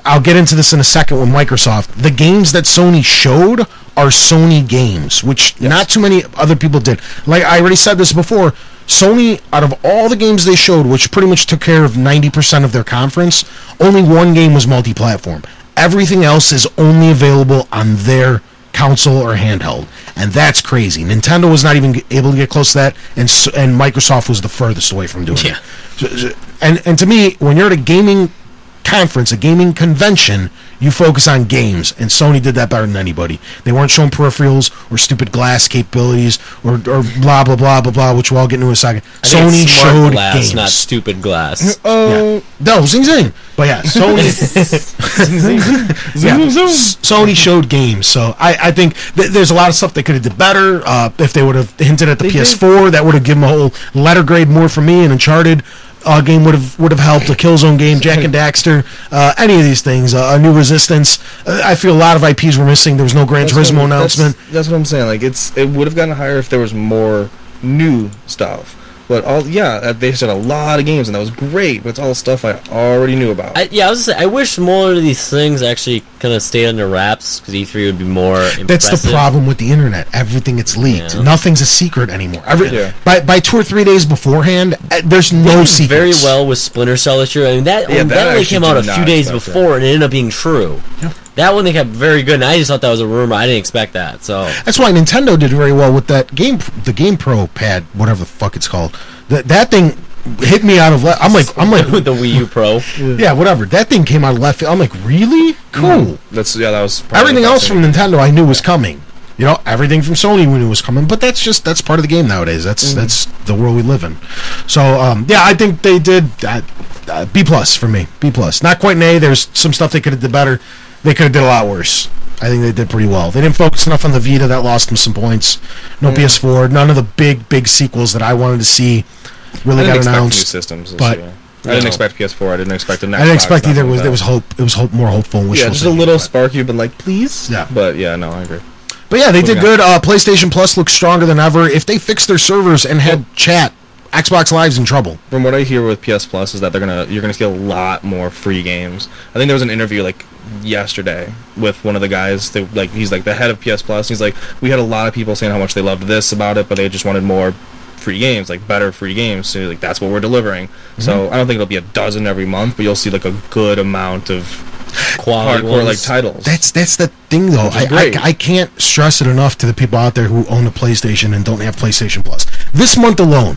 S1: I'll get into this in a second with Microsoft. The games that Sony showed are Sony games, which not too many other people did. Like I already said this before. Sony, out of all the games they showed, which pretty much took care of 90% of their conference, only one game was multi-platform. Everything else is only available on their console or handheld, and that's crazy. Nintendo was not even able to get close to that, and Microsoft was the furthest away from doing it. And to me, when you're at a gaming conference, a gaming convention, You focus on games, and Sony did that better than anybody. They weren't showing peripherals or stupid glass capabilities or blah blah blah blah blah, which we'll all get into in a second.
S2: Sony
S1: showed
S2: glass,
S1: games,
S2: not stupid glass.
S1: No, zing zing. But yeah, Sony. Sony showed games, so I think there's a lot of stuff they could have did better. If they would have hinted at the PS4, that would have given a whole letter grade more for me. An Uncharted game would have helped. A Killzone game, Jack and Daxter, any of these things. A new Resistance. I feel a lot of IPs were missing. There was no Gran Turismo announcement.
S4: That's what I'm saying. Like it would have gotten higher if there was more new stuff. But they said a lot of games, and that was great. But it's all stuff I already knew about.
S2: I was gonna say, I wish more of these things actually kind of stayed under wraps, because E3 would be more impressive.
S1: That's the problem with the internet. Everything gets leaked.
S2: Yeah.
S1: Nothing's a secret anymore. By 2 or 3 days beforehand, there's no secrets.
S2: Very well with Splinter Cell this year. I mean, that only came out a few days before, and it ended up being true.
S1: Yeah.
S2: That one they kept very good, and I just thought that was a rumor. I didn't expect that. So
S1: that's why Nintendo did very well with that game, the Game Pro pad, whatever the fuck it's called. That thing hit me out of left. I'm like
S2: with the Wii U Pro.
S1: Yeah, whatever. That thing came out of left field. I'm like, really? Cool.
S4: That was
S1: everything else from Nintendo I knew was coming. You know, everything from Sony we knew was coming, but that's part of the game nowadays. That's the world we live in. So I think they did B+ for me. B+. Not quite an A. There's some stuff they could have did better. They could have did a lot worse. I think they did pretty well. They didn't focus enough on the Vita. That lost them some points. No PS4. None of the big sequels that I wanted to see really got announced.
S4: New systems this year. I didn't expect PS4. I didn't expect an Xbox.
S1: I didn't expect either. There was hope. It was more hopeful and wishful.
S4: Yeah, just a little spark. You've been like, please.
S1: Yeah.
S4: But yeah, no, I agree.
S1: But yeah, they did good. PlayStation Plus looks stronger than ever. If they fixed their servers and had chat, Xbox Live's in trouble.
S4: From what I hear with PS Plus is that you're gonna see a lot more free games. I think there was an interview like yesterday with one of the guys. He's like the head of PS Plus. He's like, we had a lot of people saying how much they loved this about it, but they just wanted more free games, like better free games. So like that's what we're delivering. So I don't think it'll be a dozen every month, but you'll see like a good amount of
S2: quality
S4: hardcore like titles.
S1: That's the thing though. I can't stress it enough to the people out there who own a PlayStation and don't have PlayStation Plus. This month alone,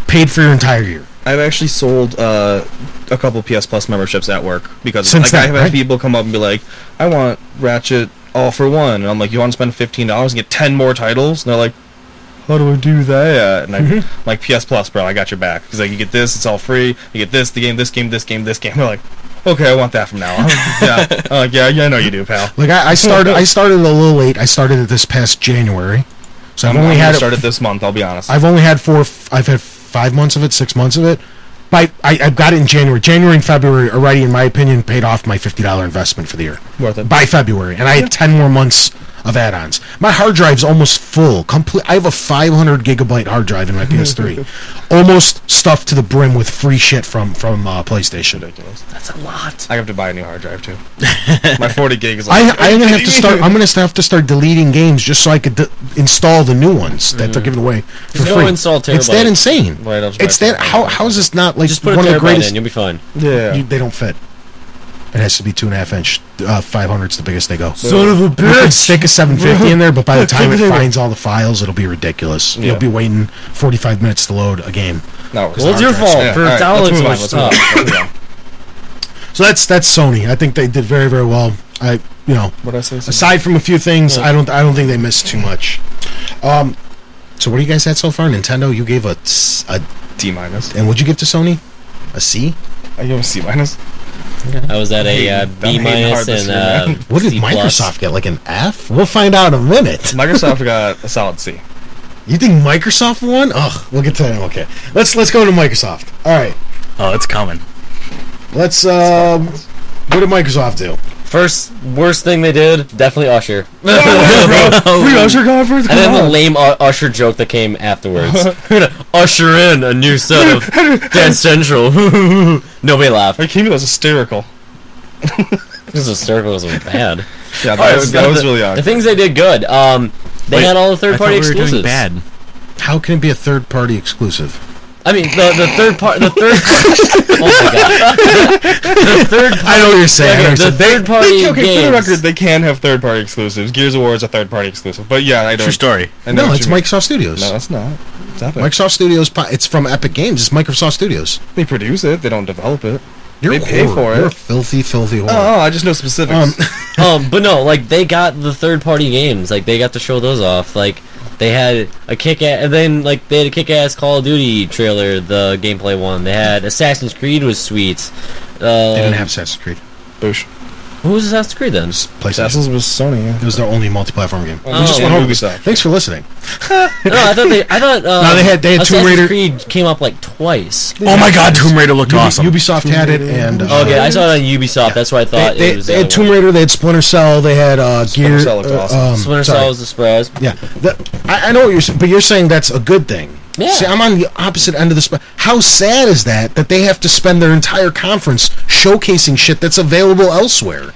S1: paid for your entire year.
S4: I've actually sold a couple PS Plus memberships at work because
S1: I've
S4: had people come up and be like, I want Ratchet all for one, and I'm like, you want to spend $15 and get 10 more titles? And they're like, how do I do that? And I'm like, PS Plus, bro, I got your back. Because like, you get this, it's all free. You get this, the game, this game, this game, this game. They're like, okay, I want that from now on. Yeah, I know you do, pal.
S1: Like I started a little late. I started it this past January, so I've only had
S4: started this month. I'll be honest.
S1: I've only had I've had 5 months of it, 6 months of it. But I got it in January. January and February already, in my opinion, paid off my $50 investment for the year.
S4: Worth it.
S1: By February, and I had 10 more months of add-ons. My hard drive's almost full. I have a 500 gigabyte hard drive in my PS3, almost stuffed to the brim with free shit from PlayStation.
S4: Ridiculous.
S2: That's a lot.
S4: I have to buy a new hard drive too. My 40 gig is.
S1: I'm gonna have to start. I'm gonna have to start deleting games just so I could install the new ones that they're giving away for free.
S2: Install terabyte.
S1: It's that insane.
S4: Right,
S1: it's that. How is this not like
S2: just put
S1: one
S2: a
S1: of the greatest?
S2: in, you'll be fine.
S4: Yeah,
S1: they don't fit. It has to be 2.5 inch. 500's the biggest they go.
S4: Son of a bitch!
S1: You could stick a 750 in there, but by the time it finds all the files, it'll be ridiculous.
S4: Yeah.
S1: You'll be waiting 45 minutes to load a game.
S4: No,
S2: well, it's your fault for downloading so much stuff.
S1: So that's Sony. I think they did very, very well.
S4: What I say?
S1: Aside from a few things, I don't think they missed too much. So what do you guys had so far? Nintendo, you gave a
S4: D-.
S1: And what'd you give to Sony? A C?
S4: I gave a C-.
S2: I was at a B- and
S1: what did
S2: C+.
S1: Microsoft get? Like an F? We'll find out in a minute.
S4: Microsoft got a solid C.
S1: You think Microsoft won? Oh, we'll get to that. Okay, let's go to Microsoft. All right.
S3: Oh, it's coming.
S1: Let's. What did Microsoft do?
S2: Worst thing they did, definitely Usher.
S1: Free Usher conference.
S2: And then the lame Usher joke that came afterwards. We're gonna usher in a new set of Dance Central. Nobody laughed.
S4: It was hysterical.
S2: This was hysterical. It was bad.
S4: Yeah, that was really odd.
S2: The things they did good. They had all the third-party exclusives.
S3: Doing bad.
S1: How can it be a third-party exclusive?
S2: I mean, the third part. Oh my god. The third.
S1: I know what you're saying.
S2: The third party games.
S4: For the record, they can have third-party exclusives. Gears of War is a third-party exclusive, but yeah, I don't.
S3: True story.
S1: No, it's Microsoft Studios.
S4: No, it's not. It's Epic.
S1: Microsoft Studios. It's from Epic Games. It's Microsoft Studios.
S4: They produce it. They don't develop it.
S1: You're
S4: they pay for
S1: You're a
S4: it.
S1: filthy whore.
S4: Oh, I just know specifics.
S2: But no, like they got the third-party games. Like they got to show those off. Like they had a kick-ass, and then like they had a kick-ass Call of Duty trailer. The gameplay one. They had Assassin's Creed was sweet.
S1: They didn't have Assassin's Creed.
S4: Boosh.
S2: Who was Assassin's Creed then?
S1: PlayStation.
S4: Assassin's was Sony. Yeah.
S1: It was their only multi-platform game.
S2: Oh,
S1: We just
S2: yeah.
S1: went over
S4: Ubisoft.
S1: Thanks for listening.
S2: No, I thought.
S1: No, they had Tomb
S2: Assassin's
S1: Raider.
S2: Creed came up like twice.
S3: Oh my God, Tomb Raider looked awesome.
S1: Ubisoft had it, and
S2: Okay, I saw it on Ubisoft. That's why I thought
S1: they
S2: it was.
S1: they had Tomb Raider. They had Splinter Cell. They had
S4: Splinter
S1: Gear.
S4: Cell looked awesome.
S2: Splinter
S1: sorry.
S2: Cell was a surprise.
S1: Yeah, I know what you're saying, but you're saying that's a good thing.
S2: Yeah.
S1: See, I'm on the opposite end of the spectrum. How sad is that they have to spend their entire conference showcasing shit that's available elsewhere?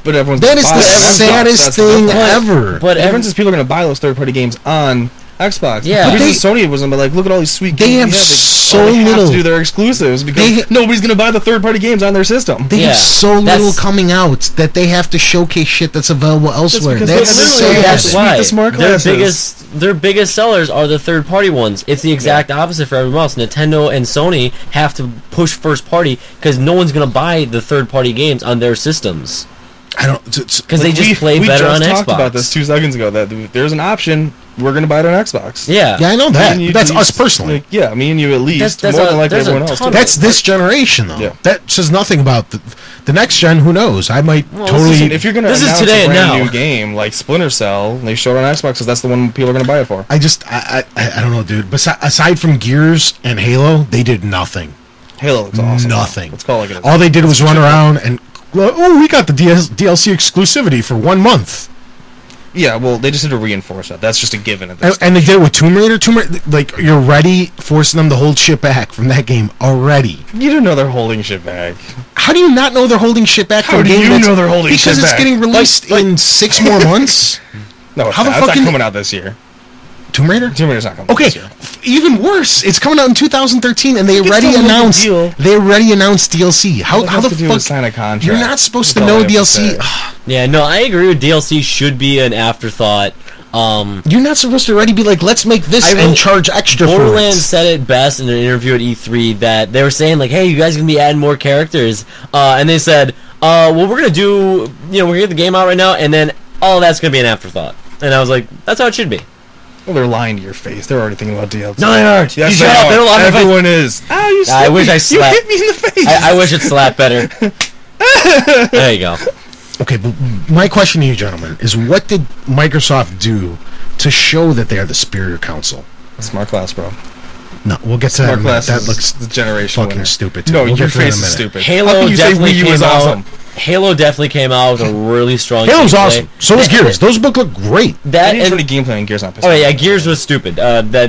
S4: But everyone's
S1: That is
S4: gonna
S1: the
S4: buy it.
S1: saddest
S4: That's
S1: thing
S4: the-
S1: ever.
S2: But
S4: The difference is people are going to buy those third-party games on Xbox.
S2: Yeah.
S4: The
S2: But
S4: reason Sony wasn't like, look at all these sweet
S1: They
S4: games.
S1: have
S4: we
S1: so
S4: they have
S1: little-
S4: to do their exclusives because nobody's going to buy the third-party games on their system.
S1: They
S2: Yeah,
S1: have so little
S2: that's-
S1: coming out that they have to showcase shit that's available elsewhere.
S4: because
S1: That's
S4: they
S1: so
S4: literally have
S2: That's
S4: to
S1: sad.
S4: sweep
S2: why
S4: the smart classes.
S2: their biggest sellers are the third party ones. It's the exact opposite for everyone else. Nintendo and Sony have to push first party because no one's gonna buy the third party games on their systems
S1: I don't.
S2: because they just play better on
S4: We just
S2: Xbox.
S4: talked about this 2 seconds ago that there's an option. We're going to buy it on Xbox.
S2: Yeah,
S1: Yeah, I know that.
S4: Me and you
S1: That's
S4: at
S1: us
S4: least,
S1: personally.
S4: like, yeah, me and you at least.
S2: That's
S4: more
S2: a-
S4: than like
S2: there's a
S4: everyone else.
S2: ton
S4: Too.
S1: That's this generation, though.
S4: Yeah.
S1: That says nothing about the next gen. Who knows? I might totally.
S4: Listen, if you're going to
S2: This is
S4: announce
S2: today
S4: a
S2: and
S4: brand
S2: now.
S4: new game like Splinter Cell, they show it on Xbox because that's the one people are going to buy it for.
S1: I just I don't know, dude. Aside from Gears and Halo, they did nothing.
S4: Halo looks awesome.
S1: Nothing.
S4: Let's call it like it is.
S1: All they did was run around and we got the DLC exclusivity for 1 month.
S4: Yeah, well, they just had to reinforce that. That's just a given at this
S1: And they did it with Tomb Raider. Like, you're already forcing them to hold shit back from that game already.
S4: You don't know they're holding shit back.
S1: How do you not know they're holding shit back
S4: How
S1: from a
S4: do
S1: game
S4: you
S1: that's-
S4: know they're holding
S1: because
S4: shit
S1: it's
S4: back?
S1: getting released in 6 more months?
S4: No, it's
S1: How the
S4: not.
S1: fuck
S4: It's
S1: can-
S4: not coming out this year.
S1: Tomb Raider?
S4: Tomb Raider's not coming
S1: Okay,
S4: out this year.
S1: even worse. It's coming out in 2013, and they
S4: It's
S1: already
S4: still a big
S1: announced.
S4: deal.
S1: They already announced DLC. How
S4: All they
S1: the
S4: have to do
S1: fuck?
S4: is sign a contract.
S1: You're not supposed to
S4: That's all
S1: know
S4: they have to
S1: DLC.
S4: say.
S2: yeah. No, I agree with DLC should be an afterthought.
S1: You're not supposed to already be like, let's make this
S2: I will-
S1: and charge extra for
S2: Borderlands
S1: it.
S2: said it best in an interview at E3 that they were saying like, "Hey, you guys gonna be adding more characters," and they said, "Well, we're gonna do, we're gonna get the game out right now, and then all of that's gonna be an afterthought." And I was like, "That's how it should be."
S4: Well, they're lying to your face. They're already thinking about DLC.
S2: No, they aren't.
S4: Yes,
S2: You
S4: they
S2: shut up.
S4: are.
S2: They don't lie to my face.
S4: Everyone is. Ah, you
S2: I wish I
S4: You
S2: slapped-
S4: hit me in the face.
S2: I wish it slapped better. There you go.
S1: Okay, but my question to you, gentlemen, is what did Microsoft do to show that they are the superior console?
S4: Smart class, bro.
S1: No, we'll get to that in
S4: Smart
S1: a minute.
S4: class
S1: That
S4: is
S1: looks
S4: the generation
S1: fucking
S4: winner.
S1: stupid, too.
S4: No,
S1: We'll
S4: your
S1: get to that in a
S4: face is
S1: minute.
S4: stupid. How
S2: Halo
S4: can you say
S2: definitely
S4: Wii U
S2: came
S4: was
S2: out.
S4: awesome?
S2: Halo definitely came out with a really strong.
S1: Halo's
S2: gameplay.
S1: awesome. So was Gears. Those book look great.
S4: I
S2: That
S4: didn't
S2: and
S4: show any gameplay in Gears not pissed
S2: oh
S4: me
S2: yeah,
S4: off.
S2: Gears was stupid. They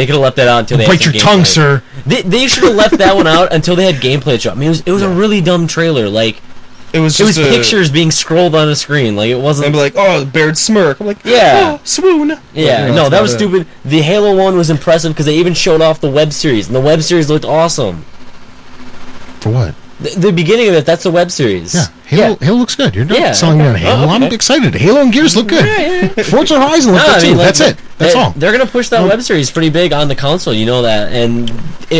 S2: could have left that out until they had
S1: Bite
S2: some
S1: your tongue,
S2: gameplay.
S1: sir.
S2: They should have left that one out until they had gameplay to show. I mean, it was a really dumb trailer. Like
S4: It was
S2: it was
S4: just
S2: pictures being scrolled on a screen. Like it
S4: And
S2: wasn't.
S4: be like, oh, Baird smirk. I'm like,
S2: Yeah.
S4: oh, swoon.
S2: Yeah,
S4: But,
S2: no, that
S4: that's
S2: was
S4: about it.
S2: stupid. The Halo one was impressive because they even showed off the web series, and the web series looked awesome.
S1: For what?
S2: The beginning of it—that's the web series.
S1: Yeah, Halo looks good. You're not
S2: Yeah,
S1: selling me on
S2: okay.
S1: Halo.
S2: Oh, okay.
S1: I'm excited. Halo and Gears look good.
S2: Yeah.
S1: Forza Horizon look
S2: No,
S1: good
S2: I
S1: too.
S2: mean, like,
S1: That's it. That's all.
S2: They're gonna push that web series pretty big on the console. You know that, and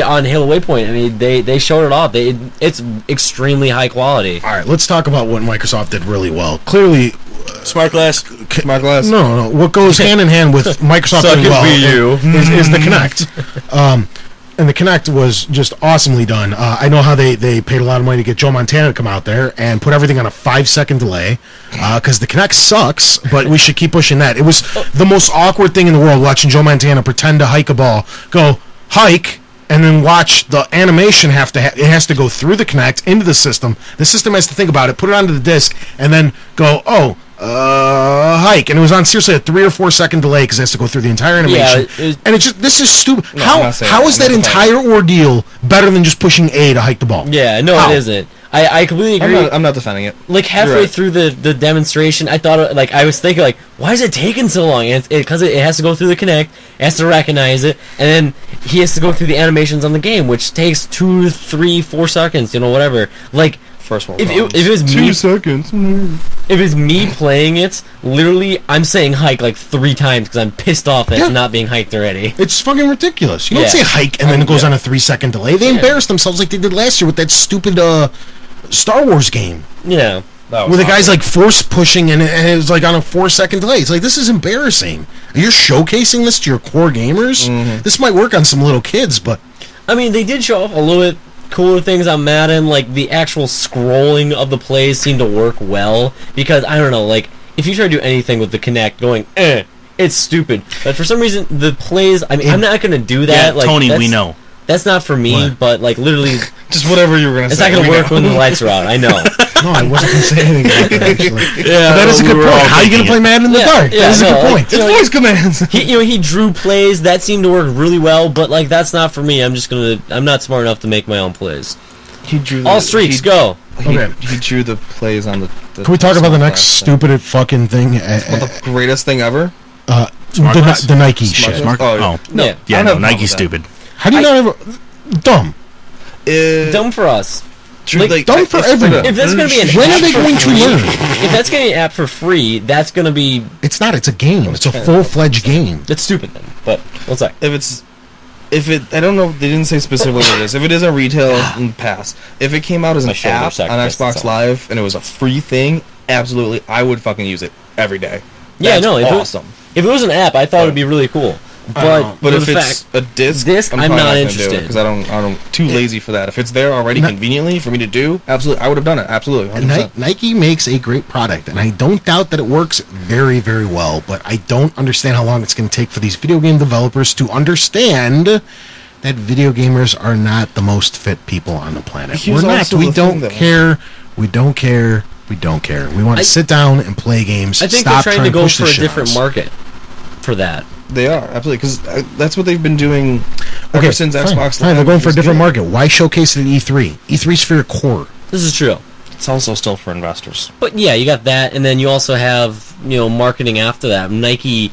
S2: on Halo Waypoint, I mean, they showed it off. It's extremely high quality.
S1: All right, let's talk about what Microsoft did really well. Clearly,
S3: Smart glass.
S4: Smart glass.
S1: no. What goes hand in hand with Microsoft
S2: Suck
S1: doing
S2: it,
S1: well
S2: Wii U.
S1: is the Kinect. And the Kinect was just awesomely done. I know how they paid a lot of money to get Joe Montana to come out there and put everything on a 5-second delay because the Kinect sucks, but we should keep pushing that. It was the most awkward thing in the world watching Joe Montana pretend to hike a ball, go hike, and then watch the animation it has to go through the Kinect into the system. The system has to think about it, put it onto the disc, and then go, hike. And it was on seriously a 3 or 4 second delay because it has to go through the entire animation.
S2: Yeah,
S1: And it's just, this is stupid.
S4: No, I'm not saying
S1: how
S4: that.
S1: is
S4: I'm
S1: that
S4: not saying
S1: entire ordeal better than just pushing A to hike the ball?
S2: Yeah, no,
S1: How?
S2: it isn't. I completely agree.
S4: I'm not defending it.
S2: Like halfway
S4: You're right.
S2: through the demonstration, I thought like I was thinking like, why is it taking so long? And because it has to go through the Kinect, it has to recognize it, and then he has to go through the animations on the game, which takes 2, 3, 4 seconds, whatever. Like
S4: First world
S2: if it
S4: problems.
S2: was
S4: 2
S2: me,
S4: seconds.
S2: if it's me playing it, literally, I'm saying hike like 3 times because I'm pissed off that it's not being hiked already.
S1: It's fucking ridiculous. You don't say hike and then it goes on a 3-second delay. They embarrassed themselves like they did last year with that stupid Star Wars game.
S2: Yeah.
S1: Where the guy's like force pushing and it was like on a 4-second delay. It's like, this is embarrassing. You're showcasing this to your core gamers? This might work on some little kids, but...
S2: I mean, they did show off a little bit cooler things on Madden, like the actual scrolling of the plays seemed to work well, because, I don't know, like, if you try to do anything with the Kinect going, it's stupid. But for some reason, the plays, I mean, I'm not going to do that.
S3: Yeah,
S2: like,
S3: Tony, we know.
S2: That's not for me, but, like, literally...
S4: Just whatever you were going to say.
S2: It's not going to work when the lights are out, I know.
S1: No, I wasn't going to say anything about that, actually.
S2: Yeah,
S1: but that is a good point. How are you going to play Madden in the dark?
S2: Yeah,
S1: that is a good point.
S4: It's voice commands.
S2: He drew plays, that seemed to work really well, but, like, that's not for me. I'm not smart enough to make my own plays.
S4: He drew
S2: all streaks, go.
S4: He drew the plays on the
S1: Can we talk about the next stupid fucking thing?
S4: The greatest thing ever?
S1: The Nike shit.
S3: No, Nike's stupid.
S1: How do you not ever... Dumb.
S2: Dumb for us.
S1: Like, dumb for everyone.
S2: If that's going to be an
S1: when
S2: app
S1: are they going to learn?
S2: If that's going to be an app for free, that's going to be...
S1: It's not. It's a game. It's a full-fledged game.
S2: It's stupid then. But, what's that?
S4: I don't know, they didn't say specifically what it is. If it is a retail pass, if it came out as an app on Xbox Live and it was a free thing, absolutely, I would fucking use it every day.
S2: Yeah, no,
S4: awesome.
S2: If it was an app, I thought it would be really cool. But
S4: if it's a disc,
S2: I'm not interested
S4: because I'm too lazy for that. If it's there already conveniently for me to do, absolutely, I would have done it. Absolutely, 100%.
S1: Nike makes a great product, and I don't doubt that it works very, very well. But I don't understand how long it's going to take for these video game developers to understand that video gamers are not the most fit people on the planet. We're not. We don't care. We don't care. We don't care. We want to sit down and play games.
S2: I think
S1: Stop
S2: they're trying to go for a different
S1: market
S2: for that.
S4: They are, absolutely, because that's what they've been doing ever since Xbox Live.
S1: Fine, they're going for a different market. Why showcase it at E3? E3's for your core.
S2: This is true.
S4: It's also still for investors.
S2: But yeah, you got that, and then you also have, marketing after that. Nike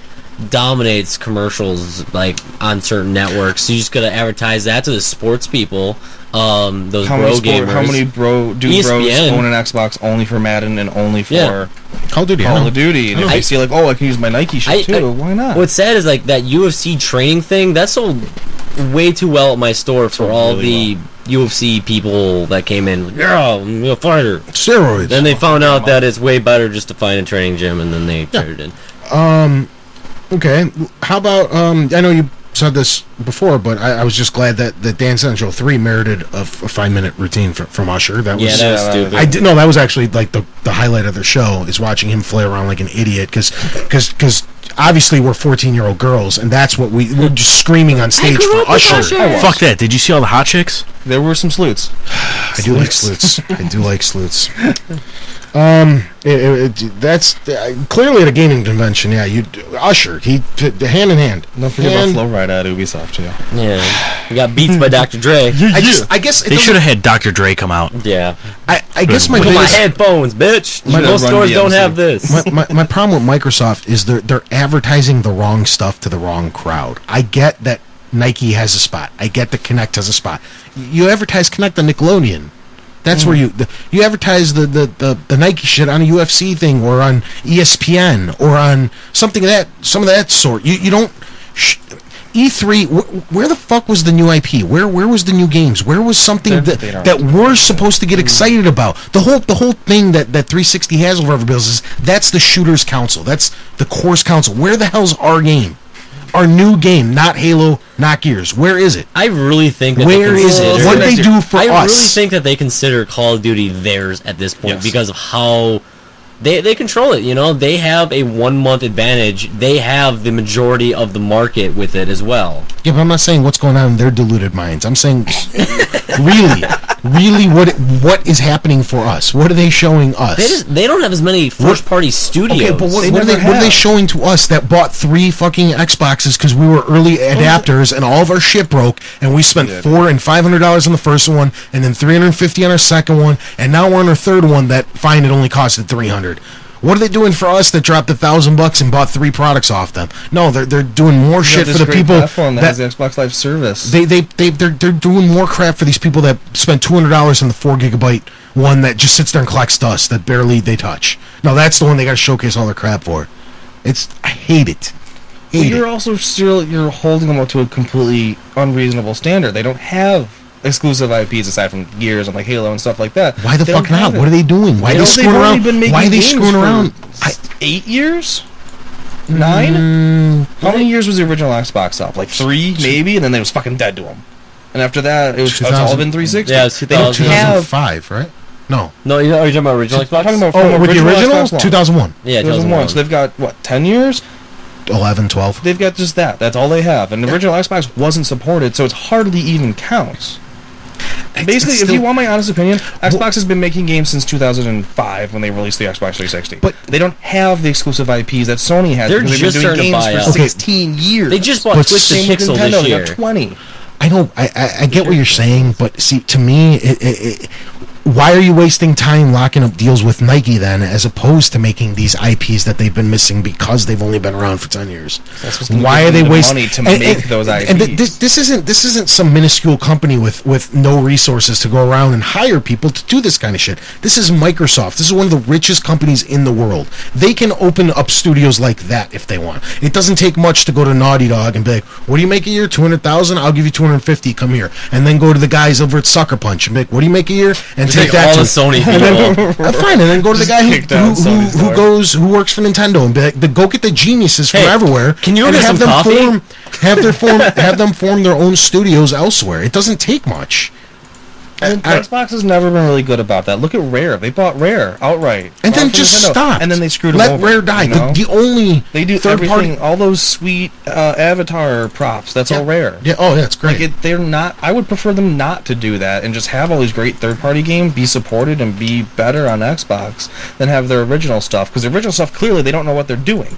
S2: dominates commercials, like, on certain networks. So you just gotta advertise that to the sports people, those gamers.
S4: How many bros own an Xbox only for Madden and only for
S1: Call of Duty?
S4: Call of Duty. And if they see, like, I can use my Nike shit too, why not?
S2: What's sad is, like, that UFC training thing, that sold way too well at my store for all the UFC people that came in. Yeah, I'm a fighter.
S1: Steroids.
S2: Then they found out that it's way better just to find a training gym, and then they traded in.
S1: Okay, how about, I know you said this before, but I was just glad that Dance Central 3 merited a 5-minute routine from Usher. That was stupid. That was actually, like, the highlight of the show, is watching him flail around like an idiot, because obviously we're 14-year-old girls, and that's what we're just screaming on stage for Usher.
S3: Fuck that. Did you see all the hot chicks?
S4: There were some sleuths.
S1: I do like sleuths. I do like sleuths. That's clearly at a gaming convention. Yeah, Usher. He hand in hand.
S4: Don't forget about Flow Rida at Ubisoft too.
S2: Yeah, he got beats by Dr. Dre.
S1: I guess
S3: they should have had Dr. Dre come out.
S2: Yeah,
S1: I guess my
S2: headphones, bitch. Most stores don't have this.
S1: My problem with Microsoft is they're advertising the wrong stuff to the wrong crowd. I get that Nike has a spot. I get that Kinect has a spot. You advertise Kinect on Nickelodeon. That's where you advertise the Nike shit on a UFC thing or on ESPN or on some of that sort. You don't E3. Where the fuck was the new IP? Where was the new games? Where was something that we're supposed to get excited about? The whole thing that 360 has over everybody else is that's the Shooters Council. That's the Course Council. Where the hell's our game? Our new game, not Halo, not Gears. Where is it?
S2: I really think that
S1: where is it? What do they do for us?
S2: I really think that they consider Call of Duty theirs at this point because of how they control it. They have a 1-month advantage. They have the majority of the market with it as well.
S1: Yeah, but I'm not saying what's going on in their deluded minds. I'm saying really what is happening for us? What are they showing us?
S2: They don't have as many first-party studios.
S1: Okay, but what are they showing to us that bought 3 fucking Xboxes because we were early adapters and all of our shit broke and we spent $400 and $500 on the first one and then $350 on our second one and now we're on our third one that it only costed $300. What are they doing for us that dropped $1,000 and bought 3 products off them? No, they're doing more shit for the people
S4: that has the Xbox Live service.
S1: They're doing more crap for these people that spent $200 on the 4 gigabyte one that just sits there and collects dust that barely they touch. No, that's the one they got to showcase all their crap for. I hate it.
S4: Well, you're also you're holding them up to a completely unreasonable standard. They don't have exclusive IPs aside from Gears and like Halo and stuff like that.
S1: Why the fuck not? What are they doing? Why are they screwing around? Why are they screwing around?
S4: 8 years? 9? How many years was the original Xbox up? Like 3, maybe, and then they was fucking dead to them. And after that, it's all been 360.
S2: Yeah, it's
S1: 2005, right? No,
S2: are you talking about original Xbox?
S4: Talking about
S1: with the original? 2001.
S2: Yeah,
S4: 2001. So they've got, what, 10 years?
S1: 11, 12.
S4: They've got just that. That's all they have. And the original Xbox wasn't supported, so it hardly even counts. Basically, if you want my honest opinion, Xbox has been making games since 2005 when they released the Xbox 360.
S1: But
S4: they don't have the exclusive IPs that Sony has.
S2: They're
S4: because
S2: just
S4: they've been doing games for 16 years.
S2: They just bought Twisted Pixel
S4: Nintendo,
S2: this year.
S4: They got 20.
S1: I know. I get what you're saying, but see, to me, why are you wasting time locking up deals with Nike then, as opposed to making these IPs that they've been missing because they've only been around for 10 years? Why are they wasting
S4: money to make those IPs?
S1: And this isn't some minuscule company with no resources to go around and hire people to do this kind of shit. This is Microsoft. This is one of the richest companies in the world. They can open up studios like that if they want. It doesn't take much to go to Naughty Dog and be like, "What do you make a year? 200,000? I'll give you 250. Come here." And then go to the guys over at Sucker Punch and be like, "What do you make a year?" And take that
S2: all
S1: to
S2: the Sony people.
S1: fine, and then go to the guy who works for Nintendo and be like, go get the geniuses from everywhere.
S2: Can you
S1: and
S2: get
S1: have
S2: some
S1: them
S2: coffee?
S1: have them form their own studios elsewhere. It doesn't take much.
S4: And Xbox has never been really good about that. Look at Rare. They bought Rare outright.
S1: And then just stop.
S4: And then they screwed
S1: Let
S4: them over.
S1: Rare die.
S4: You know?
S1: The only
S4: they do
S1: third
S4: everything,
S1: party,
S4: all those sweet Avatar props. That's all Rare.
S1: Yeah. Oh, yeah, it's great.
S4: They're not. I would prefer them not to do that and just have all these great third-party games be supported and be better on Xbox than have their original stuff. Because the original stuff, clearly, they don't know what they're doing.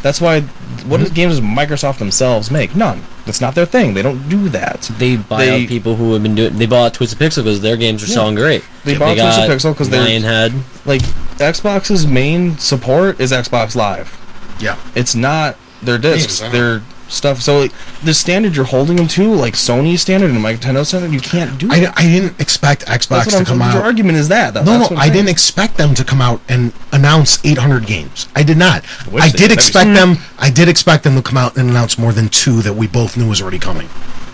S4: That's why. What games does Microsoft themselves make? None. That's not their thing. They don't do that.
S2: They buy out people who have been doing. They bought Twisted Pixel because their games are selling great.
S4: They bought Twisted Pixel because they're
S2: Lionhead.
S4: Like Xbox's main support is Xbox Live.
S1: Yeah,
S4: it's not their discs. Their stuff. So like, the standard you're holding them to, like Sony's standard and Nintendo standard, you can't do it.
S1: I didn't expect Xbox to come out.
S4: Your argument is that.
S1: No, I didn't expect them to come out and announce 800 games. I did not. I did expect them to come out and announce more than 2 that we both knew was already coming.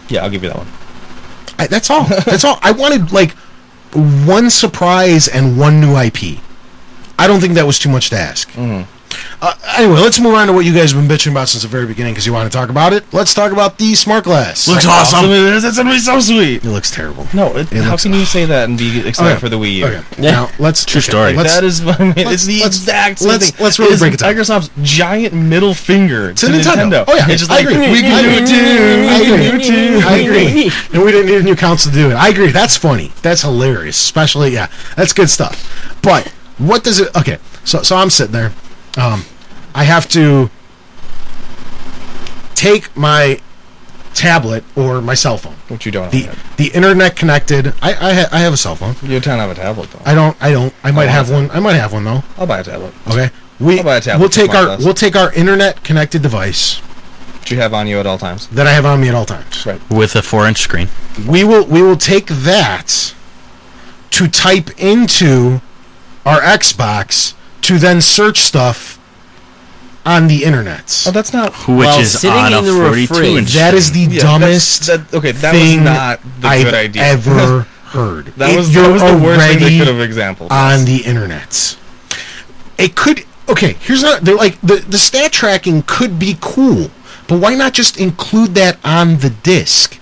S4: Yeah, I'll give you that one.
S1: That's all. That's all. I wanted like one surprise and one new IP. I don't think that was too much to ask.
S4: Mm-hmm.
S1: Anyway, let's move on to what you guys have been bitching about since the very beginning because you want to talk about it. Let's talk about the smart glass.
S3: Looks awesome.
S4: It's gonna be so sweet.
S1: It looks terrible.
S4: No, how can you say that and be excited for the Wii U?
S1: Okay. Yeah. Now, let's
S3: true story.
S4: That is, it's the exact same thing.
S1: Let's really break it down.
S4: Microsoft's giant middle finger to
S1: Nintendo. Oh yeah,
S4: it's just
S1: I agree.
S4: We can do it too.
S1: I agree. And we didn't need a new console to do it. I agree. That's funny. That's hilarious. Especially, that's good stuff. But what does it? Okay, so I'm sitting there. I have to take my tablet or my cell phone.
S4: What you don't
S1: have? The internet connected. I have a cell phone.
S4: You don't have a tablet though.
S1: I don't. I might have one. I might have one though.
S4: I'll buy a tablet.
S1: Okay.
S4: I'll buy a tablet.
S1: We'll take our internet connected device
S4: that you have on you at all times.
S1: That I have on me at all times.
S4: Right.
S3: With a 4-inch screen.
S1: We will take that to type into our Xbox to then search stuff on the internet.
S4: Oh, that's not...
S3: Which is on a 42-inch.
S1: That is the dumbest
S4: that
S1: thing
S4: was not the
S1: I've
S4: good idea.
S1: ever heard.
S4: That was the worst thing they could have exampled.
S1: On the internet. It could... Okay, here's not... They're like, the stat tracking could be cool, but why not just include that on the disc?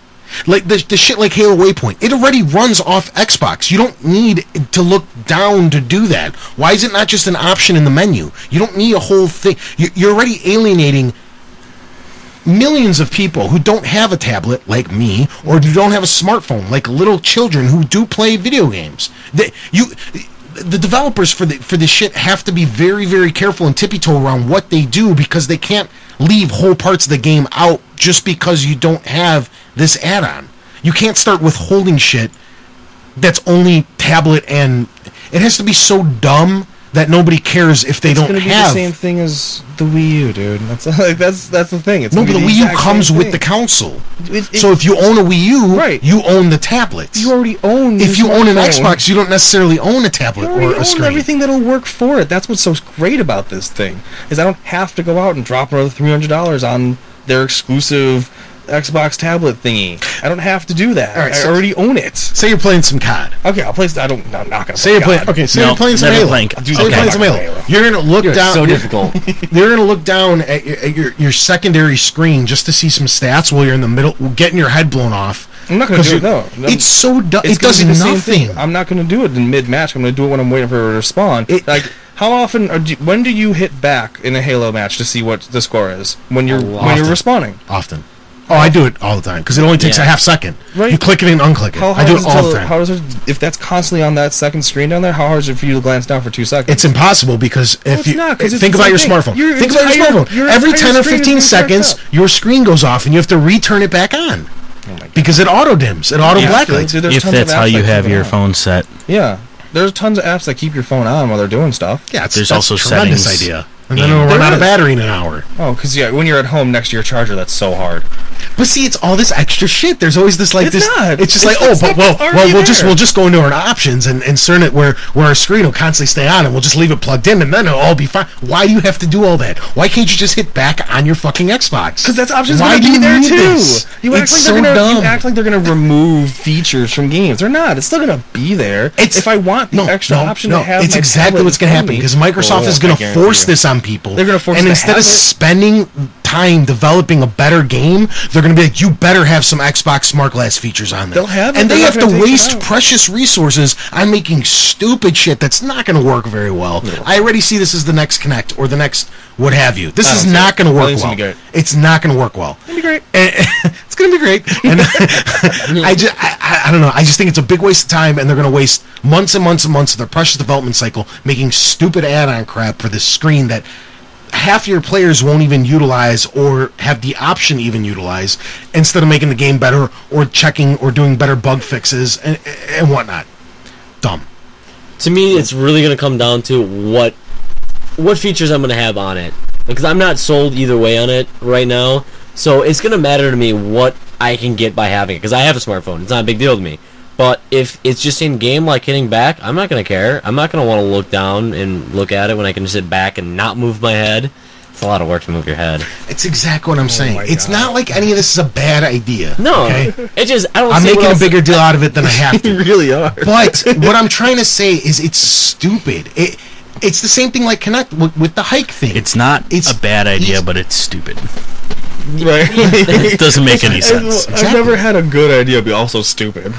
S1: Like the shit like Halo Waypoint, it already runs off Xbox. You don't need to look down to do that. Why is it not just an option in the menu? You don't need a whole thing. You're already alienating millions of people who don't have a tablet like me, or who don't have a smartphone like little children who do play video games. The developers for this shit have to be very, very careful and tippy-toe around what they do because they can't leave whole parts of the game out just because you don't have this add-on. You can't start withholding shit that's only tablet, and it has to be so dumb that nobody cares if they don't have. It's going to be the
S4: same thing as the Wii U, dude. That's the thing.
S1: No, but the Wii U comes with the console. So if you own a Wii U,
S4: right.
S1: you own the tablets.
S4: You already own.
S1: If you own an
S4: smartphone.
S1: Xbox, you don't necessarily own a tablet or a screen.
S4: Everything that'll work for it. That's what's so great about this thing is I don't have to go out and drop another $300 on their exclusive Xbox tablet thingy. I don't have to do that.
S1: Right,
S4: I already own it.
S1: Say you're playing some COD.
S4: Okay, I'll play. I'm not gonna.
S1: Say you're playing. Okay, say you're playing some Halo. Say you're playing some Halo. You're gonna look down.
S2: So difficult.
S1: You're gonna look down at your secondary screen just to see some stats while you're in the middle, getting your head blown off.
S4: I'm not gonna do it. No,
S1: it's so dumb. It does nothing.
S4: I'm not gonna do it in mid-match. I'm gonna do it when I'm waiting for it to spawn. How often? When do you hit back in a Halo match to see what the score is? When you're respawning.
S1: Often. Oh, I do it all the time because it only takes a half second.
S4: Right.
S1: You click it and unclick it. I do it all the time.
S4: How does it? If that's constantly on that second screen down there, how hard is it for you to glance down for 2 seconds?
S1: It's impossible because if you think about your smartphone, think about your smartphone. Every 10 or 15 seconds, your screen goes off and you have to return it back on because it auto dims, it auto blacklights.
S3: If that's how you have your phone set.
S4: Yeah, there's tons of apps that keep your phone on while they're doing stuff.
S1: Yeah,
S3: there's also
S1: tremendous
S3: settings.
S1: Idea. And then it'll run out of battery in an hour.
S4: Oh, because when you're at home next to your charger, that's so hard.
S1: But see, it's all this extra shit. There's always this like
S4: it's Not.
S1: It's just we'll just go into our options and insert it where our screen will constantly stay on, and we'll just leave it plugged in, and then it'll all be fine. Why do you have to do all that? Why can't you just hit back on your fucking Xbox?
S4: Because that's options.
S1: Why do you
S4: there
S1: need
S4: too?
S1: this?
S4: You act like they're gonna remove features from games. They're not. It's still gonna be there. If I want the extra option to have,
S1: it's exactly what's gonna happen because Microsoft is gonna force this on people.
S4: They're gonna force.
S1: And instead of spending time developing a better game, they're going to be like, you better have some Xbox Smart Glass features on there.
S4: They'll have it.
S1: And they have to waste precious resources on making stupid shit that's not going to work very well. No. I already see this as the next Kinect or the next what have you. This is not going to work well. It's not going to work well.
S4: It's going to be great.
S1: It's going to be great. And I don't know. I just think it's a big waste of time, and they're going to waste months and months and months of their precious development cycle making stupid add-on crap for this screen that half your players won't even utilize or have the option to even utilize instead of making the game better or checking or doing better bug fixes and whatnot. Dumb.
S2: To me, it's really going to come down to what features I'm going to have on it. Because I'm not sold either way on it right now. So it's going to matter to me what I can get by having it. Because I have a smartphone. It's not a big deal to me. But if it's just in-game, like hitting back, I'm not going to care. I'm not going to want to look down and look at it when I can just sit back and not move my head. It's a lot of work to move your head.
S1: It's exactly what I'm saying. It's not like any of this is a bad idea.
S2: No.
S1: Okay?
S2: It just,
S1: I'm making a bigger deal out of it than I have to.
S4: You really are.
S1: But what I'm trying to say is it's stupid. It's the same thing like Connect with the hike thing.
S3: It's not a bad idea, but it's stupid.
S4: Right.
S3: It doesn't make any sense.
S4: I've never had a good idea be also stupid.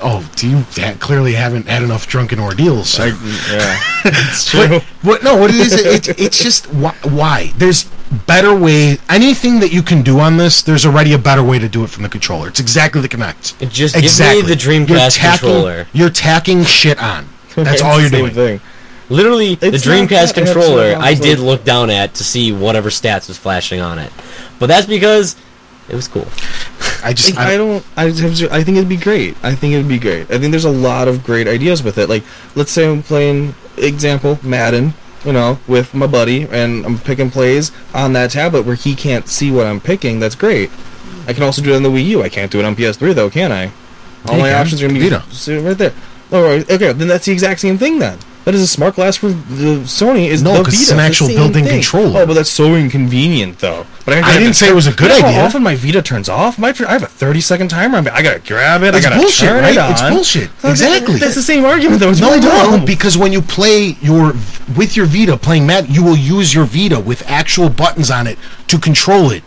S1: Oh, you clearly haven't had enough drunken ordeals. So.
S4: Yeah, it's true.
S1: What it is, it's just why there's better way. Anything that you can do on this, there's already a better way to do it from the controller. It's exactly the Kinect.
S2: Just give me the Dreamcast controller.
S1: You're tacking shit on. That's all you're doing.
S4: Thing.
S2: Literally, the Dreamcast controller, I did look down at to see whatever stats was flashing on it. But that's because it was cool.
S4: I think it'd be great. I think there's a lot of great ideas with it. Like, let's say I'm playing, example, Madden, with my buddy, and I'm picking plays on that tablet where he can't see what I'm picking. That's great. I can also do it on the Wii U. I can't do it on PS3, though, can I? All my options are going to be sitting right there. All right, okay, then that's the exact same thing then. That is a smart glass for the Sony. Is
S1: no, because it's an actual built-in controller.
S4: Oh, but that's so inconvenient, though. But
S1: I didn't say it was a good idea.
S4: How often my Vita turns off? I have a 30-second timer. I gotta grab it.
S1: It's
S4: I gotta
S1: bullshit,
S4: turn
S1: right?
S4: it on.
S1: It's bullshit. Exactly.
S4: That's the same argument, though.
S1: No, because when you play with your Vita playing Madden, you will use your Vita with actual buttons on it to control it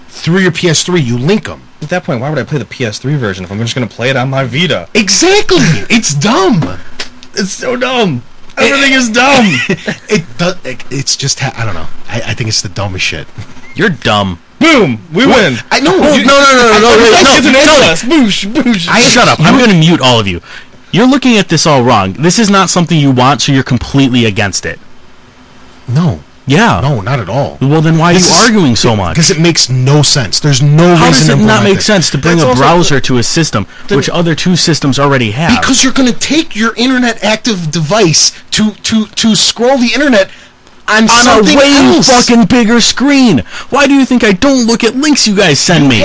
S1: through your PS3. You link them.
S4: At that point, why would I play the PS3 version if I'm just gonna play it on my Vita?
S1: Exactly. It's dumb.
S4: It's so dumb. Everything is dumb.
S1: It's just I don't know. I think it's the dumbest shit.
S3: You're dumb.
S4: Boom. We win.
S1: I know.
S3: No.
S4: Boosh, boosh.
S3: Shut up. I'm going to mute all of you. You're looking at this all wrong. This is not something you want, so you're completely against it.
S1: No.
S3: Yeah.
S1: No, not at all.
S3: Well, then why are you arguing so much?
S1: Because it makes no sense. There's no reason to
S3: How does it not make
S1: this.
S3: sense to bring a browser to a system, which other two systems already have?
S1: Because you're going to take your internet active device to scroll the internet on
S3: a way
S1: else.
S3: fucking bigger screen. Why do you think I don't look at links you guys send me?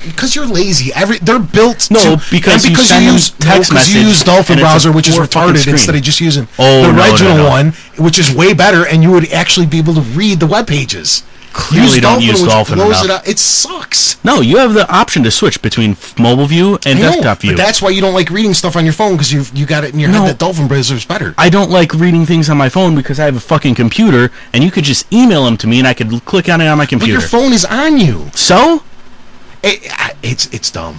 S1: Because you're lazy. They're built
S3: because you send
S1: use
S3: text message.
S1: You use Dolphin
S3: and it's
S1: Browser,
S3: a
S1: which is
S3: poor fucking
S1: retarded,
S3: screen.
S1: instead of just using
S3: Oh,
S1: the original
S3: no.
S1: one, which is way better, and you would actually be able to read the web pages.
S3: Clearly don't use Dolphin enough.
S1: It sucks.
S3: No, you have the option to switch between mobile view and desktop view.
S1: But that's why you don't like reading stuff on your phone, because you got it in your head that Dolphin Browser is better.
S3: I don't like reading things on my phone because I have a fucking computer, and you could just email them to me, and I could click on it on my computer.
S1: But your phone is on you.
S3: So?
S1: It's dumb.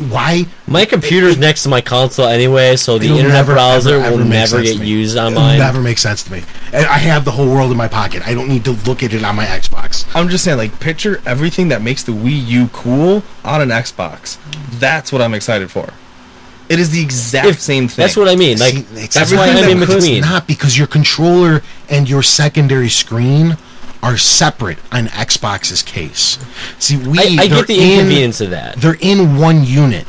S1: Why?
S2: My computer's next to my console anyway, so the internet browser will never get used on mine.
S1: It'll never make sense to me. I have the whole world in my pocket. I don't need to look at it on my Xbox.
S4: I'm just saying, like, picture everything that makes the Wii U cool on an Xbox. That's what I'm excited for. It is the exact same thing.
S2: That's what I mean. Like, that's why I'm in between.
S1: It's not, because your controller and your secondary screen are separate on Xbox's case. See,
S2: I get the inconvenience of that.
S1: They're in one unit.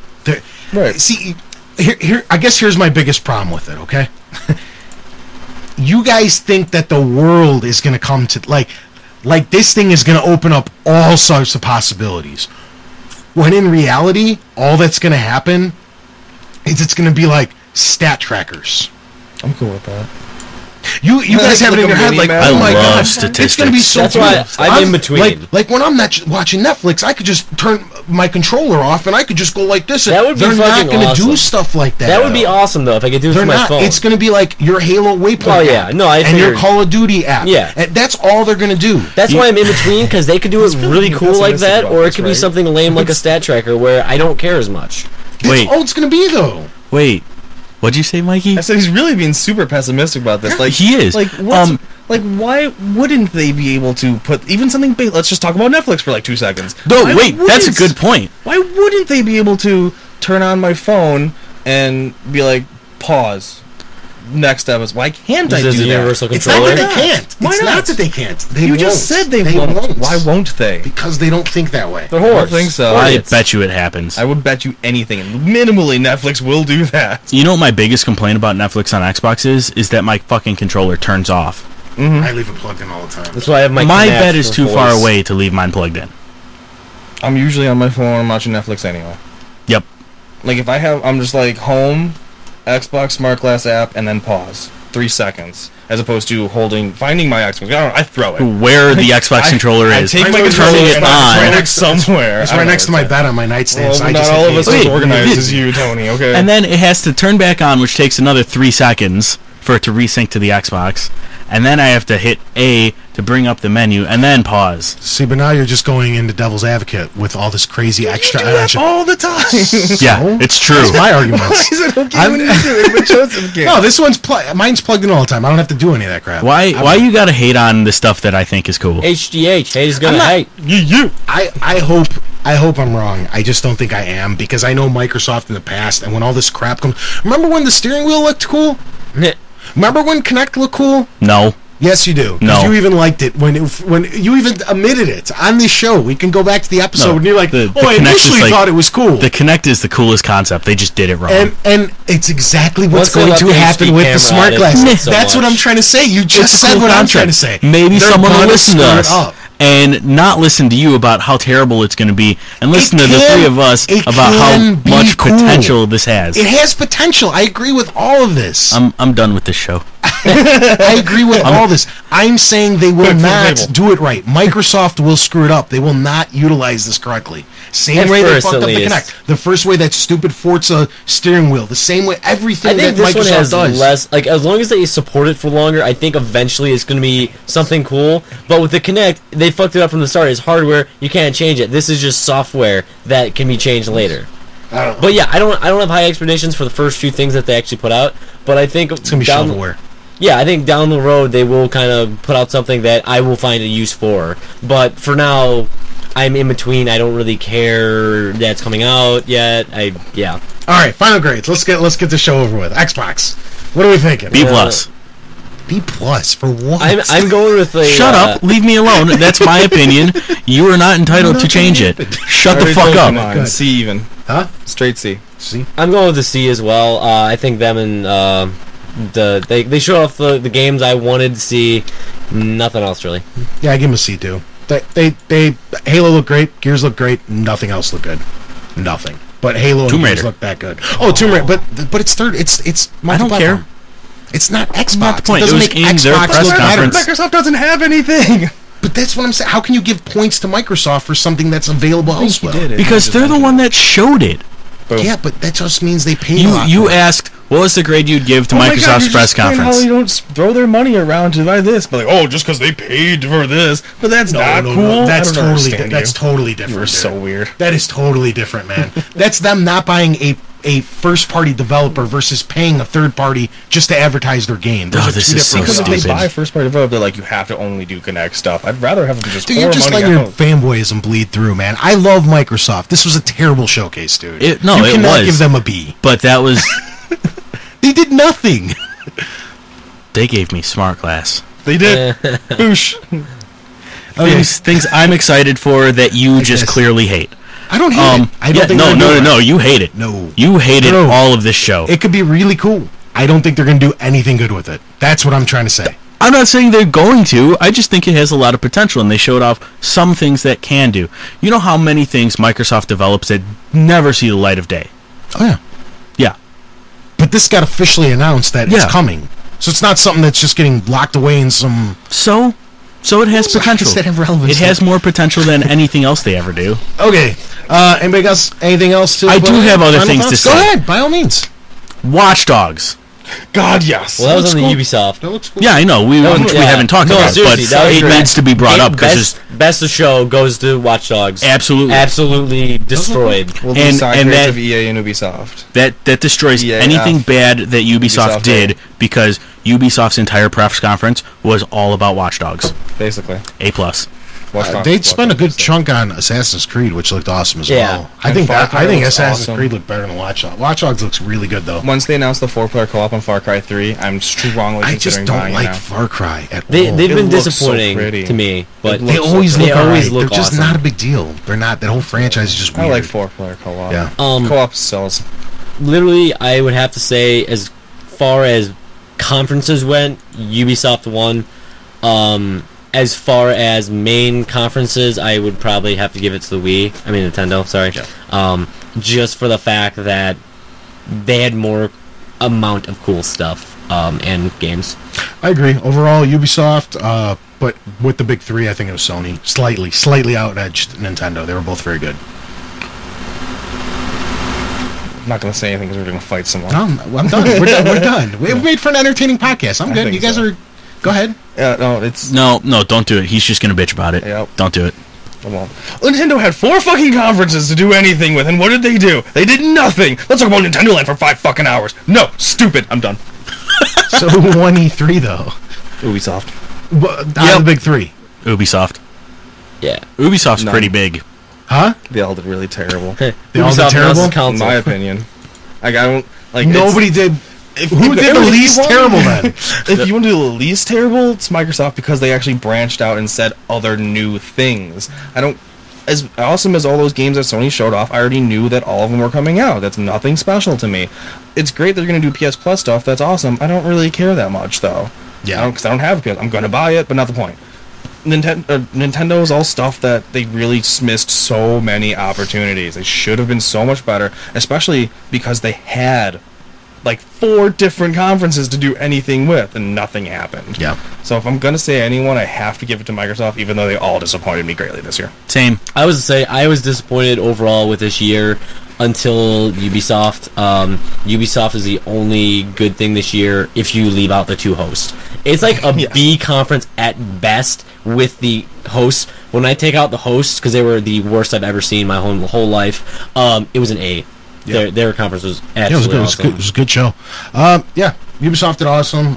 S4: Right.
S1: See, here. I guess here's my biggest problem with it. Okay, you guys think that the world is going to come to like this thing is going to open up all sorts of possibilities, when in reality, all that's going to happen is it's going to be like stat trackers.
S4: I'm cool with that.
S1: You guys have it in your head like, oh my god,
S3: statistics.
S1: it's going to be so
S2: That's
S1: cool.
S2: why I'm in between.
S1: Like when I'm not watching Netflix, I could just turn my controller off and I could just go like this.
S2: That would be
S1: They're not
S2: fucking
S1: going to
S2: awesome.
S1: do stuff like that.
S2: That would be awesome though if I could do it
S1: They're
S2: from my
S1: not.
S2: phone.
S1: It's going to be like your Halo Waypoint app and your Call of Duty app.
S2: Yeah.
S1: And that's all they're going to do.
S2: That's why I'm in between, because they could do it really cool like that, or it could be
S4: right?
S2: something lame like a stat tracker where I don't care as much.
S3: Wait.
S1: That's all it's going to be though.
S3: Wait. What'd you say, Mikey?
S4: I said he's really being super pessimistic about this. Like
S3: He is.
S4: Like why wouldn't they be able to put even something big? Let's just talk about Netflix for like 2 seconds.
S3: No,
S4: Why
S3: wait. That's a
S4: wouldn't-
S3: good point.
S4: Why wouldn't they be able to turn on my phone and be like, pause? Next episode. Why can't I do
S2: This is a
S4: that?
S2: universal
S1: It's not
S2: controller.
S1: that they can't.
S4: Why
S1: It's
S4: not?
S1: not that they can't. They
S4: You just
S1: won't.
S4: said they won't. Why won't they?
S1: Because they don't think that way.
S2: They're
S4: I don't
S2: horse.
S4: think so.
S3: I
S2: Idiots.
S3: bet you it happens.
S4: I would bet you anything. And minimally, Netflix will do that.
S3: You know what my biggest complaint about Netflix on Xbox is that my fucking controller turns off.
S1: I leave it plugged in all the time.
S2: That's why I have my
S3: My
S2: Kinect
S3: bed is
S2: for
S3: too
S2: voice.
S3: far away to leave mine plugged in.
S4: I'm usually on my phone. I'm watching Netflix anyway.
S3: Yep.
S4: Like if I'm just like home, Xbox Smart Glass app, and then pause 3 seconds, as opposed to finding my Xbox. I throw it.
S3: Where the Xbox controller
S4: I
S3: is.
S4: take my
S1: Turning
S4: controller
S3: it
S4: and I throw
S3: on.
S4: it somewhere.
S1: It's
S4: I
S1: right
S4: don't know
S1: next to
S4: where
S1: my
S4: it's
S1: bed on my nightstand.
S4: Well,
S1: so I
S4: not
S1: just
S4: all
S1: hit
S4: of us
S1: A.
S4: are as organized as you, Tony. Okay.
S3: And then it has to turn back on, which takes another 3 seconds for it to resync to the Xbox. And then I have to hit A to bring up the menu, and then pause.
S1: See, but now you're just going into devil's advocate with all this crazy extra
S4: you do that
S1: action.
S4: all the time.
S3: Yeah, it's true.
S1: That's my argument.
S4: Why is it okay when you do it, but Joseph can't?
S1: No, this one's mine's plugged in all the time. I don't have to do any of that crap.
S3: Why you gotta hate on the stuff that I think is cool?
S2: HDH. Hate is gonna hate.
S1: I hope I'm wrong. I just don't think I am, because I know Microsoft in the past, and when all this crap comes. Remember when the steering wheel looked cool? Remember when Kinect looked cool?
S3: No.
S1: Yes, you do. 'Cause
S3: No.
S1: you even liked it when you even admitted it on this show. We can go back to the episode
S3: No,
S1: when you're like,
S3: the
S1: I
S3: Kinect
S1: initially
S3: is like-
S1: thought it was cool.
S3: The Kinect is the coolest concept. They just did it wrong.
S1: And it's exactly what's
S2: Once they
S1: going
S2: let
S1: to
S2: the
S1: happen
S2: HD
S1: with the
S2: camera
S1: smart
S2: out, it
S1: glass.
S2: works so
S1: That's what
S2: much.
S1: I'm trying to say. You just
S3: It's a
S1: said
S3: cool
S1: what I'm
S3: concept.
S1: trying to say.
S3: Maybe
S1: They're
S3: someone will
S1: gonna
S3: listen to
S1: screw it
S3: us
S1: up.
S3: and not listen to you about how terrible it's going to be, and listen to the
S1: can-
S3: three of us
S1: it
S3: about how
S1: can be
S3: much
S1: cool.
S3: potential this has.
S1: It has potential. I agree with all of this.
S3: I'm done with this show.
S1: I agree with all this. I'm saying they will
S4: Back to the
S1: not
S4: table.
S1: do it right. Microsoft will screw it up. They will not utilize this correctly. Same
S2: At
S1: way they
S2: first,
S1: fucked
S2: at
S1: up the
S2: least.
S1: Kinect. The first way that stupid Forza steering wheel. The same way everything
S2: I think
S1: that
S2: this one
S1: Microsoft
S2: has
S1: does.
S2: less. Like, as long as they support it for longer, I think eventually it's going to be something cool. But with the Kinect, they fucked it up from the start. It's hardware; you can't change it. This is just software that can be changed later.
S1: I don't know.
S2: But yeah, I don't have high expectations for the first few things that they actually put out. But I think
S1: It's going to be shovelware.
S2: yeah, I think down the road they will kind of put out something that I will find a use for. But for now, I'm in between. I don't really care that's coming out yet. Yeah.
S1: All right, final grades. Let's get the show over with. Xbox. What are we thinking?
S3: B plus.
S1: B plus for what?
S2: I'm going with a
S3: Shut up. Leave me alone. That's my opinion. You are not entitled to change it. Shut the fuck
S4: Come
S3: up.
S4: on,
S1: Good.
S4: C even.
S1: Huh?
S4: Straight C.
S1: See?
S2: I'm going with the C as well. I think them and They show off the games I wanted to see. Nothing else really.
S1: Yeah, I give them a C too. They Halo looked great, Gears looked great, nothing else looked good. Nothing. But Halo and Gears look that good. Oh, Tomb Raider, but it's third. It's
S3: I don't care.
S1: It's not Xbox.
S3: Not the point.
S1: It doesn't make
S3: in their
S1: Xbox
S3: press
S1: look better.
S3: conference.
S4: Microsoft doesn't have anything.
S1: But that's what I'm saying. How can you give points to Microsoft for something that's available elsewhere?
S3: Because they're the one that showed it.
S4: Boom.
S1: Yeah, but that just means they paid a lot.
S3: You
S1: more.
S3: asked, what was the grade you'd give to
S4: Oh my God,
S3: Microsoft's
S4: you're
S3: press
S4: just saying
S3: conference?
S4: How you don't throw their money around to buy this, but like, oh, just because they paid for this, but that's not cool.
S1: No. That's
S4: I don't understand
S1: totally different.
S4: You're
S1: dude.
S4: so weird.
S1: That is totally different, man. That's them not buying a first-party developer versus paying a third-party just to advertise their game. Those
S3: Oh,
S1: are
S3: this
S1: two
S3: is so
S1: different
S4: Because if
S1: things.
S4: they
S3: stupid.
S4: buy first-party developer, they're like, you have to only do Kinect stuff. I'd rather have them just
S1: Dude,
S4: pour
S1: you're just
S4: money
S1: letting your
S4: out.
S1: fanboyism bleed through, man. I love Microsoft. This was a terrible showcase, dude.
S3: It
S1: you
S3: was.
S1: cannot give them a B.
S3: But that was...
S1: They did nothing.
S3: they gave me smart glass.
S4: They did. Boosh.
S3: Things I'm excited for that you just
S1: guess.
S3: clearly hate.
S1: I don't hate it. I don't think they're doing it.
S3: No, you hate it.
S1: No.
S3: You hated
S1: No.
S3: all of this show.
S1: It could be really cool. I don't think they're going to do anything good with it. That's what I'm trying to say.
S3: I'm not saying they're going to. I just think it has a lot of potential, and they showed off some things that can do. You know how many things Microsoft develops that never see the light of day?
S1: Oh, yeah.
S3: Yeah.
S1: But this got officially announced that it's
S3: Yeah.
S1: coming. So it's not something that's just getting locked away in some...
S3: So it has
S1: So how
S3: potential.
S1: does that have relevance
S3: It
S1: to
S3: has more potential than anything else they ever do.
S1: Okay. Anybody else? Anything else to...
S3: I do have other
S1: final
S3: things to
S1: thoughts?
S3: say.
S1: Go ahead, by all means.
S3: Watch Dogs.
S4: God, yes.
S2: Well, that was on the
S1: cool.
S2: Ubisoft.
S1: That looks cool.
S3: Yeah, I know. We haven't talked
S2: No,
S3: about it, but
S2: seriously, that was
S3: it
S2: great.
S3: needs to be brought up because
S2: Best of show goes to Watch Dogs.
S3: absolutely
S2: Absolutely destroyed.
S4: We'll
S3: and
S4: decide
S3: that-
S4: of EA and Ubisoft.
S3: that destroys
S4: EAF.
S3: anything bad that Ubisoft
S4: Ubisoft
S3: did because Ubisoft's entire press conference was all about Watch Dogs.
S4: Basically.
S3: A+.
S1: They'd spent a good chunk on Assassin's Creed, which looked awesome as
S2: Yeah.
S1: well. I
S4: And
S1: think
S4: Far Cry
S1: I think
S4: looks
S1: Assassin's
S4: awesome.
S1: Creed looked better than Watch Dogs. Watch Dogs looks really good though.
S4: Once they announced the 4-player co-op on Far Cry 3, I'm strongly
S1: I just
S4: considering
S1: don't
S4: buying it
S1: like
S4: now.
S1: Far Cry at
S2: They've
S1: all.
S2: been
S4: looks so
S2: disappointing
S4: pretty.
S2: to me, but
S1: They
S4: looks
S1: always
S4: so
S1: look
S2: They
S1: alright.
S2: always look
S1: They're just
S2: awesome.
S1: not a big deal. They're not. That whole franchise is just weird.
S4: I like 4-player co-op.
S1: Yeah.
S4: Co-op sells.
S2: literally, I would have to say, as far as conferences went, Ubisoft won. As far as main conferences, I would probably have to give it to the Nintendo, sorry.
S1: Yeah.
S2: Just for the fact that they had more amount of cool stuff and games.
S1: I agree. Overall, Ubisoft, but with the big three, I think it was Sony. Slightly out-edged Nintendo. They were both very good.
S4: I'm not going to say anything because we're going to fight someone.
S1: No, I'm done. We're done. We're done. We've made for an entertaining podcast. I'm
S4: I
S1: good.
S4: think
S1: You guys
S4: so.
S1: are... Go ahead.
S4: No, it's...
S3: No, don't do it. He's just going to bitch about it.
S4: Yep.
S3: Don't do it.
S4: I won't. Nintendo had 4 fucking conferences to do anything with, and what did they do? They did nothing! Let's talk about Nintendo Land for 5 fucking hours! No! Stupid! I'm done.
S1: So who won E3, though?
S4: Ubisoft.
S1: Out of the big three.
S3: Ubisoft.
S2: Yeah.
S3: Ubisoft's
S4: None.
S3: pretty big.
S1: Huh?
S4: They all did really terrible.
S1: They all did
S2: Ubisoft
S1: terrible?
S2: versus
S4: In
S2: console.
S4: my opinion. Like, I don't... Like,
S1: Nobody did... Who did the least terrible, then?
S4: If you want to do the least terrible, it's Microsoft because they actually branched out and said other new things. I don't... As awesome as all those games that Sony showed off, I already knew that all of them were coming out. That's nothing special to me. It's great they're going to do PS Plus stuff. That's awesome. I don't really care that much, though.
S1: Yeah.
S4: Because I don't have a PS. I'm going to buy it, but not the point. Nintendo is all stuff that they really missed so many opportunities. They should have been so much better, especially because they had like 4 different conferences to do anything with, and nothing happened.
S1: Yeah.
S4: So if I'm going to say anyone, I have to give it to Microsoft, even though they all disappointed me greatly this year.
S3: Same.
S2: I was disappointed overall with this year until Ubisoft. Ubisoft is the only good thing this year if you leave out the 2 hosts. It's like a
S4: Yes.
S2: B conference at best with the hosts. When I take out the hosts, because they were the worst I've ever seen my whole life, it was an A.
S1: Yeah.
S2: Their conference was
S1: Yeah, it was
S2: absolutely
S1: good. It was
S2: awesome.
S1: good. It was a good show. Yeah, Ubisoft did awesome.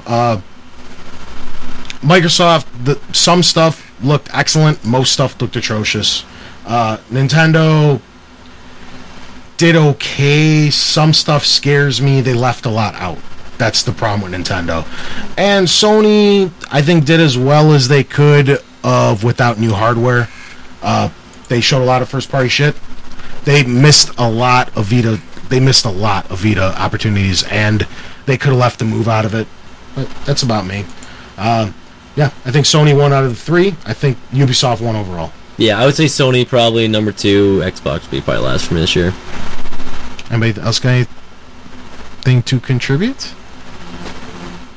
S1: Microsoft, some stuff looked excellent. Most stuff looked atrocious. Nintendo did okay. Some stuff scares me. They left a lot out. That's the problem with Nintendo. And Sony, I think, did as well as they could without new hardware. They showed a lot of first-party shit. They missed a lot of they missed a lot of Vita opportunities, and they could have left the Move out of it. But that's about me. Yeah, I think Sony won out of the 3. I think Ubisoft won overall.
S2: Yeah, I would say Sony probably number 2. Xbox would be probably last for me this year.
S1: Anybody else got anything to contribute?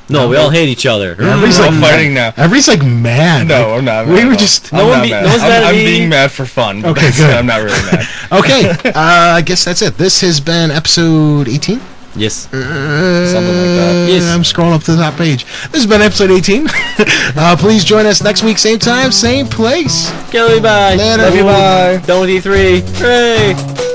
S2: No, we all hate each other.
S1: Everybody's
S4: We're
S1: like
S4: all fighting now.
S1: Everybody's like mad.
S4: No, I'm not.
S1: We were just
S2: No one's mad at
S4: I'm
S2: me.
S4: being mad for fun.
S1: Okay, good.
S4: I'm not really mad.
S1: Okay, I guess that's it. This has been episode 18.
S2: Yes.
S4: Something like that.
S2: Yes.
S1: I'm scrolling up to the top page. This has been episode 18. Please join us next week, same time, same place.
S2: Kelly, bye.
S1: Later.
S4: Love you, bye.
S2: Done with E3. Hooray.